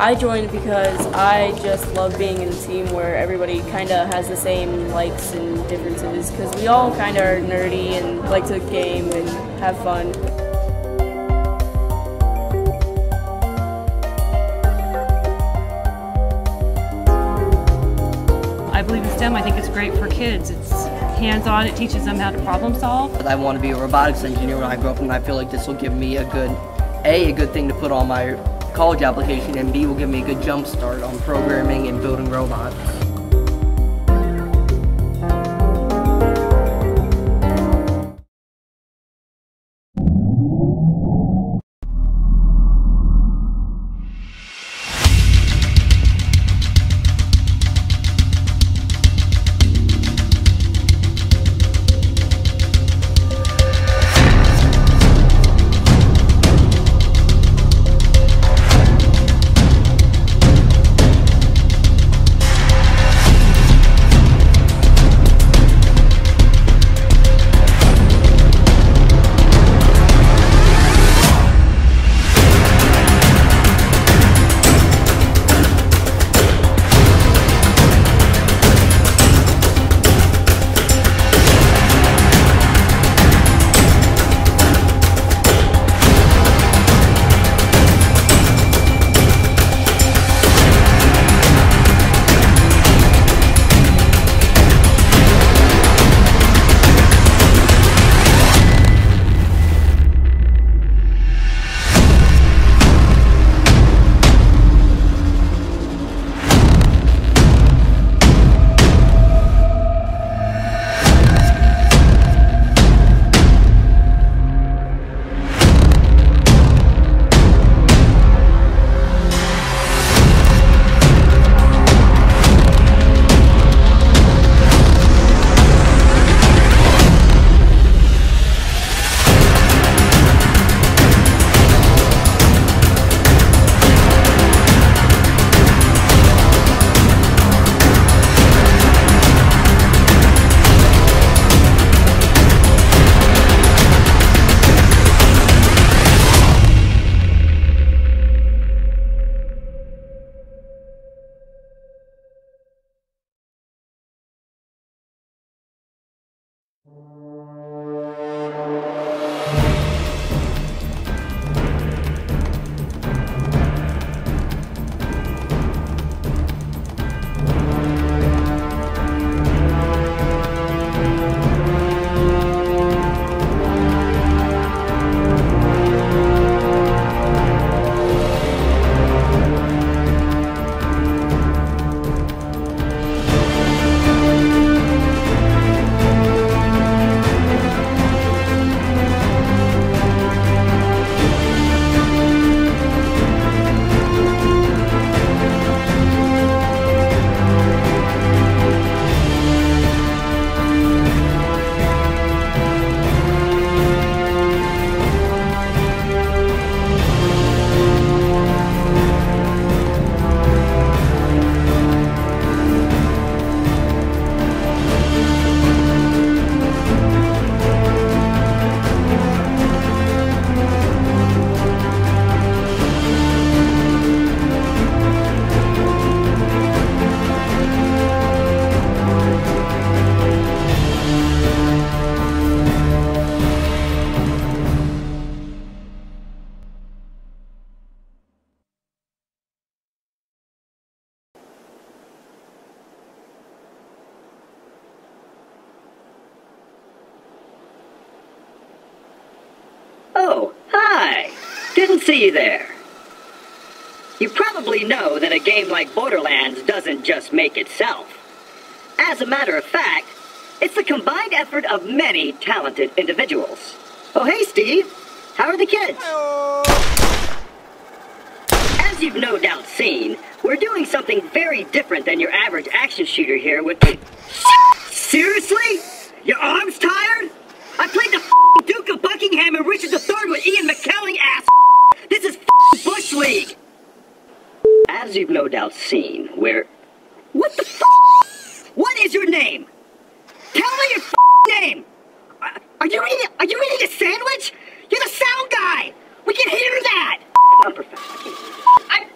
I joined because I just love being in a team where everybody kind of has the same likes and differences, because we all kind of are nerdy and like to game and have fun. I believe in STEM. I think it's great for kids. It's hands-on. It teaches them how to problem solve. I want to be a robotics engineer when I grow up, and I feel like this will give me a good thing to put on my college application, and B, will give me a good jump start on programming and building robots. Oh, hi! Didn't see you there. You probably know that a game like Borderlands doesn't just make itself. As a matter of fact, it's the combined effort of many talented individuals. Oh, hey, Steve. How are the kids? As you've no doubt seen, we're doing something very different than your average action shooter here with... Seriously? Your arm's tired? I played the Duke of Buckingham and Richard III with Ian McKellen, ass. This is Bush League. As you've no doubt seen, we're... What the What is your name? Tell me your name! Are you eating a sandwich? You're the sound guy! We can hear that! I'm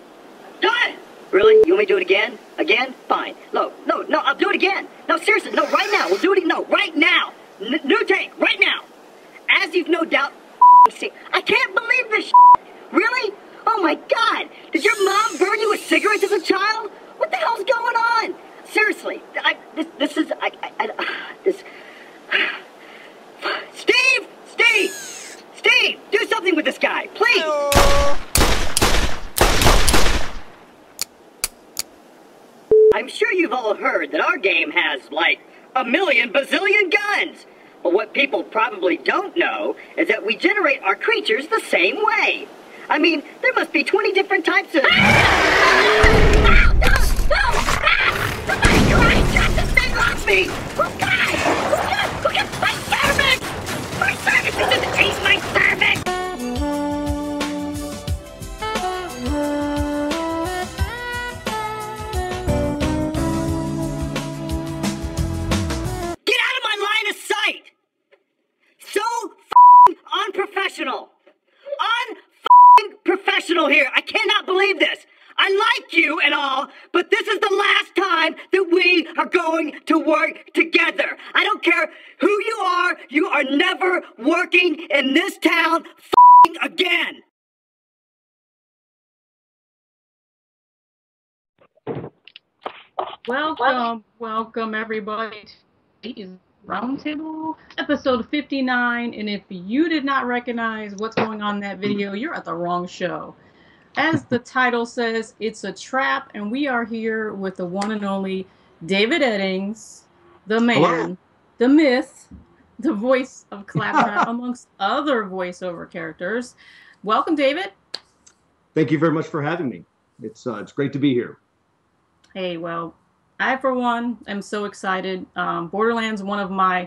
Really? You want me to do it again? Again? Fine. No, I'll do it again. No, seriously, no, right now. We'll do it again. No, right now. New take, right now. As you've no doubt seen. I can't believe this. Really? Oh my God. Did your mom burn you with cigarettes as a child? What the hell's going on? Seriously. Steve, do something with this guy, please. I'm sure you've all heard that our game has, like, a million bazillion guns. But what people probably don't know is that we generate our creatures the same way. I mean, there must be 20 different types of... Somebody drop this thing off me! Who got my cervix? My cervix doesn't eat my cervix! Get out of my line of sight! So unprofessional! Unprofessional here! I cannot believe this! I like you and all, but this is the last time that we are going to work together. I don't care who you are never working in this town again. Welcome everybody to today's Roundtable, episode 59, and if you did not recognize what's going on in that video, you're at the wrong show. As the title says, it's a trap, and we are here with the one and only David Eddings, the man, hello, the myth, the voice of Claptrap, amongst other voiceover characters. Welcome, David. Thank you very much for having me. It's great to be here. Hey, well, I, for one, am so excited. Borderlands, one of my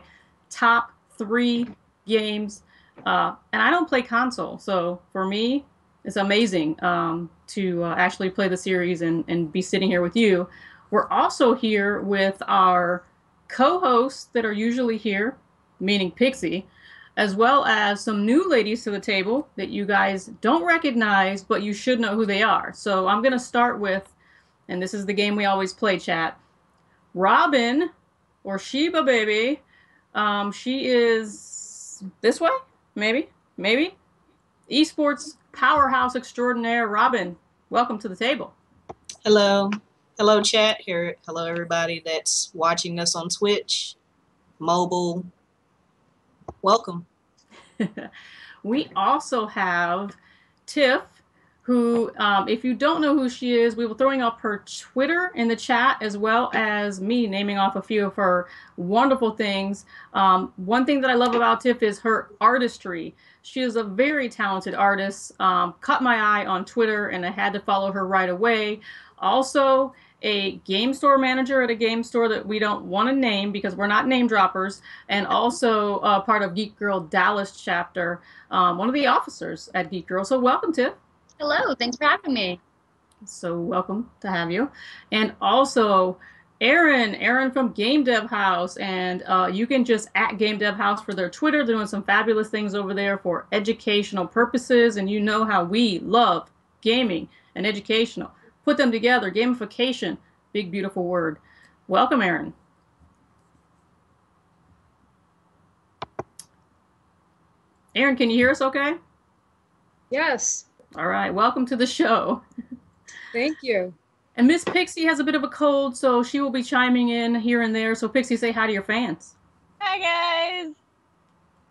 top 3 games, and I don't play console, so for me, it's amazing to actually play the series and be sitting here with you. We're also here with our co-hosts that are usually here, meaning Pixie, as well as some new ladies to the table that you guys don't recognize, but you should know who they are. So I'm going to start with, and this is the game we always play, chat, Robin, or Sheba Baby. She is this way, maybe, esports powerhouse extraordinaire. Robin, welcome to the table. Hello chat here. Hello everybody that's watching us on Twitch, mobile. Welcome. We also have Tiff, who, if you don't know who she is, we will throwing up her Twitter in the chat, as well as me naming off a few of her wonderful things. One thing that I love about Tiff is her artistry. She is a very talented artist. Caught my eye on Twitter, and I had to follow her right away. Also, a game store manager at a game store that we don't want to name because we're not name droppers, and also part of Geek Girl Dallas chapter, one of the officers at Geek Girl. So welcome, Tiff. Hello, thanks for having me. So welcome to have you. And also Aaron from Game Dev House, and you can just at Game Dev House for their Twitter. They're doing some fabulous things over there for educational purposes, and you know how we love gaming and educational. Put them together, gamification, big beautiful word. Welcome, Aaron. Aaron, can you hear us okay? Yes. All right, welcome to the show. Thank you. And Miss Pixie has a bit of a cold, so she will be chiming in here and there. So Pixie, say hi to your fans. Hi,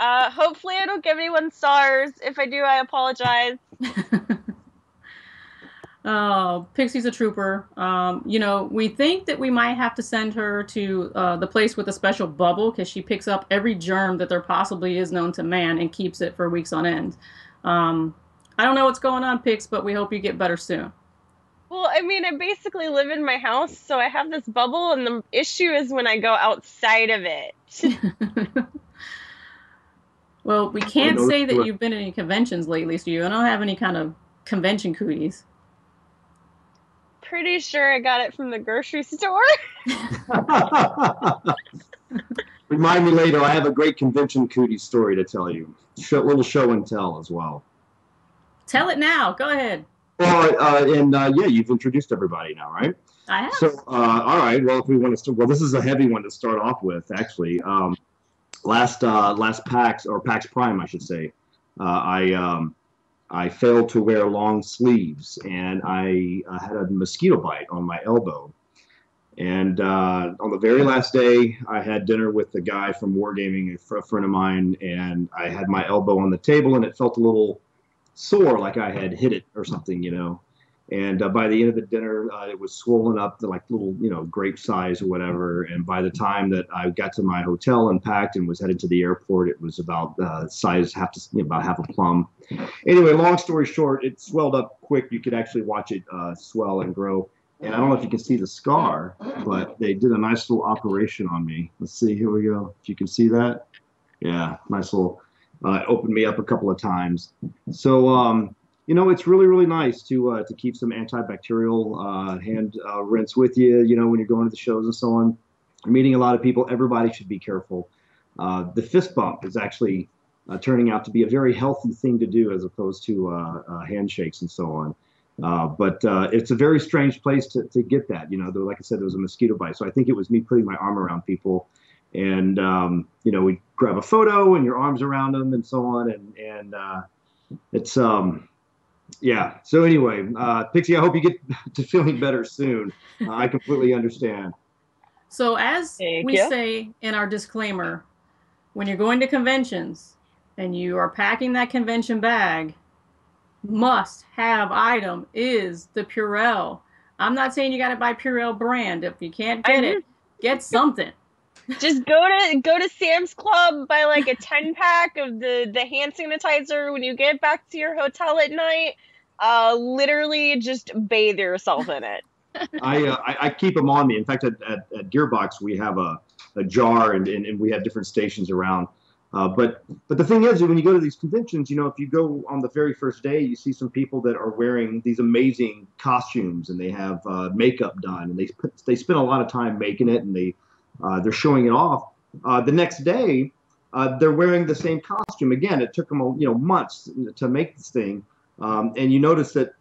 guys. Hopefully I don't give anyone stars. If I do, I apologize. Oh, Pixie's a trooper. You know, we think that we might have to send her to the place with a special bubble because she picks up every germ that there possibly is known to man and keeps it for weeks on end. I don't know what's going on, Pix, but we hope you get better soon. Well, I mean, I basically live in my house, so I have this bubble, and the issue is when I go outside of it. Well, we can't say that you've been in any conventions lately, so you don't have any kind of convention cooties. Pretty sure I got it from the grocery store. Remind me later, I have a great convention cootie story to tell you. Little show and tell as well. Tell it now. Go ahead. Well, yeah, you've introduced everybody now, right? I have. So, all right. Well, if we want to, well, this is a heavy one to start off with, actually. Last PAX Prime, I should say. I failed to wear long sleeves, and I had a mosquito bite on my elbow. And on the very last day, I had dinner with the guy from Wargaming, a friend of mine, and I had my elbow on the table, and it felt a little sore, like I had hit it or something, you know. And by the end of the dinner, it was swollen up to like little, you know, grape size or whatever. And by the time that I got to my hotel and packed and was headed to the airport, it was about size about half a plum. Anyway, long story short, it swelled up quick. You could actually watch it swell and grow. And I don't know if you can see the scar, but they did a nice little operation on me. Let's see, here we go. If you can see that. Yeah, nice little, opened me up a couple of times. So, you know, it's really, really nice to keep some antibacterial hand rinse with you, you know, when you're going to the shows and so on. You're meeting a lot of people. Everybody should be careful. The fist bump is actually turning out to be a very healthy thing to do as opposed to handshakes and so on. But it's a very strange place to get that. You know, though, like I said, there was a mosquito bite. So I think it was me putting my arm around people. And, you know, we grab a photo and your arms around them and so on. And it's, yeah. So anyway, Pixie, I hope you get to feeling better soon. I completely understand. So as we say in our disclaimer, when you're going to conventions and you are packing that convention bag, must-have item is the Purell. I'm not saying you got to buy Purell brand. If you can't get it, get something. Just go to Sam's Club, buy like a 10-pack of the hand sanitizer when you get back to your hotel at night. Literally just bathe yourself in it. I keep them on me. In fact, at Gearbox, we have a jar and we have different stations around. But the thing is, when you go to these conventions, you know, if you go on the very first day, you see some people that are wearing these amazing costumes and they have makeup done and they spend a lot of time making it and they're showing it off. The next day, they're wearing the same costume again. It took them, you know, months to make this thing, and you notice that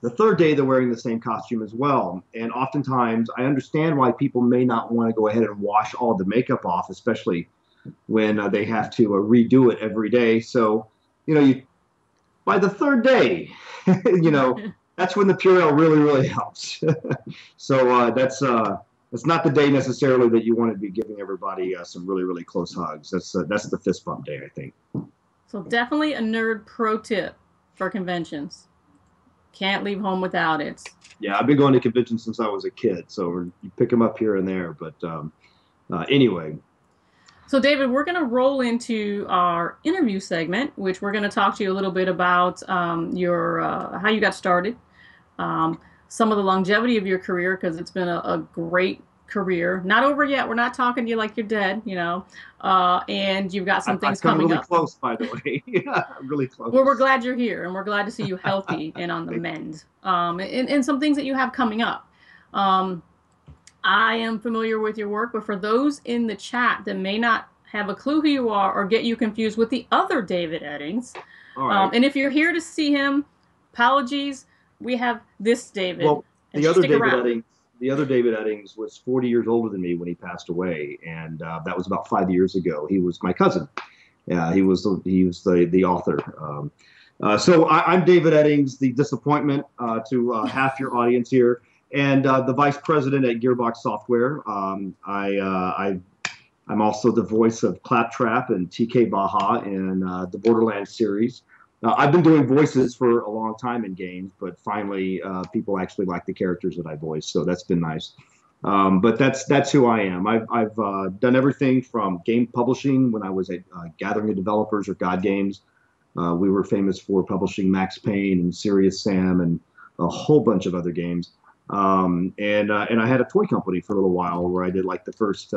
the third day they're wearing the same costume as well. And oftentimes, I understand why people may not want to go ahead and wash all the makeup off, especially when they have to redo it every day. So, you know, by the third day, you know, that's when the Purell really, really helps. So that's not the day necessarily that you want to be giving everybody some really, really close hugs. That's the fist bump day, I think. So definitely a nerd pro tip for conventions. Can't leave home without it. Yeah, I've been going to conventions since I was a kid, so you pick them up here and there. But anyway. So David, we're going to roll into our interview segment, which we're going to talk to you a little bit about your how you got started, some of the longevity of your career, because it's been a great career. Not over yet. We're not talking to you like you're dead, you know. And you've got some things coming really up. Close, by the way. Yeah, I'm really close. Well, we're glad you're here, and we're glad to see you healthy and on the mend. And some things that you have coming up. I am familiar with your work, but for those in the chat that may not have a clue who you are or get you confused with the other David Eddings, all right. And if you're here to see him, apologies, we have this David. Well, the other David Eddings was 40 years older than me when he passed away, and that was about 5 years ago. He was my cousin. Yeah, he was the author. So I'm David Eddings, the disappointment to half your audience here. And the vice president at Gearbox Software. I'm also the voice of Claptrap and TK Baja in the Borderlands series. I've been doing voices for a long time in games, but finally people actually like the characters that I voice, so that's been nice. But that's who I am. I've done everything from game publishing when I was at Gathering of Developers or God Games. We were famous for publishing Max Payne and Serious Sam and a whole bunch of other games. And I had a toy company for a little while where I did like the first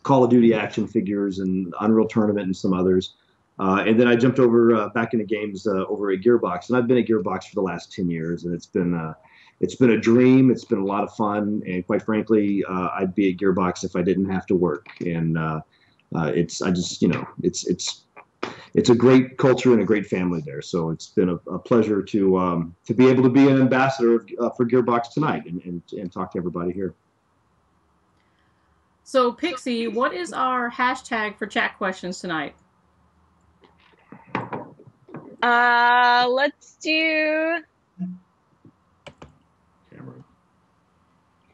Call of Duty action figures and Unreal Tournament and some others. And then I jumped over back into games over at Gearbox, and I've been at Gearbox for the last 10 years, and it's been a dream. It's been a lot of fun, and quite frankly, I'd be at Gearbox if I didn't have to work. And it's it's a great culture and a great family there. So it's been a pleasure to be able to be an ambassador for Gearbox tonight and talk to everybody here. So, Pixie, what is our hashtag for chat questions tonight? Let's do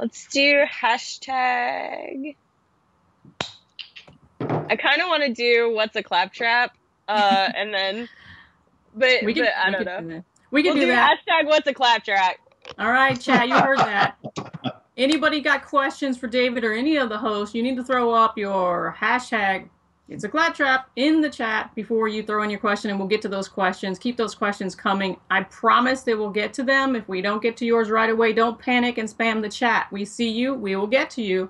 hashtag. I kind of want to do what's a claptrap, and then, but I don't know. We can do that. Hashtag what's a claptrap. All right, chat, you heard that. Anybody got questions for David or any of the hosts, you need to throw up your hashtag It's a Claptrap in the chat before you throw in your question, and we'll get to those questions. Keep those questions coming. I promise that we'll get to them. If we don't get to yours right away, don't panic and spam the chat. We see you. We will get to you.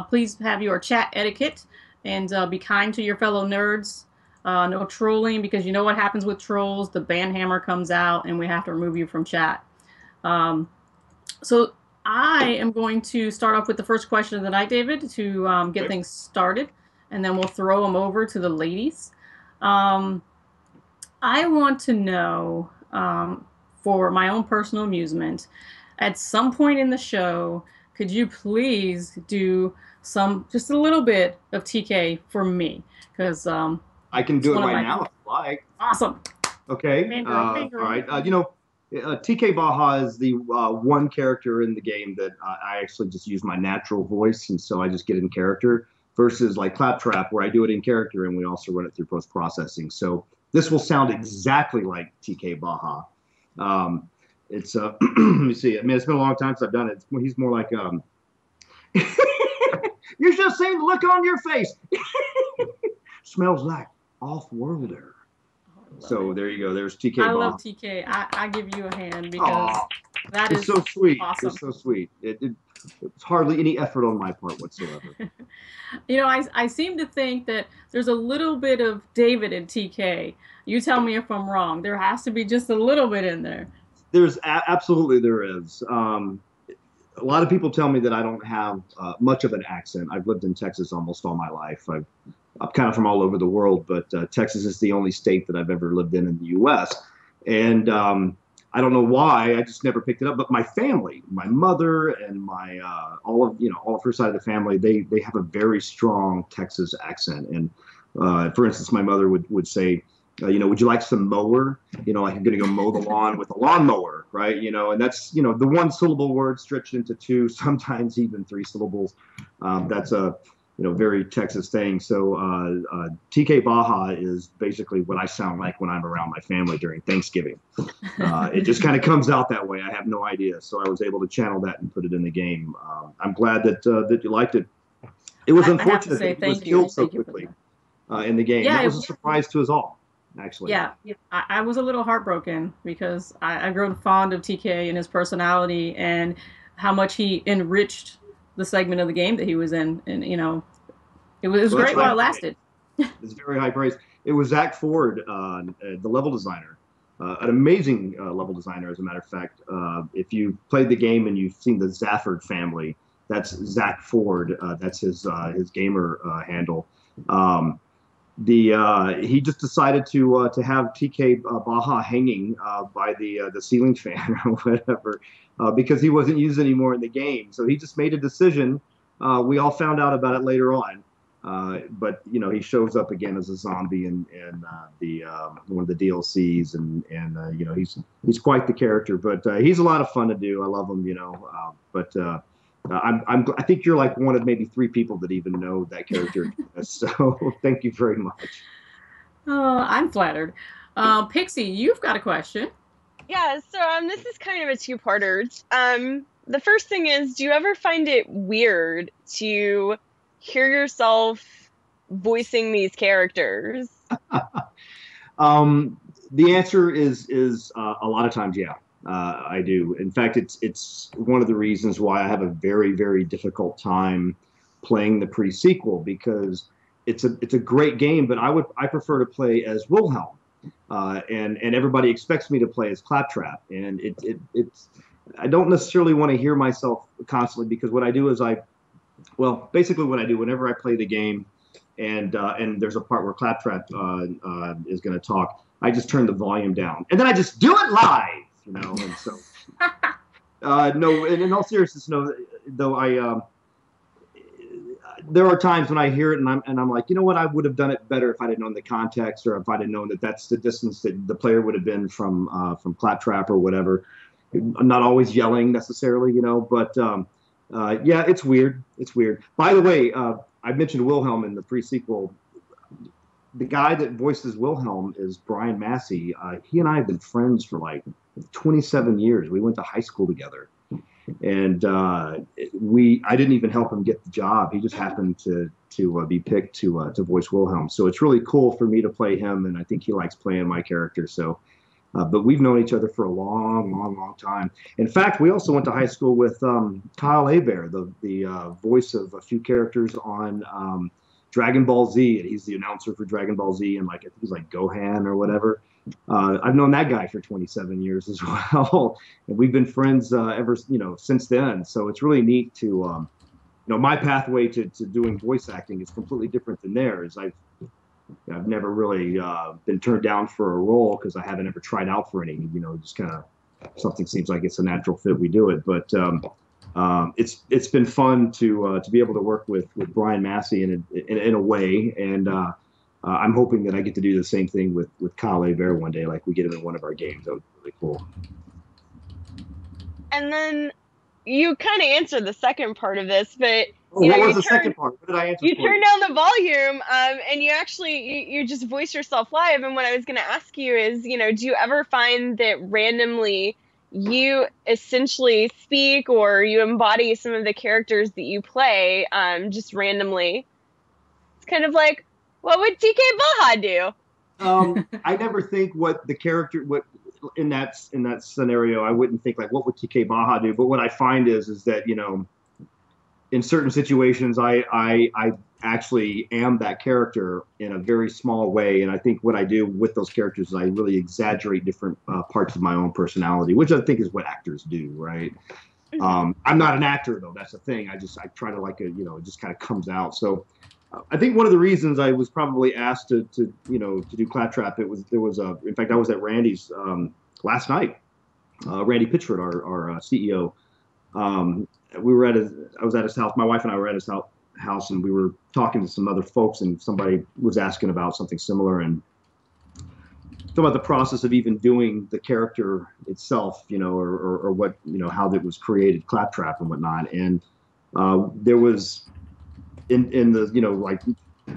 Please have your chat etiquette and be kind to your fellow nerds. No trolling, because you know what happens with trolls. The ban hammer comes out, and we have to remove you from chat. So I am going to start off with the first question of the night, David, to get things started, and then we'll throw them over to the ladies. I want to know, for my own personal amusement, at some point in the show, could you please do just a little bit of TK for me? Because I can do it right now if you like. Awesome. Okay. All right. TK Baja is the one character in the game that I actually just use my natural voice, and so I just get in character, versus like Claptrap, where I do it in character and we also run it through post-processing. So this will sound exactly like TK Baja. It's let me see. I mean, it's been a long time since I've done it. He's more like you should have seen the look on your face. Smells like off-worlder. So there you go. There's TK Baja. I love TK. I give you a hand because that is so sweet. Awesome. It's so sweet. It's hardly any effort on my part whatsoever. You know, I seem to think that there's a little bit of David in TK. You tell me if I'm wrong. There has to be just a little bit in there. There's absolutely there is. A lot of people tell me that I don't have much of an accent. I've lived in Texas almost all my life. I'm kind of from all over the world, but Texas is the only state that I've ever lived in the U.S. And I don't know why. I just never picked it up. But my family, my mother and my all of her side of the family, they have a very strong Texas accent. And for instance, my mother would say, would you like some mower? Like I'm going to go mow the lawn with a lawnmower, right? And that's, the one syllable word stretched into two, sometimes even three syllables. That's a, very Texas thing. So TK Baja is basically what I sound like when I'm around my family during Thanksgiving. It just kind of comes out that way. I have no idea. So I was able to channel that and put it in the game. I'm glad that you liked it. It was unfortunate that it was killed so quickly in the game. That was a surprise to us all. Actually. Yeah, I was a little heartbroken because I grew fond of TK and his personality and how much he enriched the segment of the game that he was in, and it was great while it lasted. It's very high praise. It was Zach Ford, the level designer, an amazing level designer, as a matter of fact. If you played the game and you've seen the Zafford family, that's Zach Ford. That's his gamer handle. He just decided to have TK Baja hanging by the ceiling fan or whatever because he wasn't used anymore in the game. So he just made a decision. We all found out about it later on, but he shows up again as a zombie in one of the DLCs, and he's quite the character. But he's a lot of fun to do. I love him, but. I think you're like one of maybe 3 people that even know that character. So thank you very much. I'm flattered. Pixie, you've got a question. Yeah, so this is kind of a two-parter. The first thing is, do you ever find it weird to hear yourself voicing these characters? The answer is a lot of times, yeah. I do. In fact, it's one of the reasons why I have a very, very difficult time playing the pre-sequel, because it's a great game, but I prefer to play as Wilhelm, and everybody expects me to play as Claptrap, and it's I don't necessarily want to hear myself constantly, because what I do is basically what I do whenever I play the game, and there's a part where Claptrap is going to talk. I just turn the volume down, and then I just do it live, And so, no, and in all seriousness, no, though there are times when I hear it and I'm like, you know what, I would have done it better if I'd have known the context, or if I'd have known that that's the distance that the player would have been from Claptrap or whatever. I'm not always yelling necessarily, but yeah, it's weird. It's weird. By the way, I mentioned Wilhelm in the pre-sequel. The guy that voices Wilhelm is Brian Massey. He and I have been friends for like 27 years. We went to high school together. And I didn't even help him get the job. He just happened to be picked to voice Wilhelm. So it's really cool for me to play him, and I think he likes playing my character. So, but we've known each other for a long, long, long time. In fact, we also went to high school with Kyle Hebert, the voice of a few characters on Dragon Ball Z, and he's the announcer for Dragon Ball Z, and like I think he's like Gohan or whatever. I've known that guy for 27 years as well, and we've been friends ever since then. So it's really neat to my pathway to doing voice acting is completely different than theirs. I've never really been turned down for a role because I haven't ever tried out for any. Just kind of something seems like it's a natural fit. We do it, but it's been fun to be able to work with Brian Massey in a way, and I'm hoping that I get to do the same thing with Kyle Hebert one day, like we get him in one of our games. That would be really cool. And then you kind of answered the second part of this, but what was the second part? What did I answer? You turned down the volume, and you actually you just voice yourself live. And what I was going to ask you is, do you ever find that randomly you essentially speak or you embody some of the characters that you play, just randomly? It's kind of like, what would TK Baha do? I never think what the character in that scenario. I wouldn't think like what would TK Baha do. But what I find is that in certain situations I actually am that character in a very small way, and I think what I do with those characters is I really exaggerate different parts of my own personality, which I think is what actors do, right? I'm not an actor though. That's the thing. I try to it just kind of comes out. So. I think one of the reasons I was probably asked to do Claptrap, in fact I was at Randy's last night. Randy Pitchford, our CEO. I was at his house. My wife and I were at his house, and we were talking to some other folks, and somebody was asking about something similar, and talking about the process of even doing the character itself, or what how that was created, Claptrap and whatnot, and there was. In the like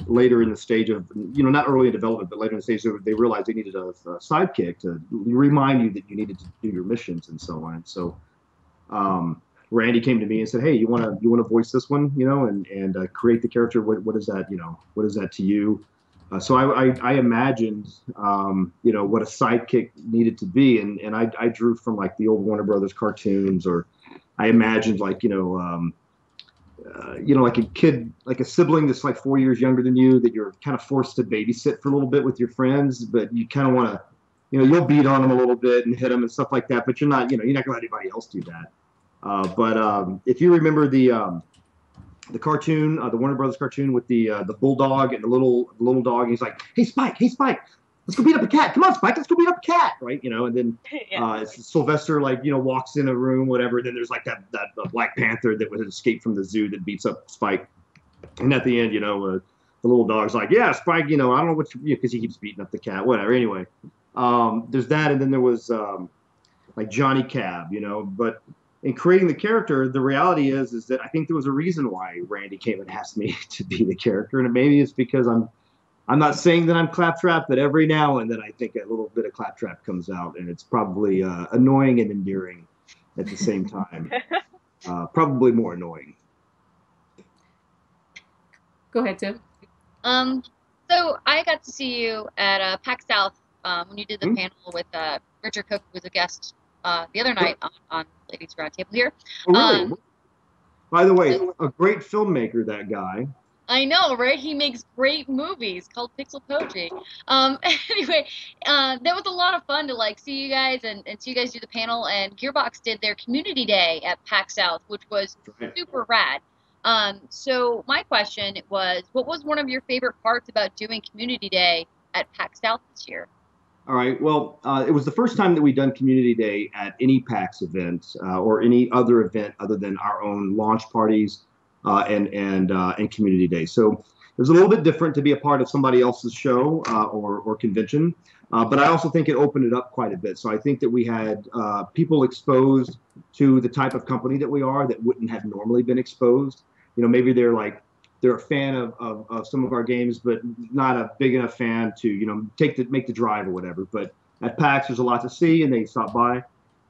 later in the stage of not early in development but later in the stage they realized they needed a sidekick to remind you that you needed to do your missions and so on. And so Randy came to me and said, hey, you want to voice this one, and create the character. What is that, what is that to you? So I imagined what a sidekick needed to be, and I drew from like the old Warner Brothers cartoons, or I imagined like like a kid, like a sibling that's like 4 years younger than you, that you're kind of forced to babysit for a little bit with your friends, but you kind of want to, you'll beat on them a little bit and hit them and stuff like that, but you're not going to let anybody else do that. But if you remember the cartoon, the Warner Brothers cartoon with the bulldog and the little dog, he's like, hey Spike, let's go beat up a cat. Come on, Spike, let's go beat up a cat, right? And then Sylvester walks in a room, whatever. Then there's like that Black Panther that was escaped from the zoo that beats up Spike. And at the end, the little dog's like, yeah, Spike, I don't know what because he keeps beating up the cat, whatever. Anyway, there's that, and then there was like Johnny Cab, but. In creating the character, the reality is that I think there was a reason why Randy came and asked me to be the character, and maybe it's because I'm not saying that I'm Claptrap, but every now and then I think a little bit of Claptrap comes out, and it's probably annoying and endearing at the same time. Probably more annoying. Go ahead, Tim. So I got to see you at PAX South when you did the panel with Richard Cook, who was a guest the other night on Ladies Round Table here. Oh, really? By the way, a great filmmaker, that guy. I know, right? He makes great movies called Pixel Poetry. Anyway, that was a lot of fun to see you guys and see you guys do the panel. And Gearbox did their community day at PAX South, which was super rad. So my question was, what was one of your favorite parts about doing Community Day at PAX South this year? All right. Well, it was the first time that we'd done Community Day at any PAX event or any other event other than our own launch parties and Community Day. So it was a little bit different to be a part of somebody else's show or convention, but I also think it opened it up quite a bit. So I think that we had people exposed to the type of company that we are that wouldn't have normally been exposed. Maybe they're a fan of some of our games, but not a big enough fan to, make the drive or whatever. But at PAX, there's a lot to see, and they stop by.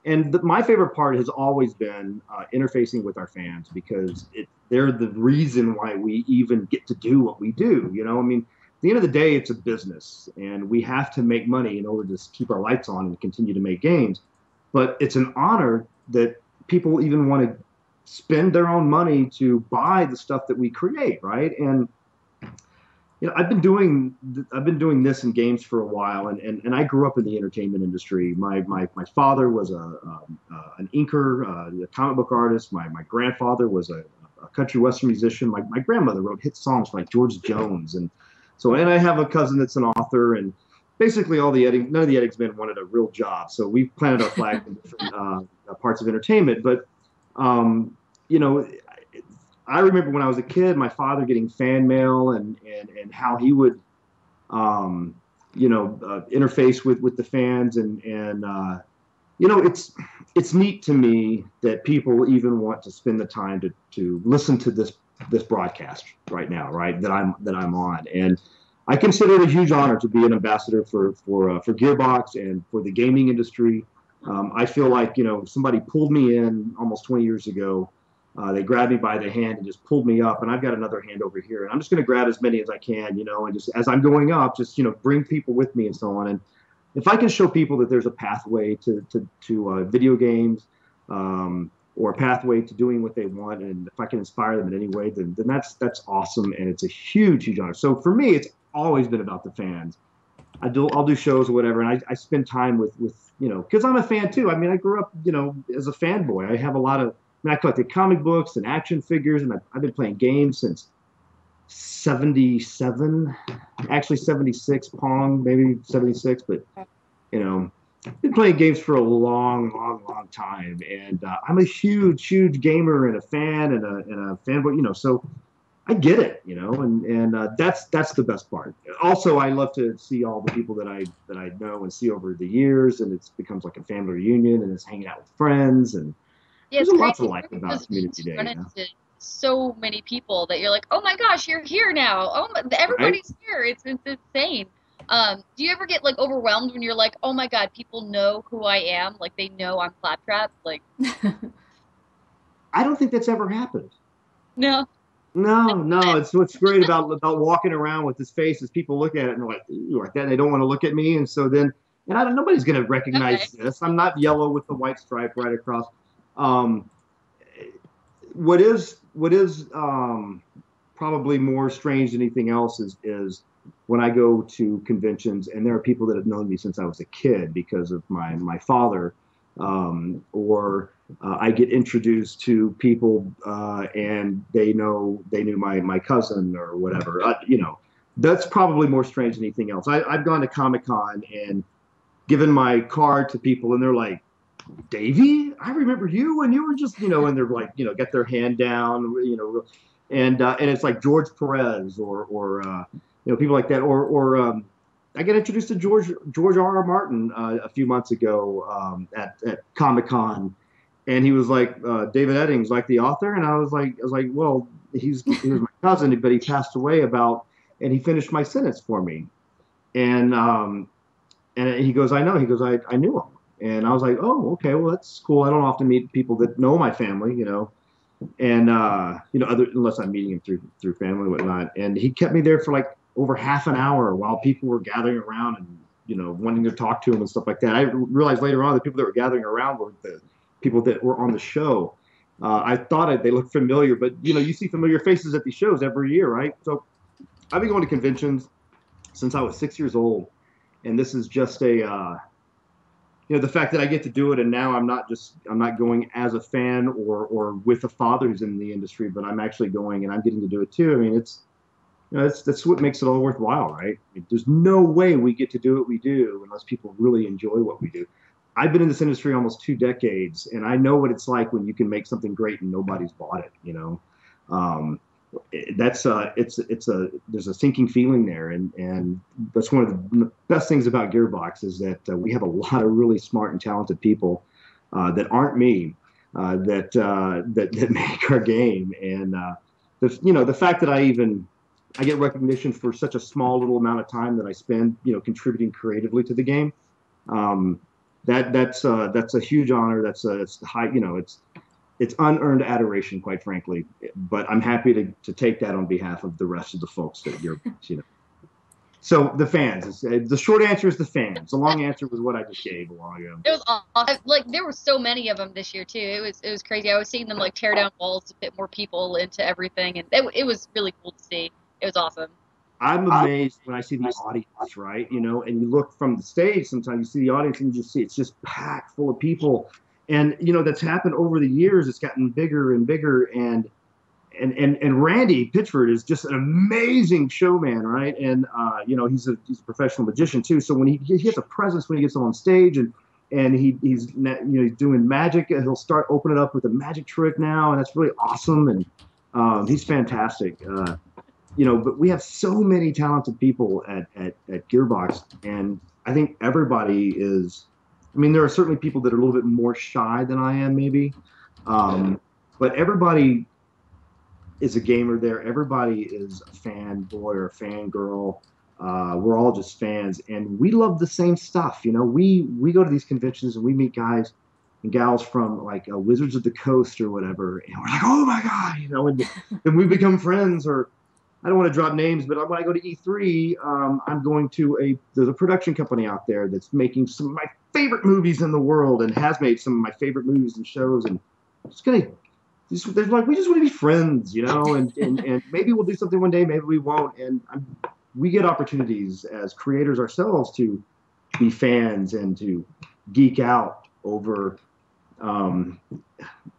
And my favorite part has always been interfacing with our fans because they're the reason why we even get to do what we do. I mean, at the end of the day, it's a business, and we have to make money in order to keep our lights on and continue to make games. But it's an honor that people even want to spend their own money to buy the stuff that we create, right? And I've been doing this in games for a while, and I grew up in the entertainment industry. My father was an inker, a comic book artist. My grandfather was a country western musician. My grandmother wrote hit songs like George Jones, and I have a cousin that's an author, and basically none of the Eddings men wanted a real job, so we planted our flag in different parts of entertainment, but. I remember when I was a kid, my father getting fan mail and how he would, interface with the fans it's neat to me that people even want to spend the time to listen to this broadcast right now, right, that I'm on, and I consider it a huge honor to be an ambassador for Gearbox and for the gaming industry. I feel like somebody pulled me in almost 20 years ago. They grabbed me by the hand and just pulled me up, and I've got another hand over here, and I'm just going to grab as many as I can, and just as I'm going up, just bring people with me and so on. And if I can show people that there's a pathway to video games, or a pathway to doing what they want, and if I can inspire them in any way, then that's awesome, and it's a huge honor. So for me, it's always been about the fans. I'll do shows or whatever, and I spend time with because I'm a fan too. I mean, I grew up as a fanboy. I have a lot of. I collected comic books and action figures, and I've been playing games since '77, actually '76, Pong, maybe '76, but I've been playing games for a long time, and I'm a huge gamer and a fan and a fanboy, so I get it, and that's the best part. Also, I love to see all the people that I know and see over the years, and it becomes like a family reunion, and it's hanging out with friends, and Yeah, there's it's a lot to crazy like about because Community you Day. run into so many people that you're like, oh my gosh, you're here now. Oh, everybody's here. It's insane. Do you ever get like overwhelmed when you're like, oh my god, people know who I am, like they know I'm Claptrap, like? I don't think that's ever happened. No. No. It's what's great about walking around with this face is people look at it and they're like, you like that, and they don't want to look at me, and so then, and nobody's going to recognize this. I'm not yellow with the white stripe right across. What is probably more strange than anything else is when I go to conventions and there are people that have known me since I was a kid because of my father, or I get introduced to people and they knew my cousin or whatever. That's probably more strange than anything else. I've gone to Comic-Con and given my card to people and they're like, Davey, I remember you when you were just, and they're like, get their hand down, and it's like George Perez or people like that, or I got introduced to George R.R. Martin a few months ago at Comic-Con, and he was like, David Eddings, like the author, and I was like, well, he was my cousin, but he passed away and he finished my sentence for me, and he goes, I know, he goes, I knew him. And I was like, oh, okay, well, that's cool. I don't often meet people that know my family, and unless I'm meeting him through family and whatnot. And he kept me there for like over half an hour while people were gathering around and wanting to talk to him and stuff like that. I realized later on the people that were gathering around were the people that were on the show. I thought they looked familiar, but you see familiar faces at these shows every year, right? So I've been going to conventions since I was 6 years old, and this is just a the fact that I get to do it, and now I'm not going as a fan or with a father who's in the industry, but I'm actually going and I'm getting to do it too. I mean, that's what makes it all worthwhile, right? I mean, there's no way we get to do what we do unless people really enjoy what we do. I've been in this industry almost 2 decades, and I know what it's like when you can make something great and nobody's bought it. Um, that's there's a sinking feeling there, and that's one of the best things about Gearbox is that we have a lot of really smart and talented people that aren't me that make our game, and the fact that I get recognition for such a small little amount of time that I spend contributing creatively to the game. That's a huge honor. It's high, it's unearned adoration, quite frankly. But I'm happy to take that on behalf of the rest of the folks that you're. So the fans. The short answer is the fans. The long answer was what I just gave a while ago. It was awesome. Like there were so many of them this year too. It was crazy. I was seeing them like tear down walls to fit more people into everything, and it was really cool to see. It was awesome. I'm amazed when I see the audience, right? And you look from the stage, sometimes you see the audience and you just see it's just packed full of people. And, that's happened over the years. It's gotten bigger and bigger. And Randy Pitchford is just an amazing showman, right? And, he's a professional magician too. So when he has a presence when he gets on stage and he's doing magic, he'll start opening up with a magic trick now. And that's really awesome. And he's fantastic. But we have so many talented people at Gearbox, and I think everybody is. I mean, there are certainly people that are a little bit more shy than I am, maybe, but everybody is a gamer there. Everybody is a fanboy or a fangirl. We're all just fans, and we love the same stuff. We go to these conventions and we meet guys and gals from like Wizards of the Coast or whatever, and we're like, oh my god, and we become friends. Or I don't want to drop names, but when I go to E3, I'm going to there's a production company out there that's making some of my favorite movies in the world and has made some of my favorite movies and shows. And they're like, we just want to be friends, and maybe we'll do something one day, maybe we won't. And we get opportunities as creators ourselves to be fans and to geek out over,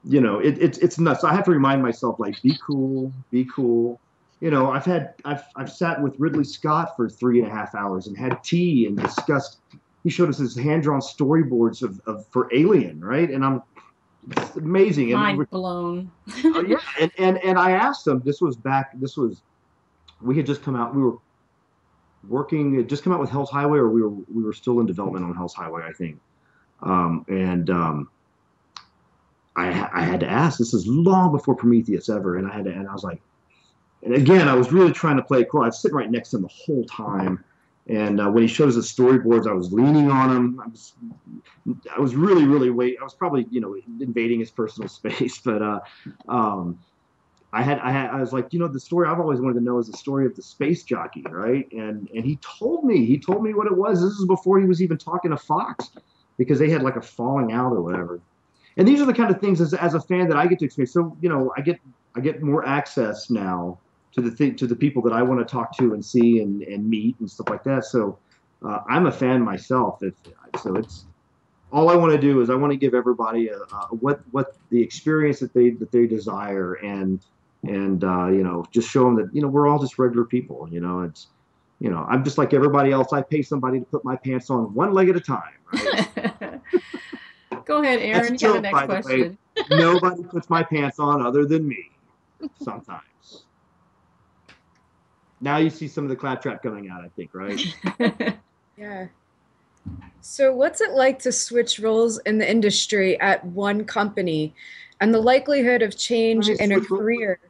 it's nuts. I have to remind myself, like, be cool. I've sat with Ridley Scott for 3.5 hours and had tea and discussed. He showed us his hand-drawn storyboards for Alien, right? And it's amazing. Mind blown. Yeah, and I asked him. We had just come out. We were working. It just come out with Hell's Highway, or we were still in development on Hell's Highway, I think. I had to ask. This is long before Prometheus ever, and I was like. And again, I was really trying to play it cool. I was sitting right next to him the whole time. And when he showed us the storyboards, I was leaning on him. I was really, really I was probably, invading his personal space. But I was like, the story I've always wanted to know is the story of the space jockey, right? And he told me what it was. This is before he was even talking to Fox, because they had like a falling out or whatever. And these are the kind of things as a fan that I get to experience. So, I get more access now to the people that I want to talk to and see and meet and stuff like that. So I'm a fan myself. So it's all I want to do is I want to give everybody what the experience that they desire and just show them that we're all just regular people. I'm just like everybody else. I pay somebody to put my pants on one leg at a time. Right? Go ahead, Aaron. You have the next question. Nobody puts my pants on other than me. Sometimes. Now you see some of the Claptrap coming out, I think, right? Yeah. So what's it like to switch roles in the industry at one company and the likelihood of change in a career?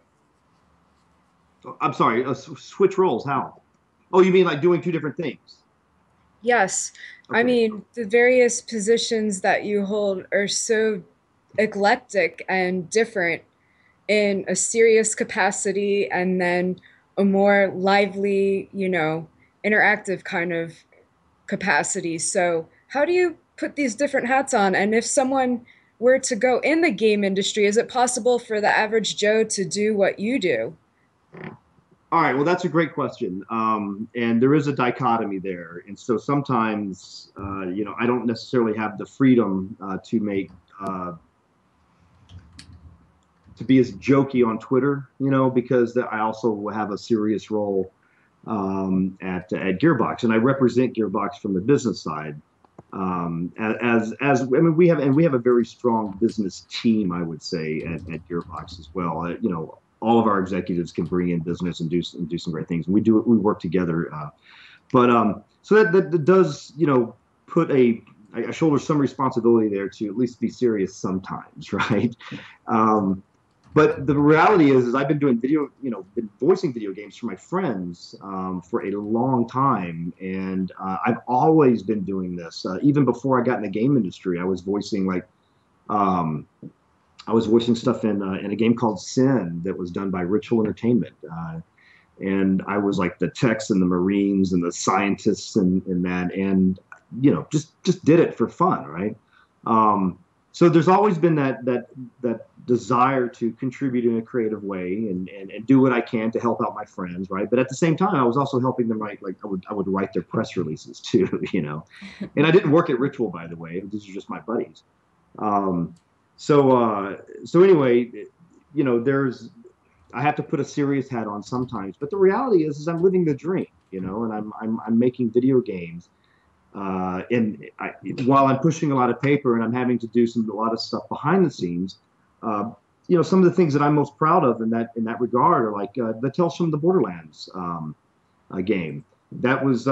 I'm sorry, switch roles, how? Oh, you mean like doing two different things? Yes. Okay. I mean, the various positions that you hold are so eclectic and different in a serious capacity and then a more lively, interactive kind of capacity. So how do you put these different hats on? And if someone were to go in the game industry, is it possible for the average Joe to do what you do? All right, well, that's a great question. And there is a dichotomy there. And so sometimes, I don't necessarily have the freedom uh, to be as jokey on Twitter, because I also have a serious role at Gearbox, and I represent Gearbox from the business side. I mean, we have a very strong business team, I would say, at Gearbox as well. All of our executives can bring in business and do some great things. And we work together. So that does, put I shoulder some responsibility there to at least be serious sometimes, right? But the reality is I've been doing been voicing video games for my friends for a long time, and I've always been doing this. Even before I got in the game industry, I was voicing stuff in a game called Sin that was done by Ritual Entertainment, and I was like the techs and the Marines and the scientists and that, and just did it for fun, right? So there's always been that desire to contribute in a creative way and do what I can to help out my friends, right? But at the same time, I was also helping them write, like I would write their press releases too, And I didn't work at Ritual, by the way. These are just my buddies. So anyway, I have to put a serious hat on sometimes, but the reality is I'm living the dream, and I'm making video games. While I'm pushing a lot of paper and I'm having to do a lot of stuff behind the scenes, some of the things that I'm most proud of in that regard are like the Tales from the Borderlands game. That was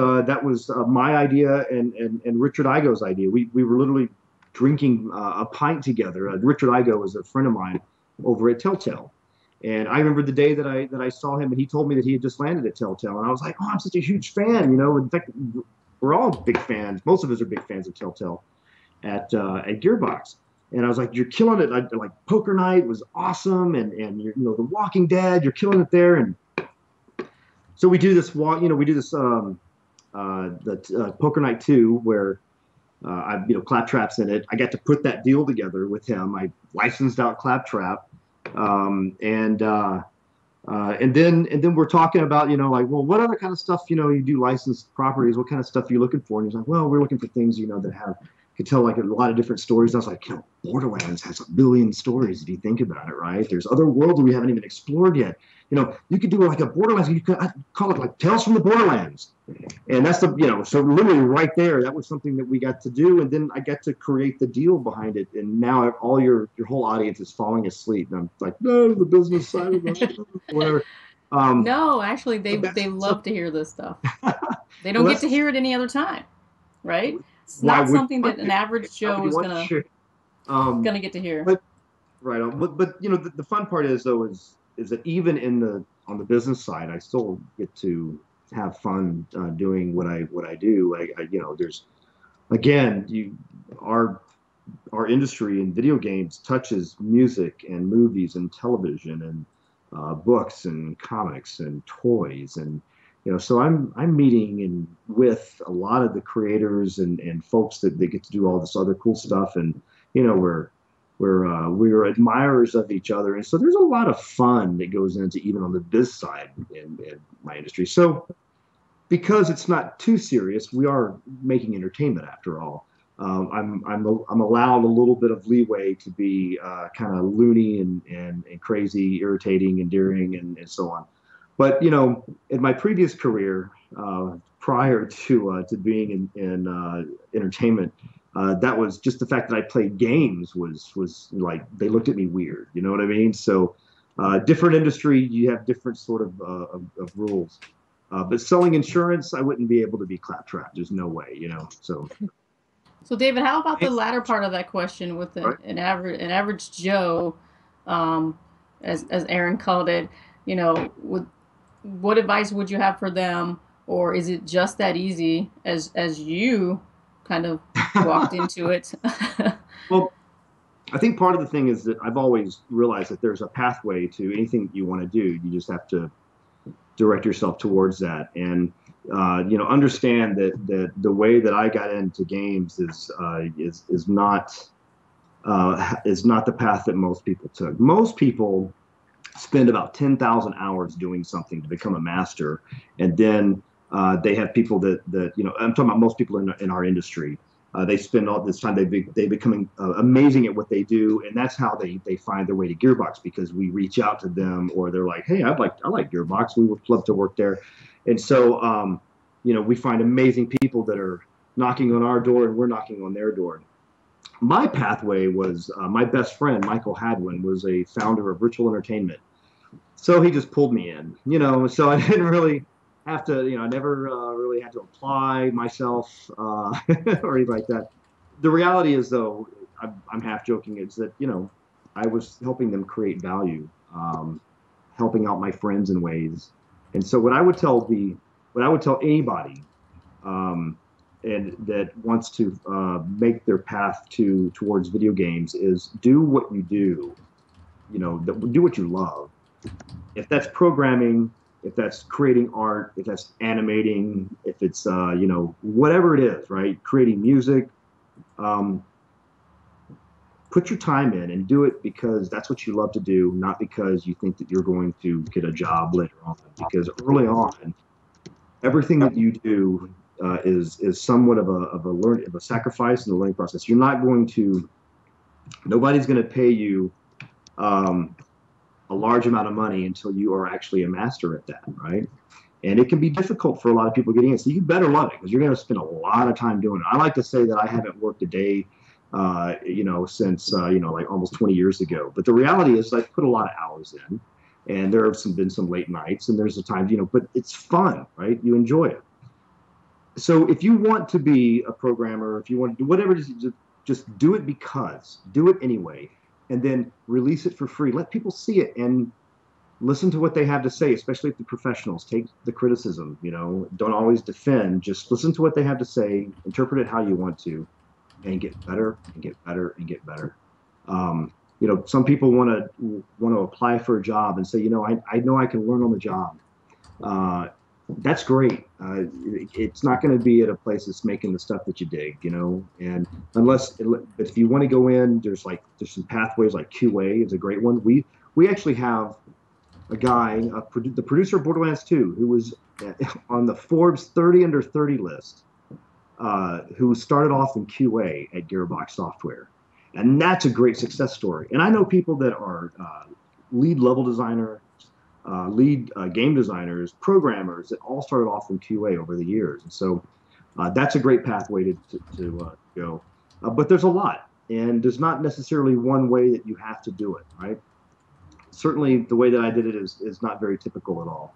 my idea and Richard Igo's idea. We were literally drinking a pint together. Richard Igo was a friend of mine over at Telltale. And I remember the day that I saw him, and he told me that he had just landed at Telltale, and I was like, "Oh, I'm such a huge fan!" In fact, we're all big fans. Most of us are big fans of Telltale at Gearbox. And I was like, "You're killing it!" Like Poker Night was awesome, and you're, The Walking Dead, you're killing it there. And so we do this Poker Night 2 where Claptrap's in it. I got to put that deal together with him. I licensed out Claptrap. And then we're talking about, well, what other kind of stuff, you do licensed properties, what kind of stuff are you looking for? And he's like, well, we're looking for things, that could tell like a lot of different stories. And I was like, Borderlands has 1 billion stories if you think about it, right? There's other worlds we haven't even explored yet. You could do like a Borderlands, you could call it like Tales from the Borderlands. And that's so literally right there, that was something that we got to do. And then I got to create the deal behind it. And now all your whole audience is falling asleep. And I'm like, no, the business side of it, whatever. No, actually, they love to hear this stuff. They don't get to hear it any other time, right? It's not something that an average Joe is gonna get to hear. Right on. But the fun part is that even on the business side, I still get to have fun doing what I do. There's again, our industry in video games touches music and movies and television and books and comics and toys, and so I'm meeting with a lot of the creators and folks that they get to do all this other cool stuff, and we're admirers of each other, and so there's a lot of fun that goes into even on the biz side in my industry. So because it's not too serious, we are making entertainment after all. I'm allowed a little bit of leeway to be kind of loony and crazy, irritating, endearing, and so on. But in my previous career, prior to being in entertainment, that was just the fact that I played games was like they looked at me weird. You know what I mean? So different industry, you have different sort of rules. But selling insurance, I wouldn't be able to be Claptrap. There's no way, So David, how about the latter part of that question with an average Joe, as Aaron called it? What advice would you have for them, or is it just that easy as you kind of walked into it? Well, I think part of the thing is that I've always realized that there's a pathway to anything that you want to do. You just have to direct yourself towards that, and understand that the way that I got into games is not the path that most people took. Most people spend about 10,000 hours doing something to become a master, and then they have people that I'm talking about most people in our industry. They spend all this time, they becoming amazing at what they do, and that's how they find their way to Gearbox, because we reach out to them, or they're like, hey, I like Gearbox, we would love to work there. And so we find amazing people that are knocking on our door, and we're knocking on their door. My pathway was my best friend Michael Hadwin was a founder of Virtual Entertainment, so he just pulled me in, so I didn't really have to, I never really had to apply myself or anything like that. The reality is, though, I'm half joking, is that, I was helping them create value, helping out my friends in ways. And so what I would tell anybody, and that wants to make their path towards video games, is do what you do, do what you love. If that's programming, if that's creating art, if that's animating, if it's whatever it is, right? Creating music, put your time in and do it because that's what you love to do, not because you think that you're going to get a job later on. Because early on, everything that you do is somewhat of a sacrifice and a learning process. Nobody's going to pay you a large amount of money until you are actually a master at that, right? And it can be difficult for a lot of people getting in. So you better love it, because you're going to spend a lot of time doing it. I like to say that I haven't worked a day, since like almost 20 years ago. But the reality is, I put a lot of hours in, and there have been some late nights, and there's a time, but it's fun, right? You enjoy it. So if you want to be a programmer, if you want to do whatever it is, just do it do it anyway. And then release it for free. Let people see it and listen to what they have to say, especially if the professionals. Take the criticism, don't always defend. Just listen to what they have to say, interpret it how you want to, and get better and get better and get better. Some people want to apply for a job and say, I know I can learn on the job. That's great. It's not going to be at a place that's making the stuff that you dig, and but if you want to go in, there's some pathways, like QA is a great one. We actually have a guy, the producer of Borderlands 2, who was on the Forbes 30 under 30 list, who started off in QA at Gearbox Software. And that's a great success story. And I know people that are lead level designer, lead game designers, programmers that all started off in QA over the years. And so that's a great pathway to go. But there's a lot, and there's not necessarily one way that you have to do it, right? Certainly the way that I did it is not very typical at all.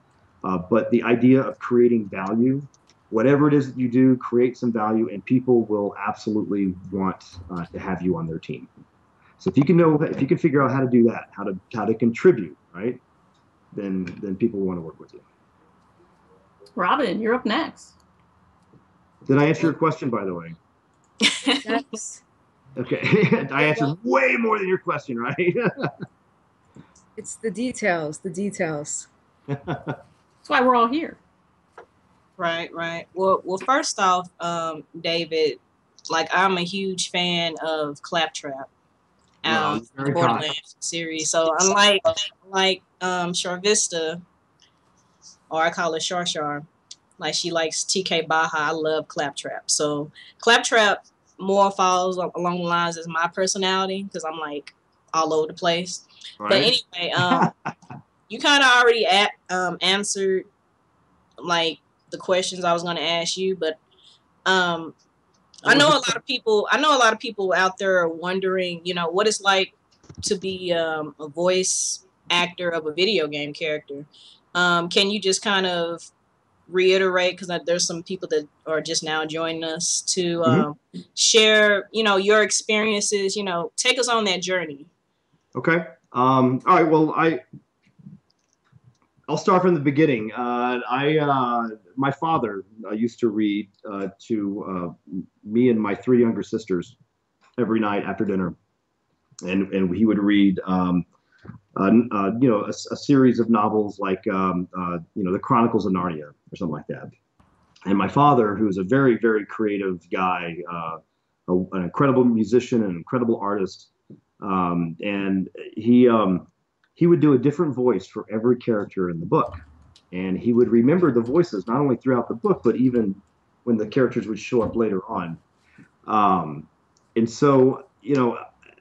But the idea of creating value, whatever it is that you do, create some value, and people will absolutely want to have you on their team. So if you can figure out how to do that, how to contribute, right? Then people want to work with you. Robin, you're up next. Did I answer your question, by the way? Yes. Okay. I answered way more than your question, right? It's the details, That's why we're all here. Right. Well, first off, David, I'm a huge fan of Claptrap, the Borderlands series. So unlike Charvista, or I call her Char, she likes TK Baja, I love Claptrap. So Claptrap more falls along the lines as my personality, because I'm all over the place. Right. But anyway, you kind of already answered the questions I was going to ask you, but I know a lot of people out there are wondering, what it's like to be a voice actor of a video game character. Can you just kind of reiterate, because there's some people that are just now joining us, to share, your experiences, take us on that journey. Okay. All right. Well, I'll start from the beginning. My father used to read to me and my 3 younger sisters every night after dinner, and he would read, a series of novels like, the Chronicles of Narnia or something like that. And my father, who's a very, very creative guy, an incredible musician, an incredible artist, and he he would do a different voice for every character in the book. And he would remember the voices not only throughout the book, but even when the characters would show up later on. And so,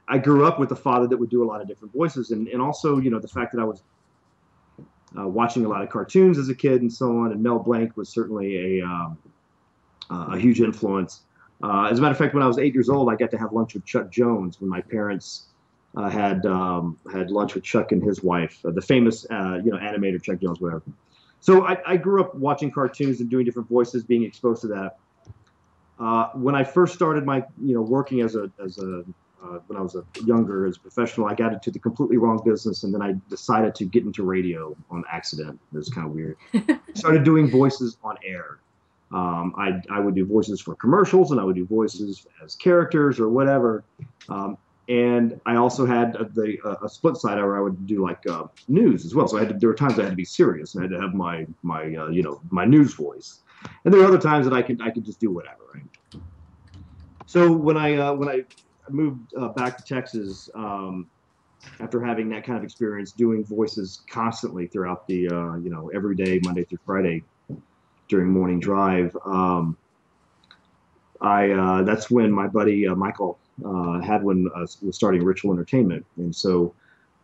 I grew up with a father that would do a lot of different voices. And also, the fact that I was watching a lot of cartoons as a kid and so on. And Mel Blanc was certainly a huge influence. As a matter of fact, when I was 8 years old, I got to have lunch with Chuck Jones when my parents had lunch with Chuck and his wife, the famous animator Chuck Jones, whatever. So I grew up watching cartoons and doing different voices, being exposed to that. When I first started my working when I was younger as a professional, I got into the completely wrong business, and then I decided to get into radio on accident. It was kind of weird. Started doing voices on air. I would do voices for commercials, and I would do voices as characters or whatever. And I also had a split side where I would do like news as well. So there were times I had to be serious and I had to have my news voice. And there were other times that I could just do whatever. Right? So when I moved back to Texas, after having that kind of experience doing voices constantly throughout the every day, Monday through Friday during morning drive, that's when my buddy Michael Hadwin was starting Ritual Entertainment, and so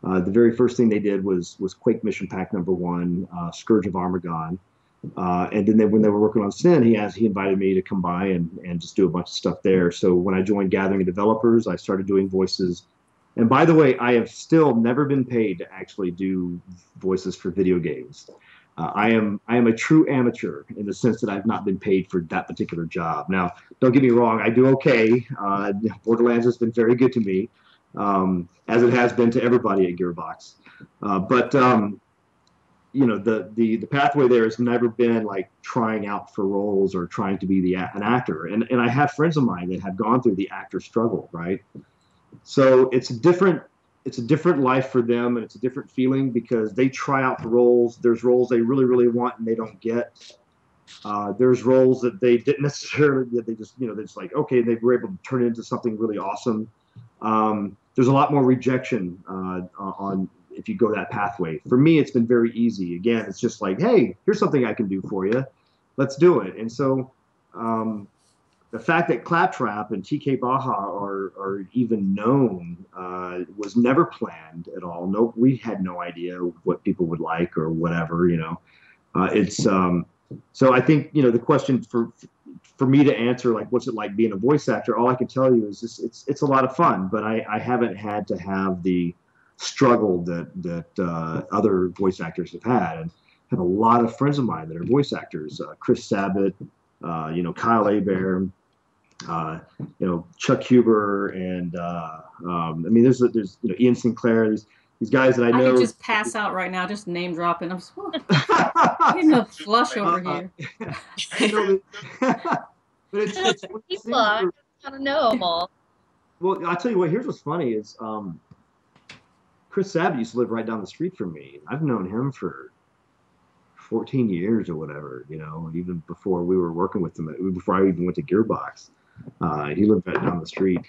the very first thing they did was Quake Mission Pack #1, Scourge of Armagon, and then when they were working on Sin, he invited me to come by and just do a bunch of stuff there. So when I joined Gathering of Developers, I started doing voices. And by the way, I have still never been paid to actually do voices for video games. I am a true amateur in the sense that I've not been paid for that particular job. Now, don't get me wrong, I do okay. Borderlands has been very good to me, as it has been to everybody at Gearbox. But the pathway there has never been like trying out for roles or trying to be an actor. And I have friends of mine that have gone through the actor struggle, right? So it's a different life for them, and it's a different feeling because they try out for roles. There's roles they really, really want and they don't get. There's roles that they didn't necessarily, that they just, they're just like, okay, they were able to turn it into something really awesome. There's a lot more rejection on if you go that pathway. For me, it's been very easy. Again, it's just like, hey, here's something I can do for you. Let's do it. And so the fact that Claptrap and TK Baja are even known was never planned at all. No, we had no idea what people would like or whatever. So I think the question for me to answer, like, what's it like being a voice actor? All I can tell you is it's a lot of fun, but I haven't had to have the struggle that other voice actors have had. And I have a lot of friends of mine that are voice actors. Chris Sabat, Kyle Hebert, Chuck Huber, and there's Ian Sinclair. These guys that I know. I could just pass out right now, just name dropping. I'm just getting a flush over here. But it's people, I don't know them all. Well, I'll tell you what. Here's what's funny is Chris Sabat used to live right down the street from me. I've known him for 14 years or whatever. Even before we were working with him, before I even went to Gearbox. He lived right down the street,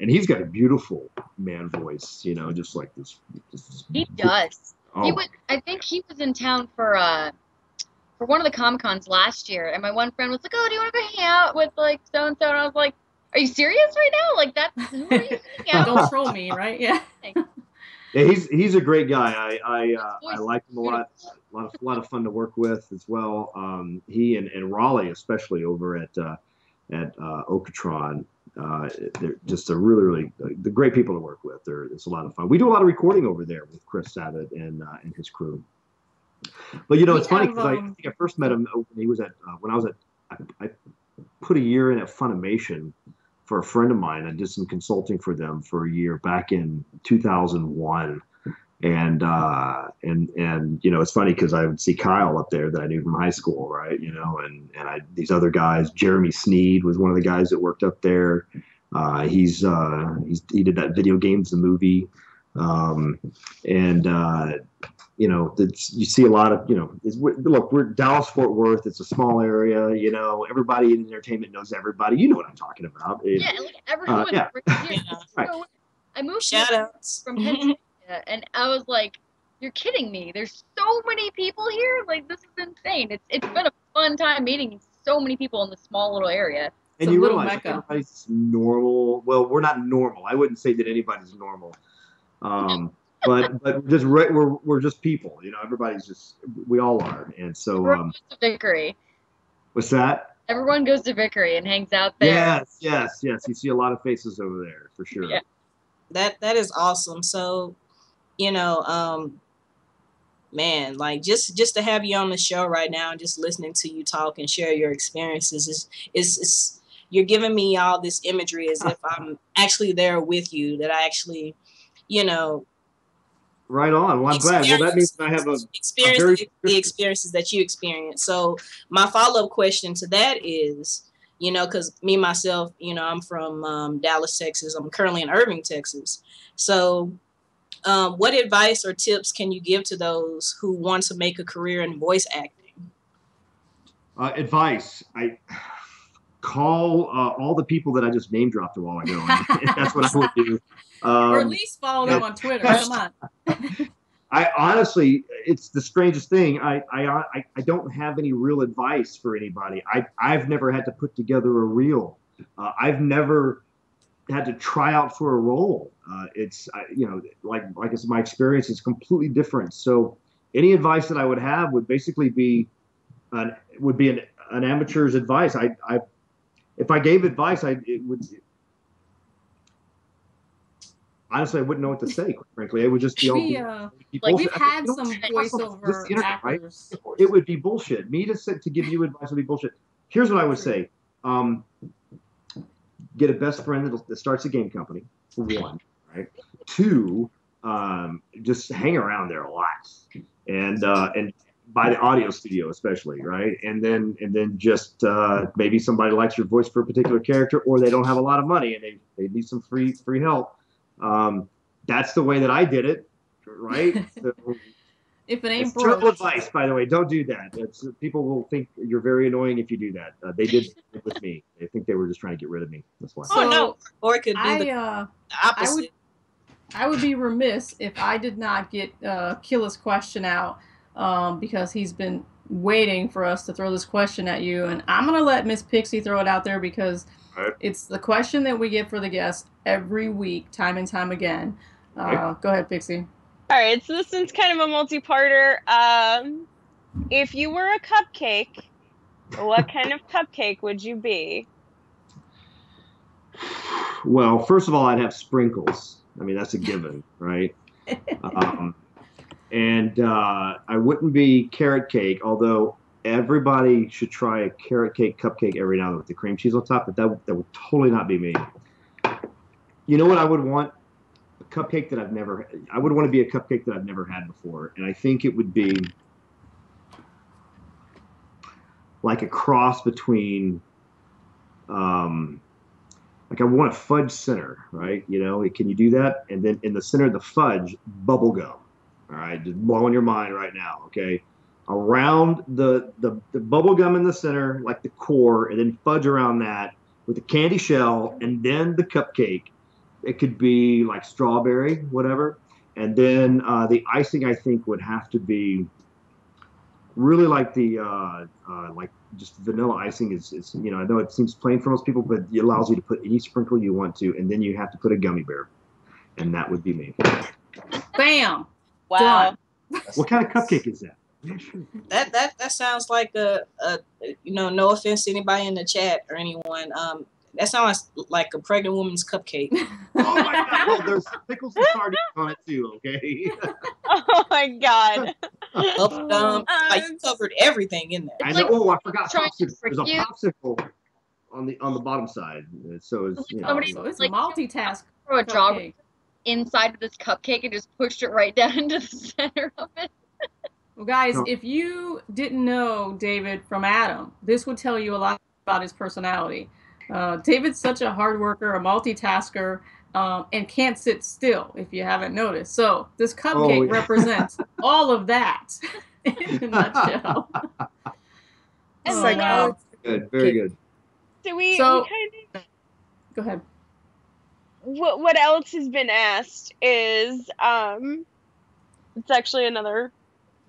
and he's got a beautiful man voice, just like this. He does. Oh. I think he was in town for one of the Comic-Cons last year, and my one friend was like, "Oh, do you want to go hang out with like so and so?" And I was like, "Are you serious right now? Like that's who are you hanging out?" Don't troll me, right? Yeah. Yeah, he's a great guy. I like him a lot. A lot of fun to work with as well. He and Raleigh, especially over at Okatron, they're just a really the great people to work with. It's a lot of fun. We do a lot of recording over there with Chris Sabat and his crew. But it's funny because I think I first met him when he was I put a year in at Funimation for a friend of mine. I did some consulting for them for a year back in 2001. And it's funny because I would see Kyle up there that I knew from high school, right? These other guys. Jeremy Sneed was one of the guys that worked up there. He did that Video Games the movie, you see a lot of we're Dallas Fort Worth. It's a small area. Everybody in entertainment knows everybody. You know what I'm talking about. Yeah, like everyone. Yeah. Right. I moved from Pennsylvania. And I was like, You're kidding me. There's so many people here. Like, this is insane. It's been a fun time meeting so many people in this small little area. And you realize like, everybody's normal. Well, we're not normal. I wouldn't say that anybody's normal. But we're just people. You know, everybody's just, we all are. And so everyone goes to Vickery. What's that? Everyone goes to Vickery and hangs out there. Yes. You see a lot of faces over there for sure. Yeah. That is awesome. So, you know, man, like just to have you on the show right now and just listening to you talk and share your experiences is you're giving me all this imagery as if I'm actually there with you, that I actually, you know. Right on. Well, I'm glad. Well, that means I have the experiences that you experience. So my follow-up question to that is, you know, because me, myself, you know, I'm from Dallas, Texas. I'm currently in Irving, Texas. So what advice or tips can you give to those who want to make a career in voice acting? Advice. I call all the people that I just name dropped a while ago. That's what I would do. Or at least follow them on Twitter. Come on. I honestly, it's the strangest thing. I don't have any real advice for anybody. I've never had to put together a reel. I've never had to try out for a role. It's you know, like I said, my experience is completely different. So any advice that I would have would basically be an amateur's advice. If I gave advice, honestly, I wouldn't know what to say, quite frankly. It would just be all we've had some voiceover actors. Right? It would be bullshit. Me to give you advice would be bullshit. Here's what I would say. Get a best friend that starts a game company, for one, right? Two, just hang around there a lot. And by the audio studio especially, right? And then just maybe somebody likes your voice for a particular character, or they don't have a lot of money and they need some free help. That's the way that I did it, right? So, if it ain't broke. Terrible advice, by the way. Don't do that. People will think you're very annoying if you do that. They did it with me. They think they were just trying to get rid of me. That's why. So, no, or it could be the opposite. I would be remiss if I did not get Killa's question out, because he's been waiting for us to throw this question at you, and I'm gonna let Miss Pixie throw it out there because it's the question that we get for the guests every week, time and time again. Go ahead, Pixie. All right, so this one's kind of a multi-parter. If you were a cupcake, what kind of cupcake would you be? Well, first of all, I'd have sprinkles. I mean, that's a given, right? And I wouldn't be carrot cake, although everybody should try a carrot cake cupcake every now and then with the cream cheese on top, but that would totally not be me. You know what I would want? A cupcake that I would want to be a cupcake that I've never had before. And I think it would be like a cross between, like I want a fudge center, right? You know, can you do that? And then in the center of the fudge, bubble gum. All right, just blowing your mind right now, okay? Around the bubble gum in the center, like the core, and then fudge around that with a candy shell, and then the cupcake. It could be like strawberry, whatever. And then the icing, I think, would have to be really like the like just vanilla icing is, you know, I know it seems plain for most people, but it allows you to put any sprinkle you want to, and then you have to put a gummy bear, and that would be me. Bam! Wow. What kind of cupcake is that? That sounds like a you know, no offense to anybody in the chat or anyone. That sounds like a pregnant woman's cupcake. Oh my God! Well, there's pickles and sardines on it too. Okay. Oh my God. You covered everything in there. I know. Oh, I forgot popsicle. There's a popsicle on the bottom side. So it's, you know, Somebody it's a multitask. Throw a jar inside of this cupcake and just pushed it right down into the center of it. Well, guys, if you didn't know David from Adam, this would tell you a lot about his personality. David's such a hard worker, a multitasker, and can't sit still, if you haven't noticed. So this cupcake represents all of that in a nutshell. It's like, wow. Good, very good. So we So- kind of, Go ahead. what else has been asked is It's actually another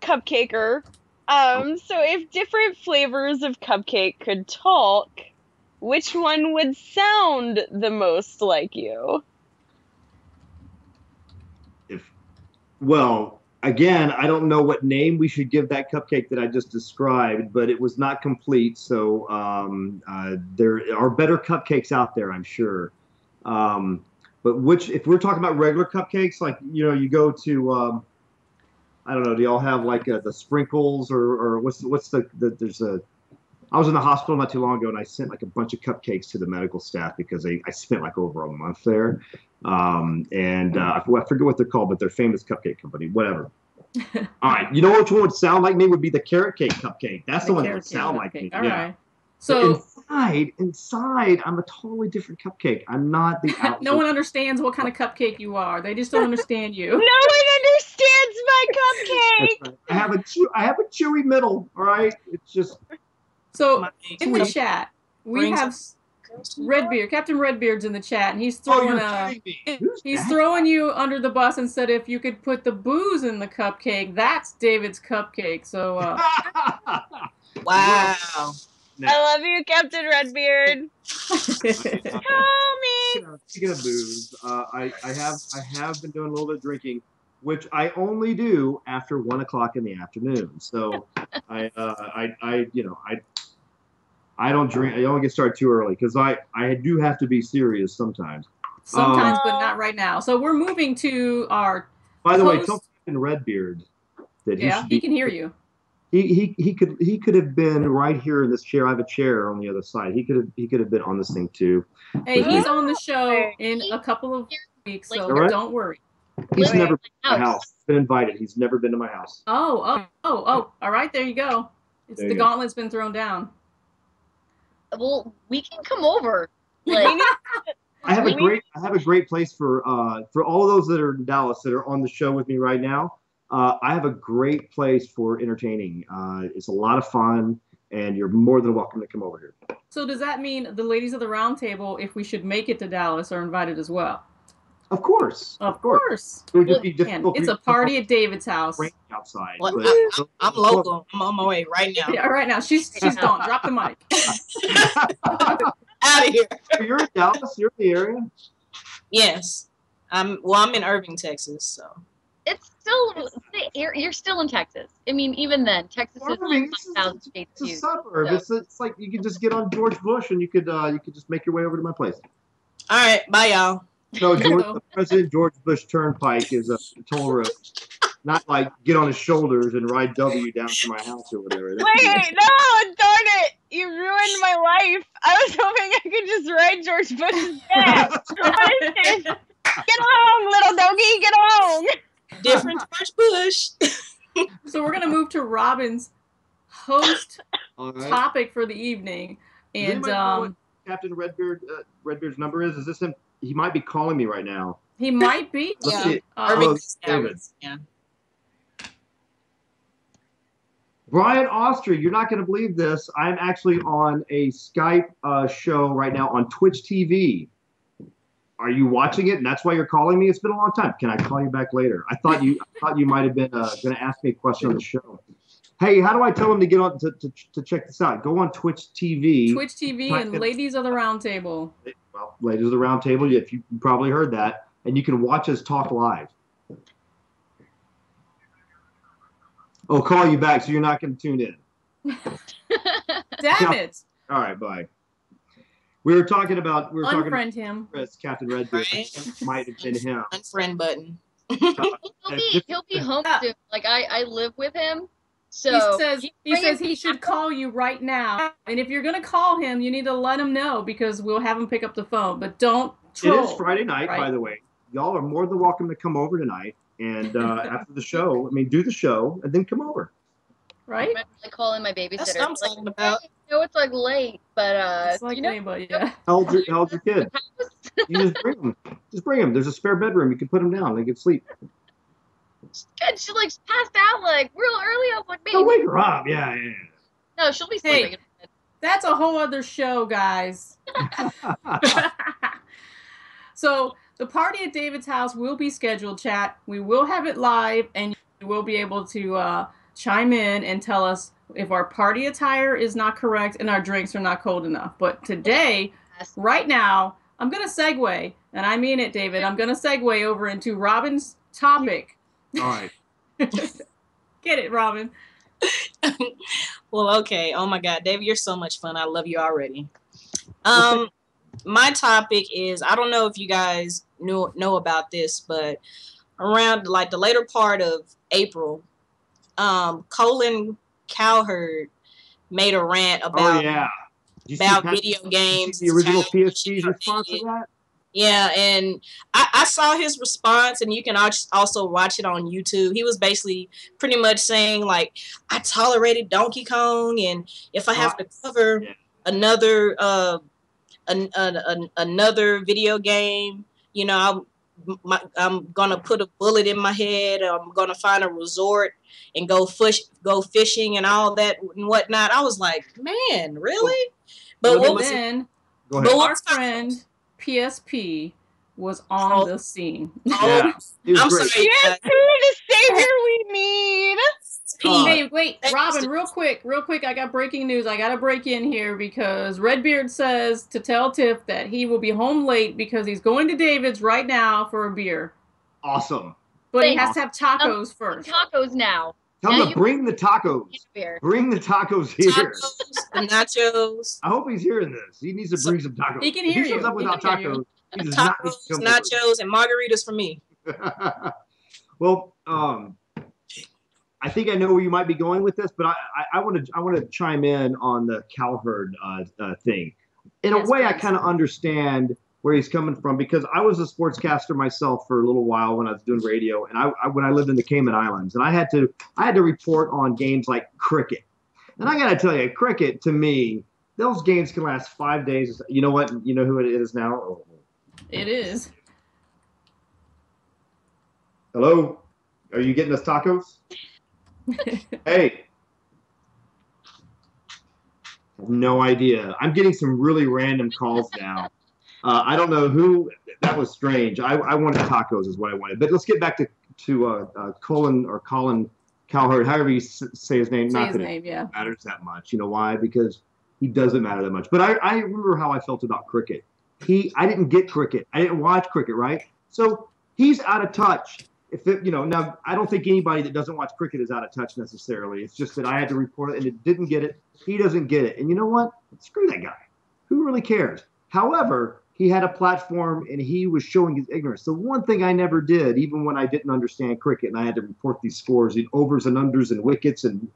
cupcaker. So if different flavors of cupcake could talk, which one would sound the most like you? Well, again, I don't know what name we should give that cupcake that I just described, but it was not complete. So there are better cupcakes out there, I'm sure. But if we're talking about regular cupcakes, like, you go to, I don't know, do y'all have like the sprinkles or what's there's a, I was in the hospital not too long ago and I sent like a bunch of cupcakes to the medical staff because I spent like over a month there. I forget what they're called, but they're famous cupcake company, whatever. All right. You know which one would sound like me would be the carrot cake cupcake. That's the one that would sound like me. All yeah. right. So inside, I'm a totally different cupcake. I'm not the outside. No one understands what kind of cupcake you are. They just don't understand you. No one understands my cupcake. Right. I have a chewy middle. All right. It's just. So in the chat, we have Redbeard. Captain Redbeard's in the chat, and he's throwing throwing you under the bus and said if you could put the booze in the cupcake, that's David's cupcake. So wow. I love you, Captain Redbeard. Tell me. Speaking of booze, I have been doing a little bit of drinking, which I only do after 1 o'clock in the afternoon. So I don't drink. I only get started too early because I do have to be serious sometimes. Sometimes, but not right now. So we're moving to our. By the way, tell Captain Redbeard that he can hear you. He could have been right here in this chair. I have a chair on the other side. He could have been on this thing too. Hey, he's on the show in a couple of weeks, so don't worry. He's never been to my house. He's been invited. He's never been to my house. Oh! All right, there you go. It's the gauntlet's been thrown down. Well, we can come over. Like, I have a great place for all of those that are in Dallas that are on the show with me right now. I have a great place for entertaining. It's a lot of fun, and you're more than welcome to come over here. So does that mean the ladies of the round table, if we should make it to Dallas, are invited as well? Of course. Of course. It would just be difficult. It's a party at David's house. Outside. Well, I'm local. I'm on my way right now. Yeah, right now. She's gone. Drop the mic. Out of here. You're in Dallas? You're in the area? Yes. I'm in Irving, Texas. So it's still you're still in Texas. I mean, even then, Texas is like 5,000 states. It's a suburb. So. It's like you could just get on George Bush and you could just make your way over to my place. All right, bye y'all. No, President George Bush Turnpike is a toll road. Not like get on his shoulders and ride W down to my house or whatever. Wait, no, darn it. You ruined my life. I was hoping I could just ride George Bush's back. Get along, little doggy, get along. Different George Bush. So we're going to move to Robin's host topic for the evening. And Captain Redbeard's number is this him? He might be calling me right now. He might be. Yeah. Brian Austria, you're not going to believe this. I'm actually on a Skype show right now on Twitch TV. Are you watching it? And that's why you're calling me? It's been a long time. Can I call you back later? I thought you might have been going to ask me a question on the show. Hey, how do I tell them to get on to check this out? Go on Twitch TV. Twitch TV and Ladies of the Round Table. Well, Ladies of the Round Table, if you probably heard that. And you can watch us talk live. I'll call you back, so you're not going to tune in. Damn it. All right, bye. We were talking about unfriend him. Captain Redbeard. Might have been him. Unfriend button. He'll be home soon. Like I live with him. So he says he should call you right now. And if you're gonna call him, you need to let him know because we'll have him pick up the phone. But don't troll. It is Friday night, by the way. Y'all are more than welcome to come over tonight. And after the show, do the show and then come over. Right? I call in my babysitter. That's what I'm talking about. I know it's like late, but it's like late, but yeah. How old's your kid? You just bring him. Just bring him. There's a spare bedroom. You can put him down. They can sleep. Good. She like passed out like real early. I was like, baby. Don't wake her up. Yeah. No, she'll be sleeping. Hey, that's a whole other show, guys. So the party at David's house will be scheduled, chat. We will have it live, and You will be able to chime in and tell us if our party attire is not correct and our drinks are not cold enough. But today, right now, I'm going to segue, and I mean it, David. I'm going to segue over into Robin's topic. All right. Get it, Robin. Well, okay. Oh my God, David, you're so much fun. I love you already. My topic is, I don't know if you guys know about this, but around like the later part of April, Colin Cowherd made a rant about video games. The original PSP's response to that? Yeah, and I saw his response, and you can also watch it on YouTube. He was basically pretty much saying, like, I tolerated Donkey Kong, and if I have to cover another another video game, you know, I'm gonna put a bullet in my head. I'm gonna find a resort and go fishing and all that and whatnot. I was like, man, really? But what was then? But our friend PSP was on the scene. Yeah, I'm sorry. Yes, the savior we need. Hey, wait, Robin, real quick, I got breaking news. I gotta break in here because Redbeard says to tell Tiff that he will be home late because he's going to David's right now for a beer. Awesome. But he has to have tacos first. Tacos now. Tell him to bring the tacos. Bring the tacos here. Tacos, the nachos. I hope he's hearing this. He needs to bring some tacos. He can hear if he shows up without tacos, he does not need to come nachos, and margaritas for me. Well, I think I know where you might be going with this, but I want to chime in on the Cowherd thing. In a way, I kind of understand where he's coming from because I was a sportscaster myself for a little while when I was doing radio, and when I lived in the Cayman Islands, and I had to report on games like cricket. And I got to tell you, cricket to me, those games can last 5 days. You know what? You know who it is now? Oh. It is. Hello? Are you getting us tacos? Hey. No idea. I'm getting some really random calls now. I don't know who. That was strange. I wanted tacos is what I wanted. But let's get back to Colin Cowherd, however you say his name. Not that it matters that much. You know why? Because he doesn't matter that much. But I remember how I felt about cricket. I didn't get cricket. I didn't watch cricket, right? So he's out of touch. Now I don't think anybody that doesn't watch cricket is out of touch necessarily. It's just that I had to report it and it didn't get it. He doesn't get it. And you know what? Screw that guy. Who really cares? However, he had a platform and he was showing his ignorance. The one thing I never did, even when I didn't understand cricket and I had to report these scores, the overs and unders and wickets and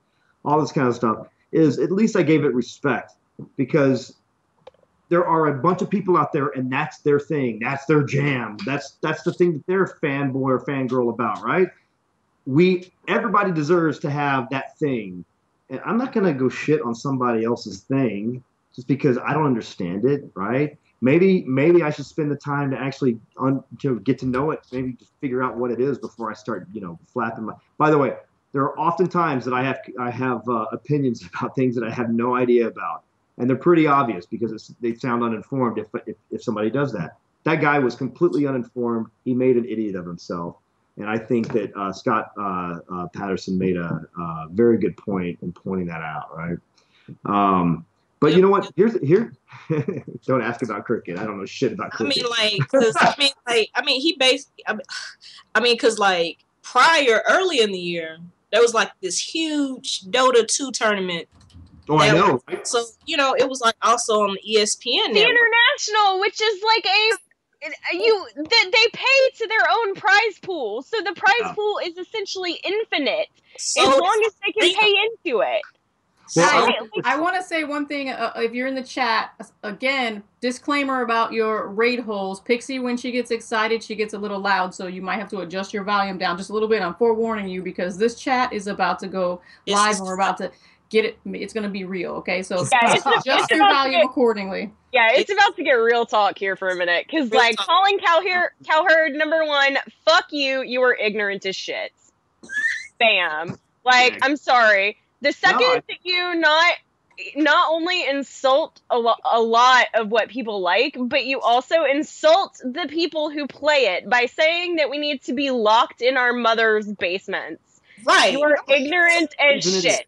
all this kind of stuff, is at least I gave it respect because there are a bunch of people out there and that's their thing. That's their jam. That's the thing that they're fanboy or fangirl about, right? Everybody deserves to have that thing. And I'm not going to go shit on somebody else's thing just because I don't understand it, right? Maybe I should spend the time to actually get to know it, maybe just figure out what it is before I start, flapping my. By the way, there are often times that I have opinions about things that I have no idea about, and they're pretty obvious because they sound uninformed. If somebody does that, that guy was completely uninformed. He made an idiot of himself, and I think that Scott Patterson made a very good point in pointing that out, right? But you know what? Here. Don't ask about cricket. I don't know shit about cricket. Because early in the year there was like this huge Dota 2 tournament. Oh, I know. Right? So it was like also on the ESPN. The International, which is like they pay to their own prize pool, so the prize pool is essentially infinite as long as they can pay into it. Well, I want to say one thing. If you're in the chat, again, disclaimer about your raid holes. Pixie, when she gets excited, she gets a little loud, so you might have to adjust your volume down just a little bit. I'm forewarning you because this chat is about to go live and we're about to get it. It's going to be real, okay? So adjust your volume accordingly. Yeah, it's about to get real talk here for a minute. Because, calling Cowherd, number one, fuck you. You are ignorant as shit. Bam. I'm sorry. The second that you not only insult a lot of what people like, but you also insult the people who play it by saying that we need to be locked in our mother's basements. Right. You are ignorant as Isn't it- shit.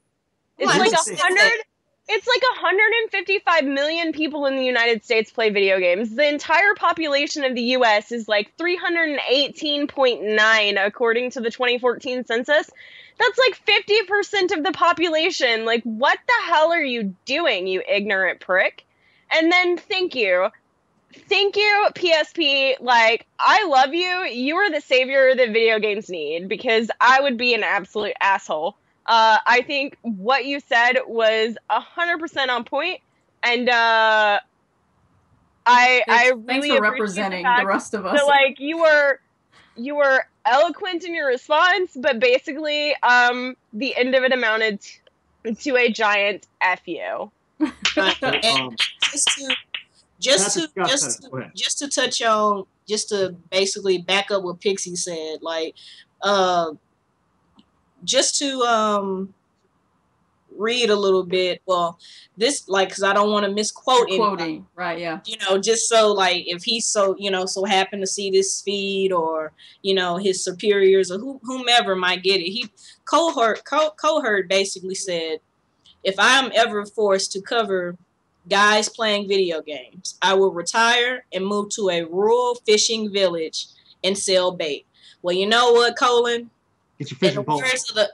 It's Right, like who said 100. that? It's like 155 million people in the United States play video games. The entire population of the U.S. is like 318.9 according to the 2014 census. That's like 50% of the population. Like, what the hell are you doing, you ignorant prick? And then thank you, PSP. Like, I love you. You are the savior that video games need, because I would be an absolute asshole. I think what you said was 100% on point, and I Thanks really for appreciate representing the fact the rest of that, us. like, you were eloquent in your response, but basically the end of it amounted to a giant F you. Right. And Um, just to Patrick Scott just said it. to Go ahead. just to touch on, just to basically back up what Pixie said, like just to read a little bit. Well, this, like, because I don't want to misquote anybody. Quoting, right? Yeah. You know, just so, like, if he's so, you know, so happen to see this feed, or, you know, his superiors or whomever might get it. Cohort basically said, if I'm ever forced to cover guys playing video games, I will retire and move to a rural fishing village and sell bait. Well, you know what, Colin? Get your fishing pole.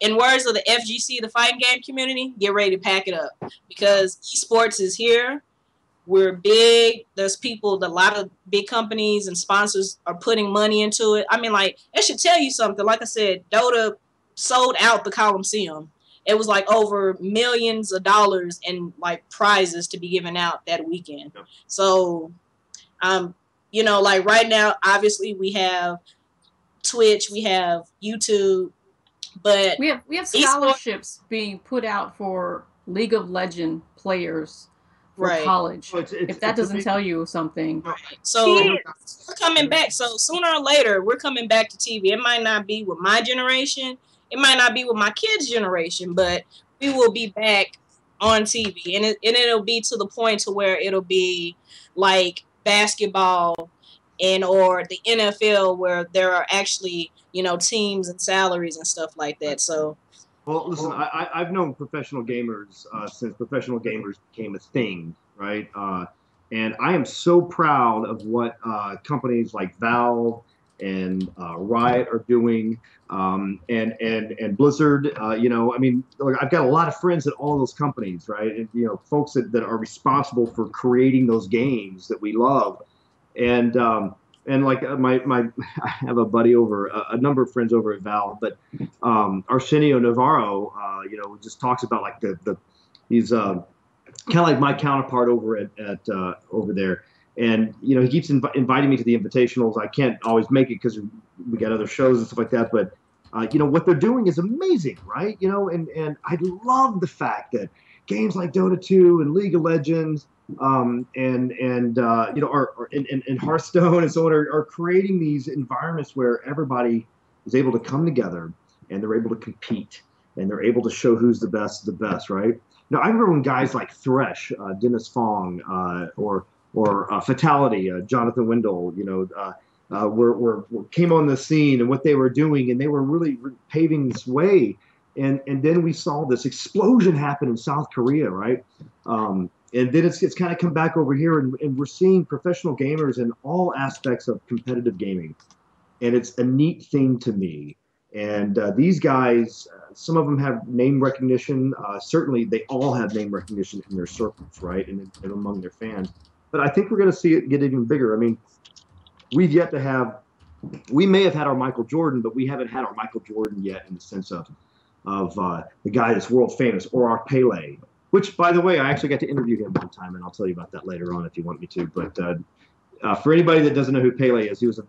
In words of the FGC, the fighting game community, get ready to pack it up, because esports is here. We're big. There's people, a lot of big companies and sponsors are putting money into it. I mean, like, it should tell you something. Like I said, Dota sold out the Coliseum. It was like over millions of dollars in, like, prizes to be given out that weekend. So, you know, like, right now, obviously we have Twitch, we have YouTube, but we have scholarships being put out for League of Legends players for Right. college. Oh, if that doesn't tell you something. So we're coming back. So sooner or later, we're coming back to TV. It might not be with my generation. It might not be with my kids' generation, but we will be back on TV, and it'll be to the point to where it'll be like basketball and or the NFL, where there are actually, you know, teams and salaries and stuff like that. So, well, listen, I've known professional gamers since professional gamers became a thing, right? And I am so proud of what companies like Valve and Riot are doing, and Blizzard. You know, I mean, look, I've got a lot of friends at all those companies, right? And, you know, folks that are responsible for creating those games that we love. And like I have a buddy over, a number of friends over at Valve, but Arsenio Navarro, you know, just talks about like he's kind of like my counterpart over at over there, and you know, he keeps inviting me to the invitationals. I can't always make it because we got other shows and stuff like that, but you know, what they're doing is amazing, right? You know, and I love the fact that games like Dota 2 and League of Legends, and you know, and Hearthstone and so on are creating these environments where everybody is able to come together and they're able to compete and they're able to show who's the best of the best, right? Now, I remember when guys like Thresh, Dennis Fong, or Fatality, Jonathan Wendell, you know, were came on the scene and what they were doing, and they were really paving this way. And then we saw this explosion happen in South Korea, right? And then it's kind of come back over here, and we're seeing professional gamers in all aspects of competitive gaming. And it's a neat thing to me. And these guys, some of them have name recognition. Certainly, they all have name recognition in their circles, right, and among their fans. But I think we're going to see it get even bigger. I mean, we've yet to have, we may have had our Michael Jordan, but we haven't had our Michael Jordan yet in the sense of the guy that's world famous, or our Pele. Which, by the way, I actually got to interview him one time, and I'll tell you about that later on if you want me to. But for anybody that doesn't know who Pele is, he was a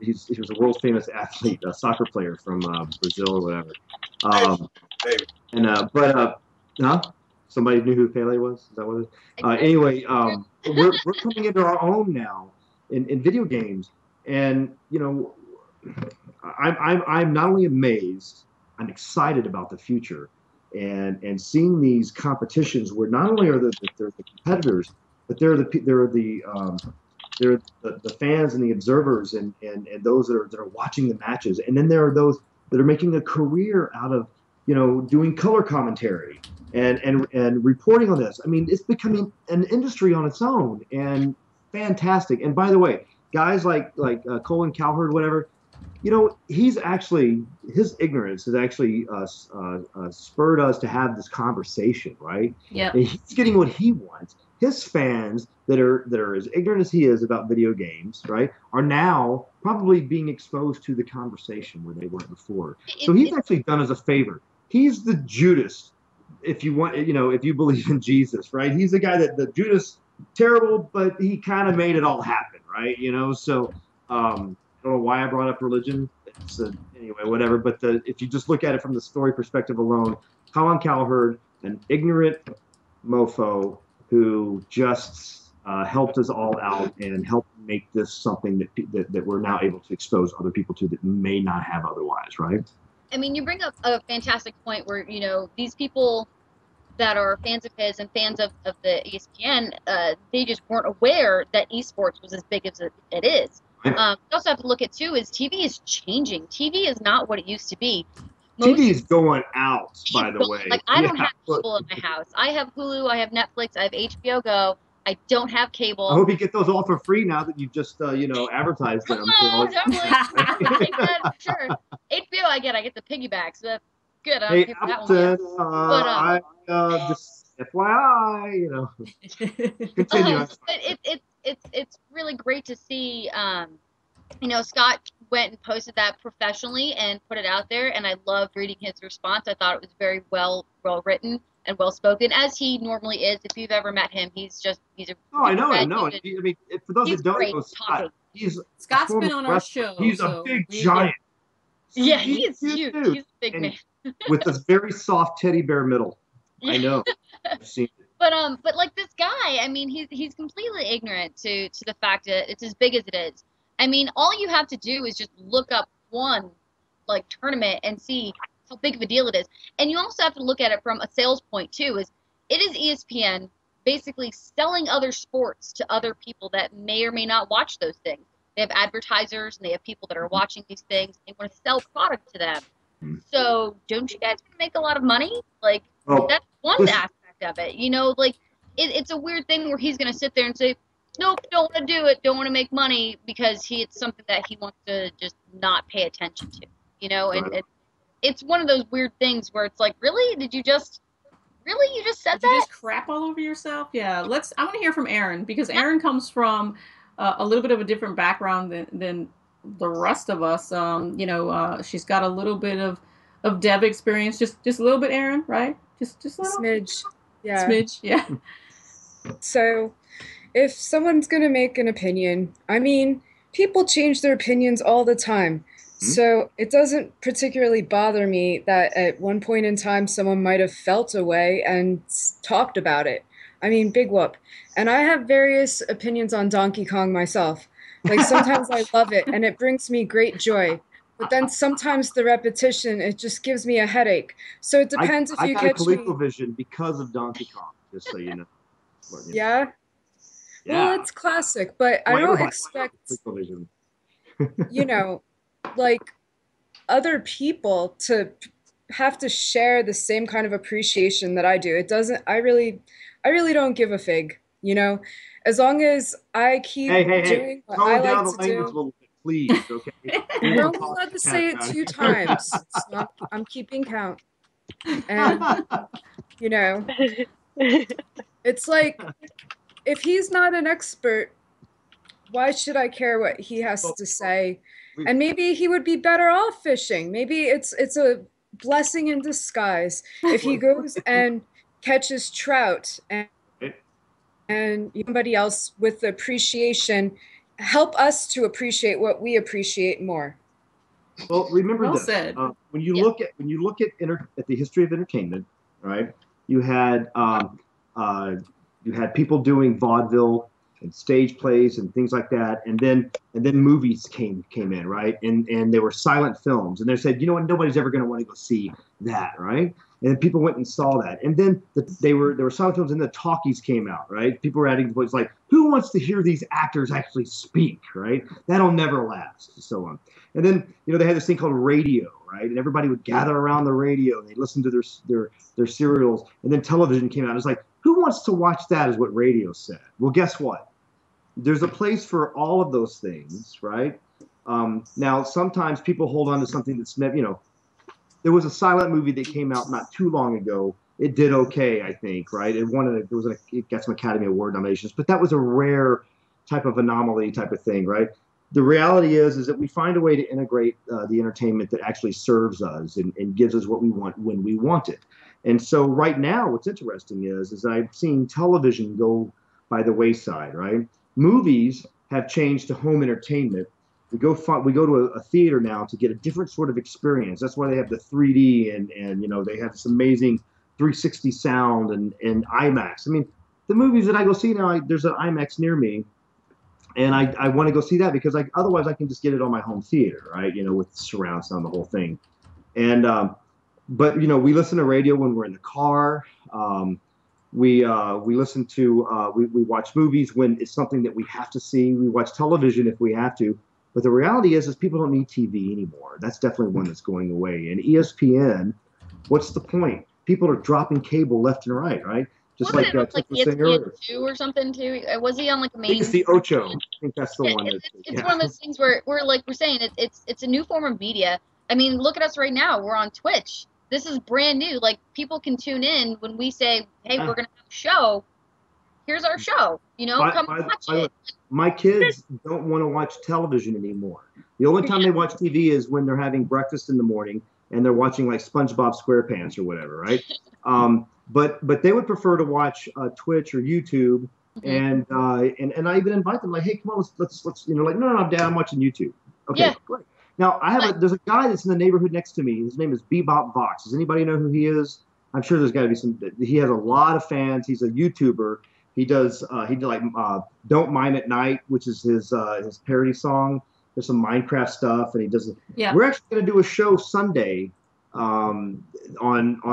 world famous athlete, a soccer player from Brazil or whatever. Somebody knew who Pele was? Is that what it is? Anyway, we're coming into our own now in video games, and you know, I'm not only amazed, I'm excited about the future. And seeing these competitions where not only are they're the competitors, but they're the fans and the observers and those that are watching the matches, and then there are those that are making a career out of, doing color commentary and reporting on this. I mean, it's becoming an industry on its own and fantastic. And by the way, guys like Colin Cowherd, whatever, he's actually, his ignorance has actually spurred us to have this conversation, right? Yeah. And he's getting what he wants. His fans that are as ignorant as he is about video games, right, are now probably being exposed to the conversation where they weren't before. So he's actually done us a favor. He's the Judas, if you want, if you believe in Jesus, right? He's the guy that the Judas, terrible, but he kind of made it all happen, right? So I don't know why I brought up religion. Anyway, whatever. But if you just look at it from the story perspective alone, Colin Cowherd, an ignorant mofo who just helped us all out and helped make this something that we're now able to expose other people to that may not have otherwise, right? I mean, you bring up a fantastic point where, these people that are fans of his and fans of the ESPN, they just weren't aware that esports was as big as it is. You also have to look at, too, is TV is changing. TV is not what it used to be. TV is going out, by the way. Like, I don't have cable in my house. I have Hulu, I have Netflix, I have HBO Go. I don't have cable. I hope you get those all for free now that you've just, advertised them. Oh, totally. Sure. HBO I get the piggyback, so that's good. I don't pay for that one yet. Just FYI, continue. But it's really great to see, Scott went and posted that professionally and put it out there, and I loved reading his response. I thought it was very well written and well spoken, as he normally is. If you've ever met him, he's a I know. I mean, for those that don't know Scott, Scott's been on our show. He's a big giant. Yeah, he is huge. He's a big man. With this very soft teddy bear middle. I know. I've seen it. But like this guy, I mean, he's completely ignorant to the fact that it's as big as it is. I mean, all you have to do is just look up one tournament and see how big of a deal it is. And you also have to look at it from a sales point too. It is ESPN basically selling other sports to other people that may or may not watch those things. They have advertisers and they have people that are watching these things. They want to sell product to them. So don't you guys want to make a lot of money? That's one aspect of it. It's a weird thing where he's going to sit there and say, nope, don't want to do it, don't want to make money, because it's something that he wants to just not pay attention to, and it's one of those weird things where it's like, really? You just said that? Did you just crap all over yourself? Yeah, I want to hear from Erin, because Erin comes from a little bit of a different background than the rest of us. She's got a little bit of dev experience, just a little bit, Erin, right? Just a little? Smidge. Yeah. Smidge, yeah. So, if someone's going to make an opinion, I mean, people change their opinions all the time. So it doesn't particularly bother me that at one point in time someone might have felt a way and talked about it. I mean, big whoop. And I have various opinions on Donkey Kong myself. Sometimes I love it and it brings me great joy. But then sometimes the repetition, it just gives me a headache. So it depends if you catch me. I got a ColecoVision because of Donkey Kong, just so you know. Yeah? Well, it's classic, but I don't expect, other people to have to share the same kind of appreciation that I do. It doesn't, I really don't give a fig, as long as I keep doing what I like to do. A little bit, please, okay? We're only allowed to say it 2 times. So I'm keeping count. And, it's like, if he's not an expert, why should I care what he has to say? And maybe he would be better off fishing. Maybe it's a blessing in disguise if he goes and catches trout and somebody else with appreciation help us to appreciate what we appreciate more. Well, remember this. Said. When you look at the history of entertainment, right? You had people doing vaudeville and stage plays and things like that, and then movies came in, right? And they were silent films, and they said, you know what, nobody's ever going to want to go see that, right? And people went and saw that, and then there were silent films, and the talkies came out, right? People were adding voices like, who wants to hear these actors actually speak, right? That'll never last, so on. And then they had this thing called radio, right? And everybody would gather around the radio and they'd listen to their serials. And then television came out. It's like, who wants to watch that is what radio said. Well, guess what? There's a place for all of those things, right? Now, sometimes people hold on to something that's, there was a silent movie that came out not too long ago. It did okay, I think, right? It got some Academy Award nominations, but that was a rare type of anomaly type of thing, right? The reality is that we find a way to integrate the entertainment that actually serves us and gives us what we want when we want it. And so right now, what's interesting is I've seen television go by the wayside, right? Movies have changed to home entertainment. We go to a theater now to get a different sort of experience. That's why they have the 3D and they have this amazing 360 sound and IMAX. I mean, the movies that I go see now, there's an IMAX near me, and I want to go see that because otherwise I can just get it on my home theater, right? With surround sound, the whole thing. And but we listen to radio when we're in the car. We listen to we watch movies when it's something that we have to see. We watch television if we have to. But the reality is people don't need TV anymore. That's definitely one that's going away. And ESPN, what's the point? People are dropping cable left and right? Just Wasn't like it like was saying earlier. ESPN2 or something too? Was he on like a I main? think it's the Ocho. I think that's the one. It's one of those things where we're saying it's a new form of media. I mean, look at us right now. We're on Twitch. This is brand new. Like, people can tune in when we say, "Hey, we're gonna have a show. Here's our show." Come watch it. My kids don't want to watch television anymore. The only time they watch TV is when they're having breakfast in the morning and they're watching like SpongeBob SquarePants or whatever, right? But they would prefer to watch Twitch or YouTube, and I even invite them like, hey, come on, let's like, no, Dad, I'm watching YouTube. Okay, great. Now there's a guy that's in the neighborhood next to me. His name is Bebop Vox. Does anybody know who he is? I'm sure there's got to be some. He has a lot of fans. He's a YouTuber. He did like "Don't Mine at Night," which is his parody song. There's some Minecraft stuff, and he does. Yeah. We're actually going to do a show Sunday on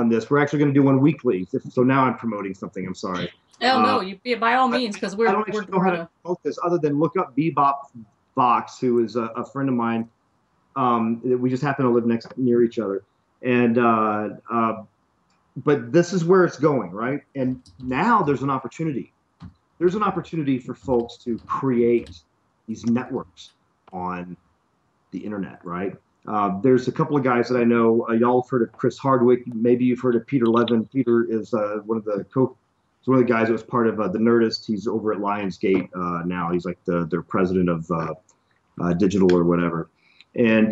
this. We're actually going to do one weekly. So now I'm promoting something. I'm sorry. No, you by all means, because we're. I don't actually know how to promote this other than look up Bebop Vox, who is a friend of mine. We just happen to live near each other, and but this is where it's going, right? And now there's an opportunity. There's an opportunity for folks to create these networks on the internet, right? There's a couple of guys that I know. Y'all have heard of Chris Hardwick. Maybe you've heard of Peter Levin. Peter is one of the guys that was part of the Nerdist. He's over at Lionsgate now. He's like their president of digital or whatever. And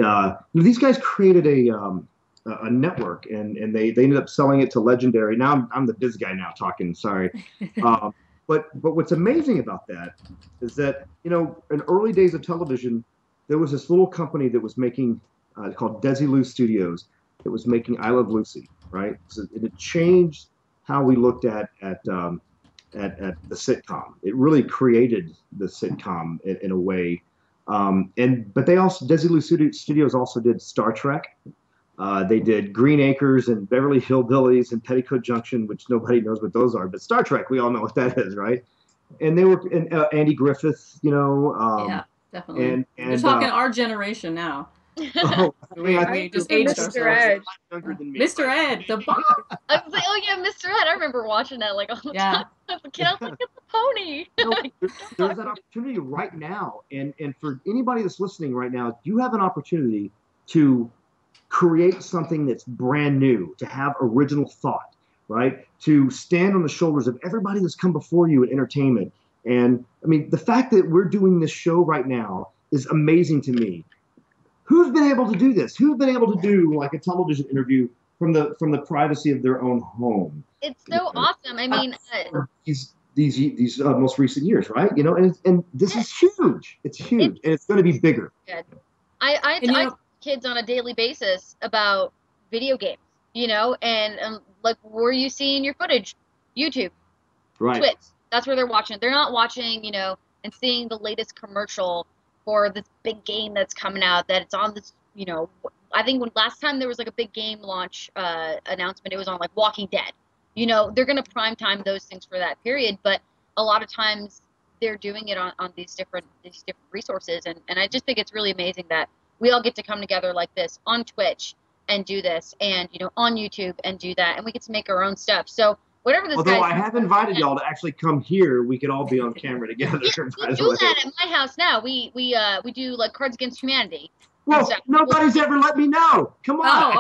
these guys created a network, and they ended up selling it to Legendary. Now I'm the biz guy now talking. Sorry. But what's amazing about that is that, in early days of television, there was this little company that was making, called Desilu Studios, that was making I Love Lucy, right? So it changed how we looked at the sitcom. It really created the sitcom in a way. But Desilu Studios also did Star Trek. They did Green Acres and Beverly Hillbillies and Petticoat Junction, which nobody knows what those are, but Star Trek, we all know what that is, right? And they were Andy Griffith, yeah, definitely. And you're talking our generation now. Oh, we just aged Mr. Ed. Mr. Ed, the boss. I was like, oh yeah, Mr. Ed. I remember watching that like all the time. As a kid, I was like, it's a pony. There's that opportunity right now, and for anybody that's listening right now, you have an opportunity to create something that's brand new, to have original thought, right? To stand on the shoulders of everybody that's come before you in entertainment. And I mean, the fact that we're doing this show right now is amazing to me. Who's been able to do this? Who's been able to do like a television interview from the privacy of their own home? It's so awesome. I mean, these most recent years, right? And this is huge. It's huge, and it's going to be bigger. Good. I talk to kids on a daily basis about video games, and like, where are you seeing your footage? YouTube, right? Twitch. That's where they're watching. They're not watching, and seeing the latest commercial for this big game that's coming out, that it's on this, I think last time there was like a big game launch announcement, it was on like Walking Dead. They're going to prime time those things for that period, but a lot of times they're doing it on these different resources. And I just think it's really amazing that we all get to come together like this on Twitch and do this, and on YouTube and do that, and we get to make our own stuff. So whatever this Although guy's I have invited y'all to actually come here, we could all be on camera together. we do that at my house now. We do like Cards Against Humanity. Well, nobody's ever let me know. Come on.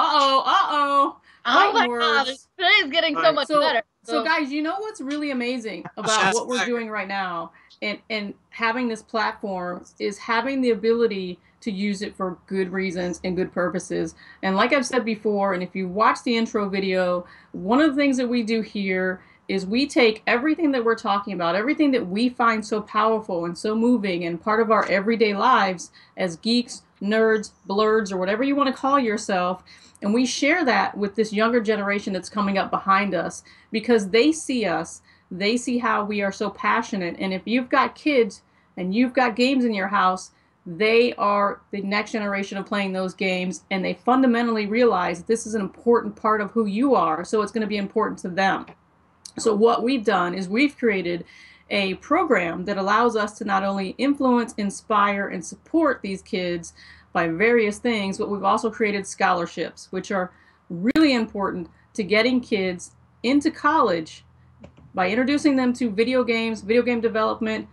Oh my God, today's getting so much better. So guys, you know what's really amazing about what we're doing right now and having this platform is having the ability to use it for good reasons and good purposes. And like I've said before, and if you watch the intro video, one of the things that we do here is we take everything that we're talking about, everything that we find so powerful and so moving and part of our everyday lives as geeks, nerds, blurs, or whatever you want to call yourself, and we share that with this younger generation that's coming up behind us because they see us, they see how we are so passionate. And if you've got kids and you've got games in your house, they are the next generation of playing those games, and they fundamentally realize this is an important part of who you are, so it's going to be important to them. So what we've done is we've created a program that allows us to not only influence, inspire, and support these kids by various things, but we've also created scholarships, which are really important to getting kids into college by introducing them to video games, video game development,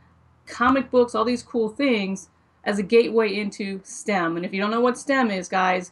comic books, all these cool things as a gateway into STEM. And if you don't know what STEM is, guys,